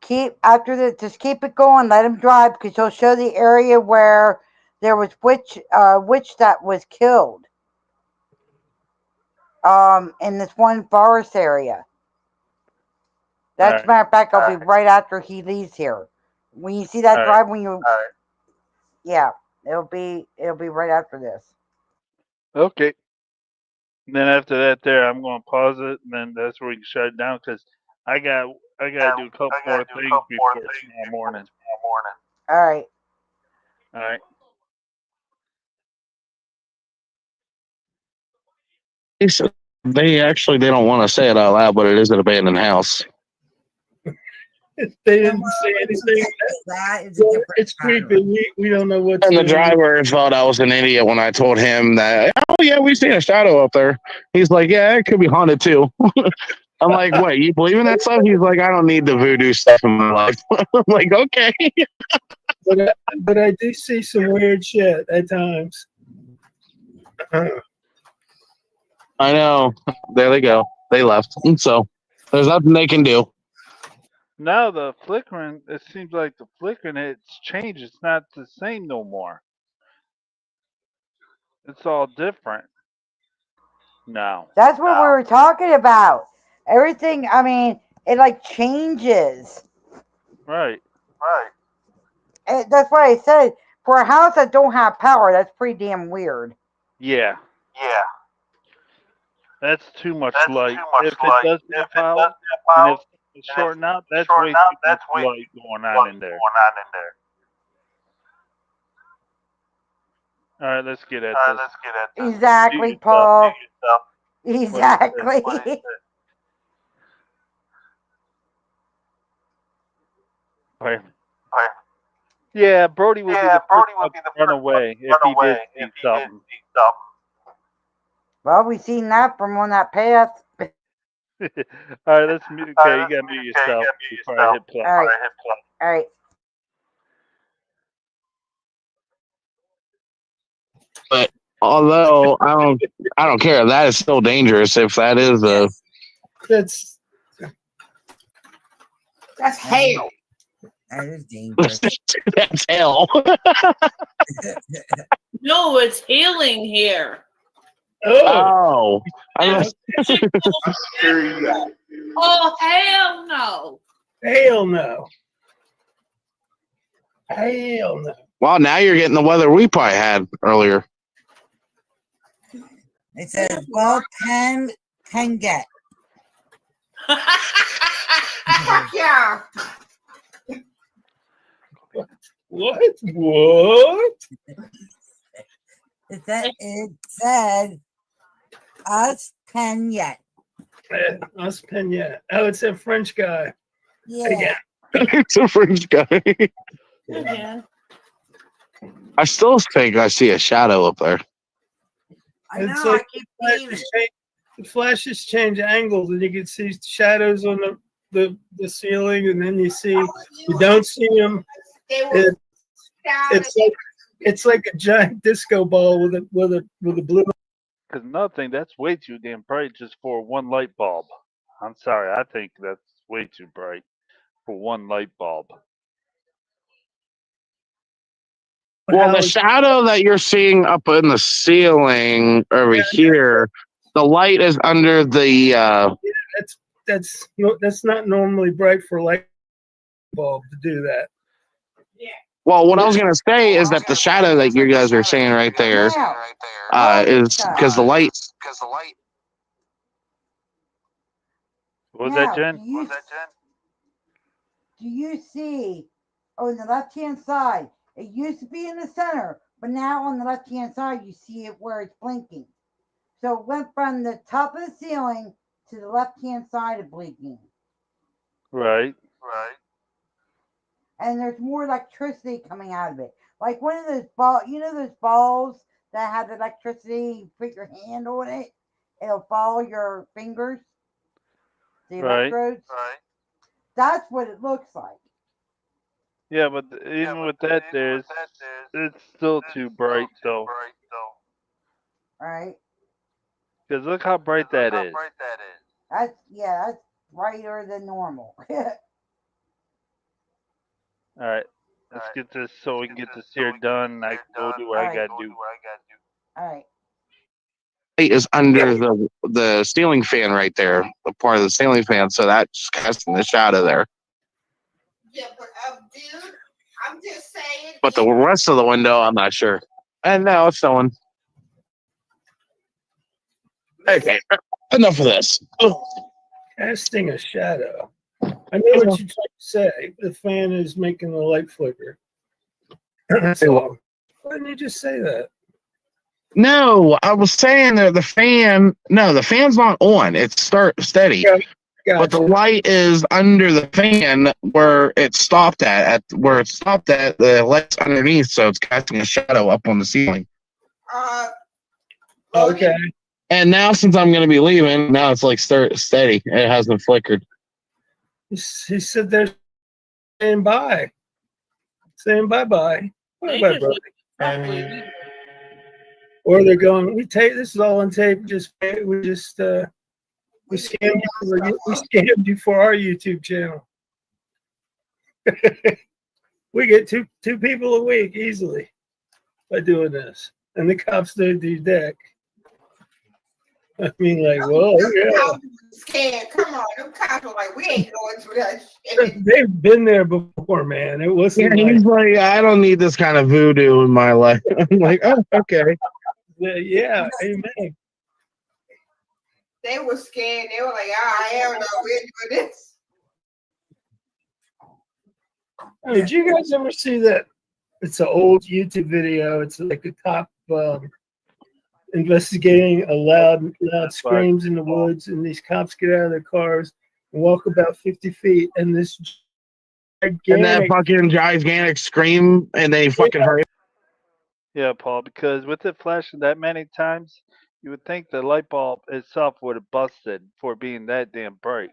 Speaker 2: Keep after the just keep it going. Let him drive because he'll show the area where there was witch that was killed. In this one forest area. That's
Speaker 1: Alright.
Speaker 2: matter of fact, I'll be right after he leaves here. When you see that
Speaker 1: Alright.
Speaker 2: drive, when you, yeah, it'll be right after this.
Speaker 1: Okay. And then after that, I'm going to pause it, and then that's where we can shut it down because I got to do a couple more things before tomorrow morning.
Speaker 2: All right.
Speaker 1: All right.
Speaker 9: They actually they don't want to say it out loud, but it is an abandoned house.
Speaker 7: They didn't say anything.
Speaker 2: That is
Speaker 7: Well, it's creepy. We don't know what.
Speaker 9: And the driver thought I was an idiot when I told him that. Oh yeah, we've seen a shadow up there. He's like, yeah, it could be haunted too. I'm like, wait, you believe in that stuff? He's like, I don't need the voodoo stuff in my life. I'm like, okay.
Speaker 7: But I do see some weird shit at times.
Speaker 9: I know. There they go. They left. And so there's nothing they can do.
Speaker 1: Now the flickering, it seems like the flickering, it's changed. It's not the same no more. It's all different now.
Speaker 2: That's what we were talking about. Everything, I mean, it like changes.
Speaker 1: Right.
Speaker 2: That's why I said for a house that don't have power, that's pretty damn weird.
Speaker 1: Yeah. That's too much light. If it doesn't have power, and if it's shorting out, that's way too much light going on in there. All right, let's get at this.
Speaker 2: Exactly, Paul. Exactly.
Speaker 1: Right. Yeah, Brody would be the first one to run away if he did see something.
Speaker 2: Well, we seen that from on that path.
Speaker 1: All right, let's mute. Okay, you gotta mute yourself before I hit play.
Speaker 2: All right.
Speaker 9: But although I don't care. That is still dangerous. If that is a
Speaker 7: That's
Speaker 11: hell.
Speaker 2: That is dangerous.
Speaker 9: that's hell.
Speaker 8: No, it's healing here.
Speaker 9: Oh.
Speaker 8: Oh, hell no.
Speaker 7: Hell no. Hell no.
Speaker 9: Well, now you're getting the weather we probably had earlier.
Speaker 2: It says, well, can get.
Speaker 11: Yeah.
Speaker 7: What?
Speaker 2: It said us can yet.
Speaker 7: Us Pena. Oh, it's a French guy.
Speaker 2: Yeah.
Speaker 9: It's a French guy.
Speaker 8: Yeah.
Speaker 9: I still think I see a shadow up there.
Speaker 2: I know.
Speaker 7: It's
Speaker 2: I
Speaker 7: like
Speaker 2: keep
Speaker 7: the flashes change angles, and you can see shadows on the ceiling, and then you don't see them. It's like a giant disco ball with a blue.
Speaker 1: Because another thing, that's way too damn bright just for one light bulb. I'm sorry, I think that's way too bright for one light bulb.
Speaker 9: Well, the shadow that you're seeing up in the ceiling over here, the light is under the.
Speaker 7: That's not normally bright for a light bulb to do that.
Speaker 9: Well, what I was gonna say is that the shadow that you guys are seeing right there is because the light.
Speaker 1: What was that, Jen?
Speaker 2: Do you see on the left hand side? It used to be in the center, but now on the left hand side, you see it where it's blinking. So it went from the top of the ceiling to the left hand side of blinking.
Speaker 1: Right.
Speaker 2: And there's more electricity coming out of it. Like one of those balls, you know those balls that have electricity, you put your hand on it, it'll follow your fingers, the electrodes. That's what it looks like.
Speaker 1: Yeah, but even with that, it's still too bright though.
Speaker 2: Right?
Speaker 1: Because look how bright that is.
Speaker 2: That's brighter than normal.
Speaker 1: All right, let's get this so we can get this here done. And I can go do what I gotta do.
Speaker 2: All right.
Speaker 9: Is under the ceiling fan right there, the part of the ceiling fan, so that's casting the shadow there.
Speaker 11: Yeah, but dude, I'm just saying.
Speaker 9: But the rest of the window, I'm not sure. And now it's showing. Okay, enough of this.
Speaker 7: Casting a shadow. I know what you're trying to say. The fan is making the light flicker. So, why didn't you just say that?
Speaker 9: No, I was saying that the fan. No, the fan's not on. It's steady. But the light is under the fan where it stopped at. Where it stopped at, the light's underneath, so it's casting a shadow up on the ceiling.
Speaker 7: Okay.
Speaker 9: And now, since I'm going to be leaving, now it's like steady. It hasn't flickered.
Speaker 7: He said they're saying bye. Saying bye-bye. Bye-bye, brother. Or they're going, this is all on tape. We scammed you for our YouTube channel. We get two people a week easily by doing this. And the cops don't do deck. I mean, like, whoa, yeah.
Speaker 11: Scared. Come on, them cops are like, we ain't going through that shit.
Speaker 7: They've been there before, man. It wasn't
Speaker 9: He's like, I don't need this kind of voodoo in my life. I'm like, oh, okay.
Speaker 7: Yeah, amen.
Speaker 11: They were scared. They were like, hell no, we're doing this.
Speaker 7: Did you guys ever see that? It's an old YouTube video. It's like a cop investigating a loud screams in the woods, and these cops get out of their cars and walk about 50 feet, and this
Speaker 9: And that fucking gigantic scream, and they fucking hurry.
Speaker 1: Yeah, Paul, because with it flashing that many times, you would think the light bulb itself would have busted for being that damn bright.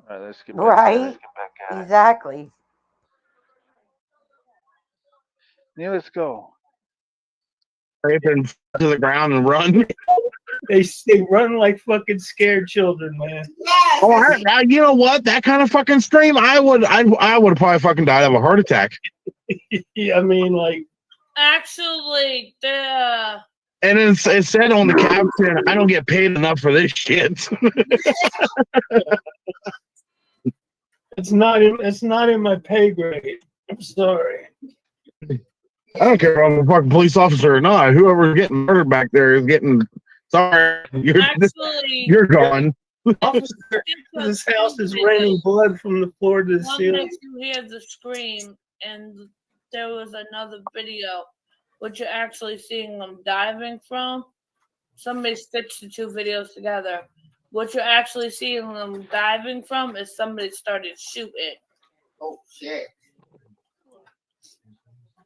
Speaker 1: All right, let's get back
Speaker 2: Right? Exactly.
Speaker 1: Yeah, let's go.
Speaker 9: Scrape and to the ground and run.
Speaker 7: They run like fucking scared children, man.
Speaker 11: Yes.
Speaker 9: Oh, you know what? That kind of fucking scream, I would have probably fucking died of a heart attack.
Speaker 7: Yeah, I mean, like.
Speaker 8: Actually,
Speaker 9: and it said on the caption, I don't get paid enough for this shit.
Speaker 7: It's not in my pay grade. I'm sorry.
Speaker 9: I don't care if I'm a fucking police officer or not. Whoever's getting murdered back there is getting. Sorry, you're gone.
Speaker 7: This house is raining blood from the floor to the ceiling.
Speaker 8: You hear the scream, and there was another video, which you're actually seeing them diving from. Somebody stitched the two videos together. What you're actually seeing them diving from is somebody started shooting.
Speaker 11: Oh shit.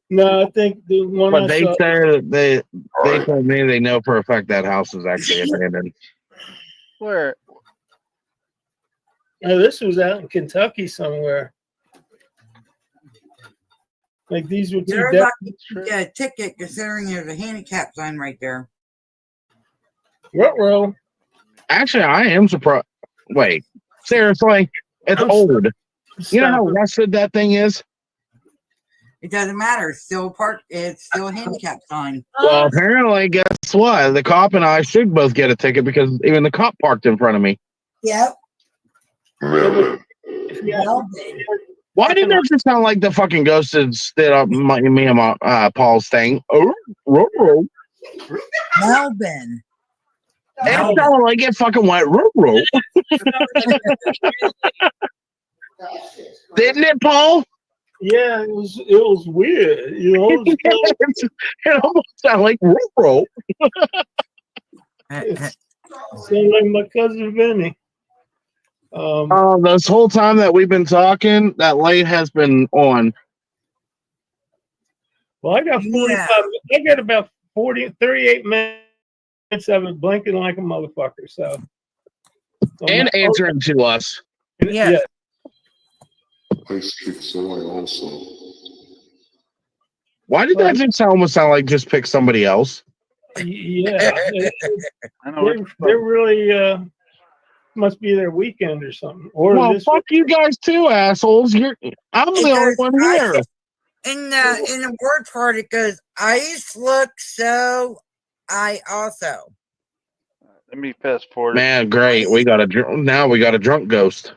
Speaker 7: No, I think the one.
Speaker 9: But they said they told me they know for a fact that house is actually abandoned.
Speaker 1: Where?
Speaker 7: No, this was out in Kentucky somewhere. Like these were two.
Speaker 2: You're lucky to get a ticket considering there's a handicap sign right there.
Speaker 7: Ruh-roh.
Speaker 9: Actually, I am surprised. Wait, seriously, it's old. You know how rusted that thing is?
Speaker 2: It doesn't matter. It's still it's still a handicap sign.
Speaker 9: Well, apparently, guess what? The cop and I should both get a ticket because even the cop parked in front of me.
Speaker 2: Yep.
Speaker 9: Why did that just sound like the fucking ghost that stood up me and my Paul's thing? Oh,
Speaker 2: Melvin.
Speaker 9: It sounded like it fucking went ruh-roh. Didn't it, Paul?
Speaker 7: Yeah, it was weird. You know,
Speaker 9: it almost sounded like ruh-roh.
Speaker 7: Sounded like my cousin Vinny.
Speaker 9: This whole time that we've been talking, that light has been on.
Speaker 7: Well, I got 45. I got about 38 minutes of it blinking like a motherfucker. So,
Speaker 9: And answering to us.
Speaker 7: Yeah.
Speaker 10: I speak soy also.
Speaker 9: Why did that just almost sound like just pick somebody else?
Speaker 7: Yeah.
Speaker 1: I know.
Speaker 7: They're really must be their weekend or something. Or
Speaker 9: Well,
Speaker 7: this
Speaker 9: fuck you guys too, assholes. I'm the only one here.
Speaker 2: In the word part, it goes, ice looks so, I also.
Speaker 1: Let me fast forward.
Speaker 9: Man, great. We got a drunk ghost.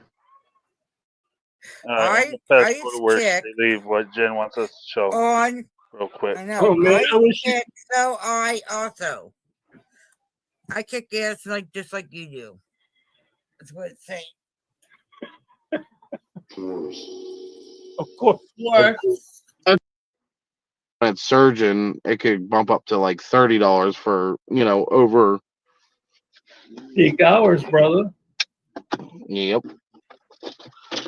Speaker 1: Fast forward where they leave what Jen wants us to show.
Speaker 2: On.
Speaker 1: Real quick.
Speaker 2: I know.
Speaker 7: Oh, man, I wish
Speaker 2: kick, so I also. I kick ass just like you do. That's what it's saying.
Speaker 7: Of course.
Speaker 9: At surgeon, it could bump up to like $30 for over
Speaker 7: peak hours, brother.
Speaker 9: Yep.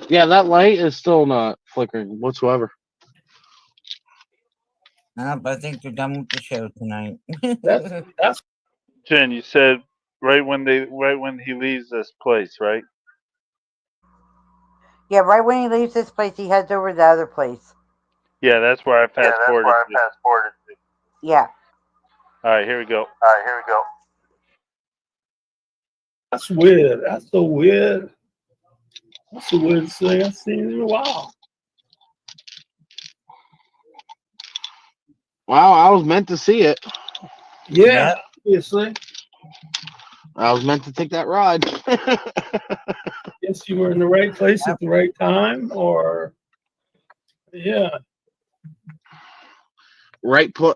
Speaker 9: Yeah, that light is still not flickering whatsoever.
Speaker 2: But I think they're done with the show tonight.
Speaker 7: That's
Speaker 1: Jen, you said right when he leaves this place, right?
Speaker 2: Yeah, right when he leaves this place, he heads over to the other place.
Speaker 1: Yeah, that's where I fast forwarded.
Speaker 2: Yeah.
Speaker 1: All right, here we go.
Speaker 7: That's weird. That's so weird. That's the weirdest thing I've seen in a while.
Speaker 9: Wow, I was meant to see it.
Speaker 7: Yeah, obviously.
Speaker 9: I was meant to take that ride.
Speaker 7: Guess you were in the right place at the right time, or
Speaker 9: right place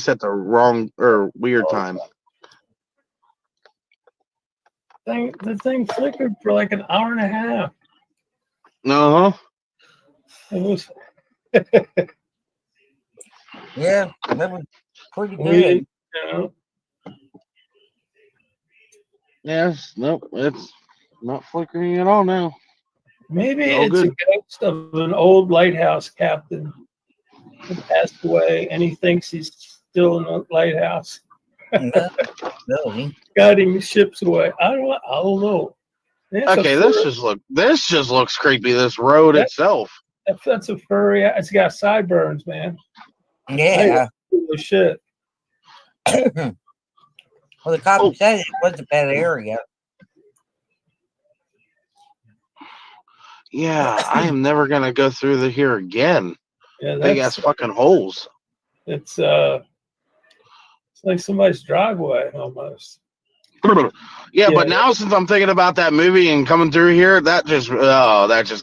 Speaker 9: at the wrong or weird time.
Speaker 7: The thing flickered for like an hour and a half. It was
Speaker 2: yeah, that was pretty good.
Speaker 9: Yes, nope, it's not flickering at all now.
Speaker 7: Maybe it's a ghost of an old lighthouse captain who passed away, and he thinks he's still in the lighthouse.
Speaker 2: Really?
Speaker 7: Guiding ships away. I don't know.
Speaker 9: Okay, this just looks creepy. This road itself.
Speaker 7: That's a furry. It's got sideburns, man.
Speaker 2: Yeah.
Speaker 7: Holy shit.
Speaker 2: Well, the cop said it was a bad area.
Speaker 9: Yeah, I am never gonna go through here again.
Speaker 7: Yeah,
Speaker 9: big ass fucking holes.
Speaker 7: It's like somebody's driveway almost.
Speaker 9: Yeah, but now since I'm thinking about that movie and coming through here, that just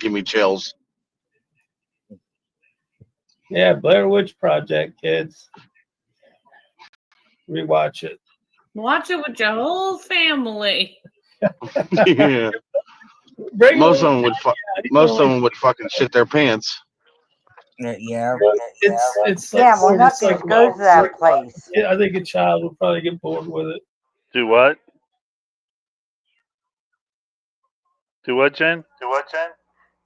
Speaker 9: give me chills.
Speaker 7: Yeah, Blair Witch Project, kids. Rewatch it.
Speaker 8: Watch it with your whole family.
Speaker 9: Yeah. Most of them would fucking shit their pants.
Speaker 2: Yeah.
Speaker 7: It's
Speaker 2: well, nothing goes to that place.
Speaker 7: Yeah, I think a child will probably get bored with it.
Speaker 1: Do what? Do what, Jen?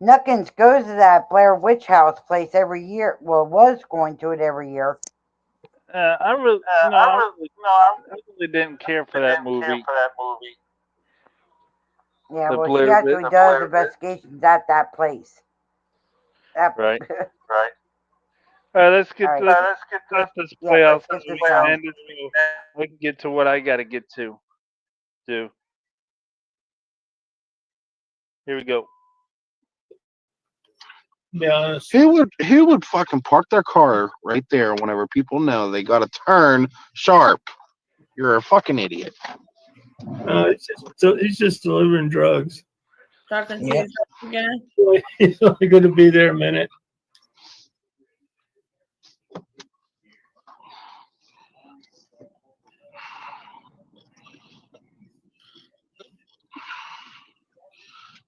Speaker 2: Nuckins goes to that Blair Witch House place every year. Well, was going to it every year.
Speaker 1: I really didn't care for that movie.
Speaker 2: Yeah, well, she actually does investigations at that place.
Speaker 1: Right. All right, let's get this play out so we can end it. So I can get to what I got to get to. Here we go.
Speaker 7: Be honest.
Speaker 9: Who would fucking park their car right there whenever people know they got to turn sharp? You're a fucking idiot.
Speaker 7: He's just delivering drugs.
Speaker 8: Talking to yourself again?
Speaker 7: He's only going to be there a minute.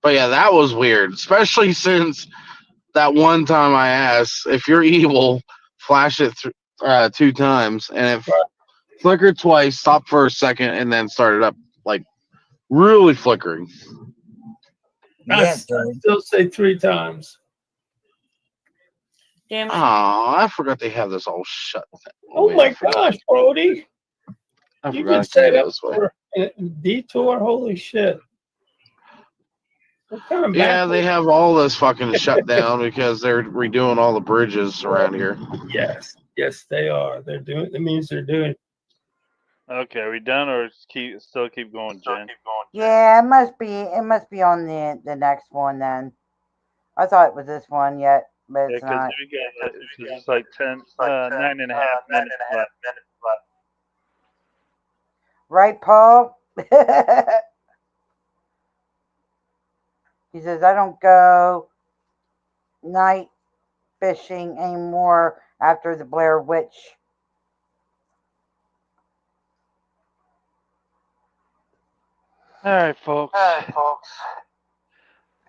Speaker 9: But yeah, that was weird, especially since that one time I asked, if you're evil, flash it 2 times, and it flickered twice, stopped for a second, and then started up like Really flickering.
Speaker 7: I
Speaker 2: Yeah,
Speaker 7: still say 3 times.
Speaker 8: Damn.
Speaker 9: Oh, I forgot they have this all shut.
Speaker 7: Oh my gosh, Brody.
Speaker 9: I
Speaker 7: You
Speaker 9: forgot
Speaker 7: get
Speaker 9: I
Speaker 7: set
Speaker 9: could go
Speaker 7: up
Speaker 9: this way.
Speaker 7: for a detour? Holy shit. What kind of
Speaker 9: Yeah, they
Speaker 7: backwards-
Speaker 9: have all this fucking shut down because they're redoing all the bridges around here.
Speaker 7: Yes, yes, they are. They're doing. That means they're doing.
Speaker 1: Okay, are we done or still keep going, Jen?
Speaker 2: Yeah, it must be. It must be on the next one then. I thought it was this one yet, but
Speaker 1: Yeah,
Speaker 2: it's
Speaker 1: because
Speaker 2: not.
Speaker 1: we got it's like 9.5 minutes left.
Speaker 2: Right, Paul? He says, I don't go night fishing anymore after the Blair Witch.
Speaker 1: All right, folks.
Speaker 2: All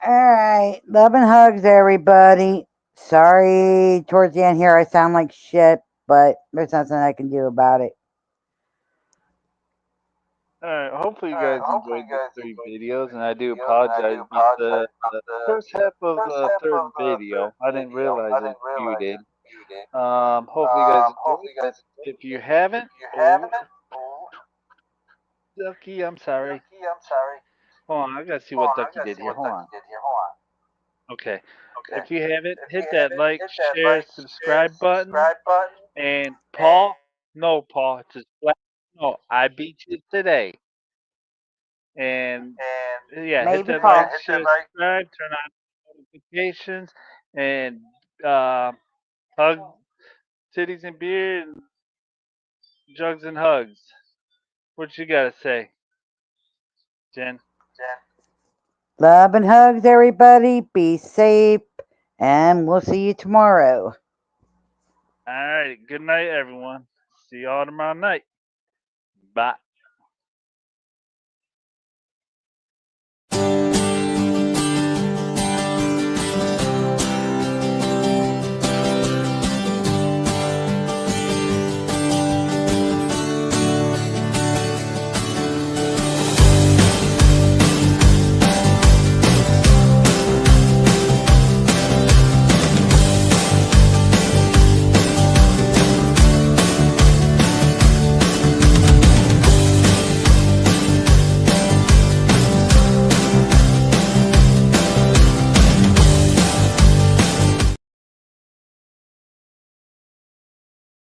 Speaker 2: right. Love and hugs, everybody. Sorry, towards the end here, I sound like shit, but there's nothing I can do about it.
Speaker 1: All right. Hopefully, you guys enjoyed the 3 videos, and I do apologize. But the first half of the 3rd video, I didn't realize that you did. Hopefully, you guys enjoyed it. If you haven't, Ducky, I'm sorry. Hold on, I gotta see what Ducky did here. Hold on. Okay. If you haven't, hit that like, share, subscribe button. And Paul, no, Paul, just no, I beat you today. And yeah, hit
Speaker 2: Maybe
Speaker 1: that
Speaker 2: Paul.
Speaker 1: like, share, subscribe, turn on notifications, and hug titties and beer, and jugs and hugs. What you gotta say, Jen?
Speaker 2: Love and hugs, everybody. Be safe, and we'll see you tomorrow.
Speaker 1: All right. Good night, everyone. See y'all tomorrow night. Bye.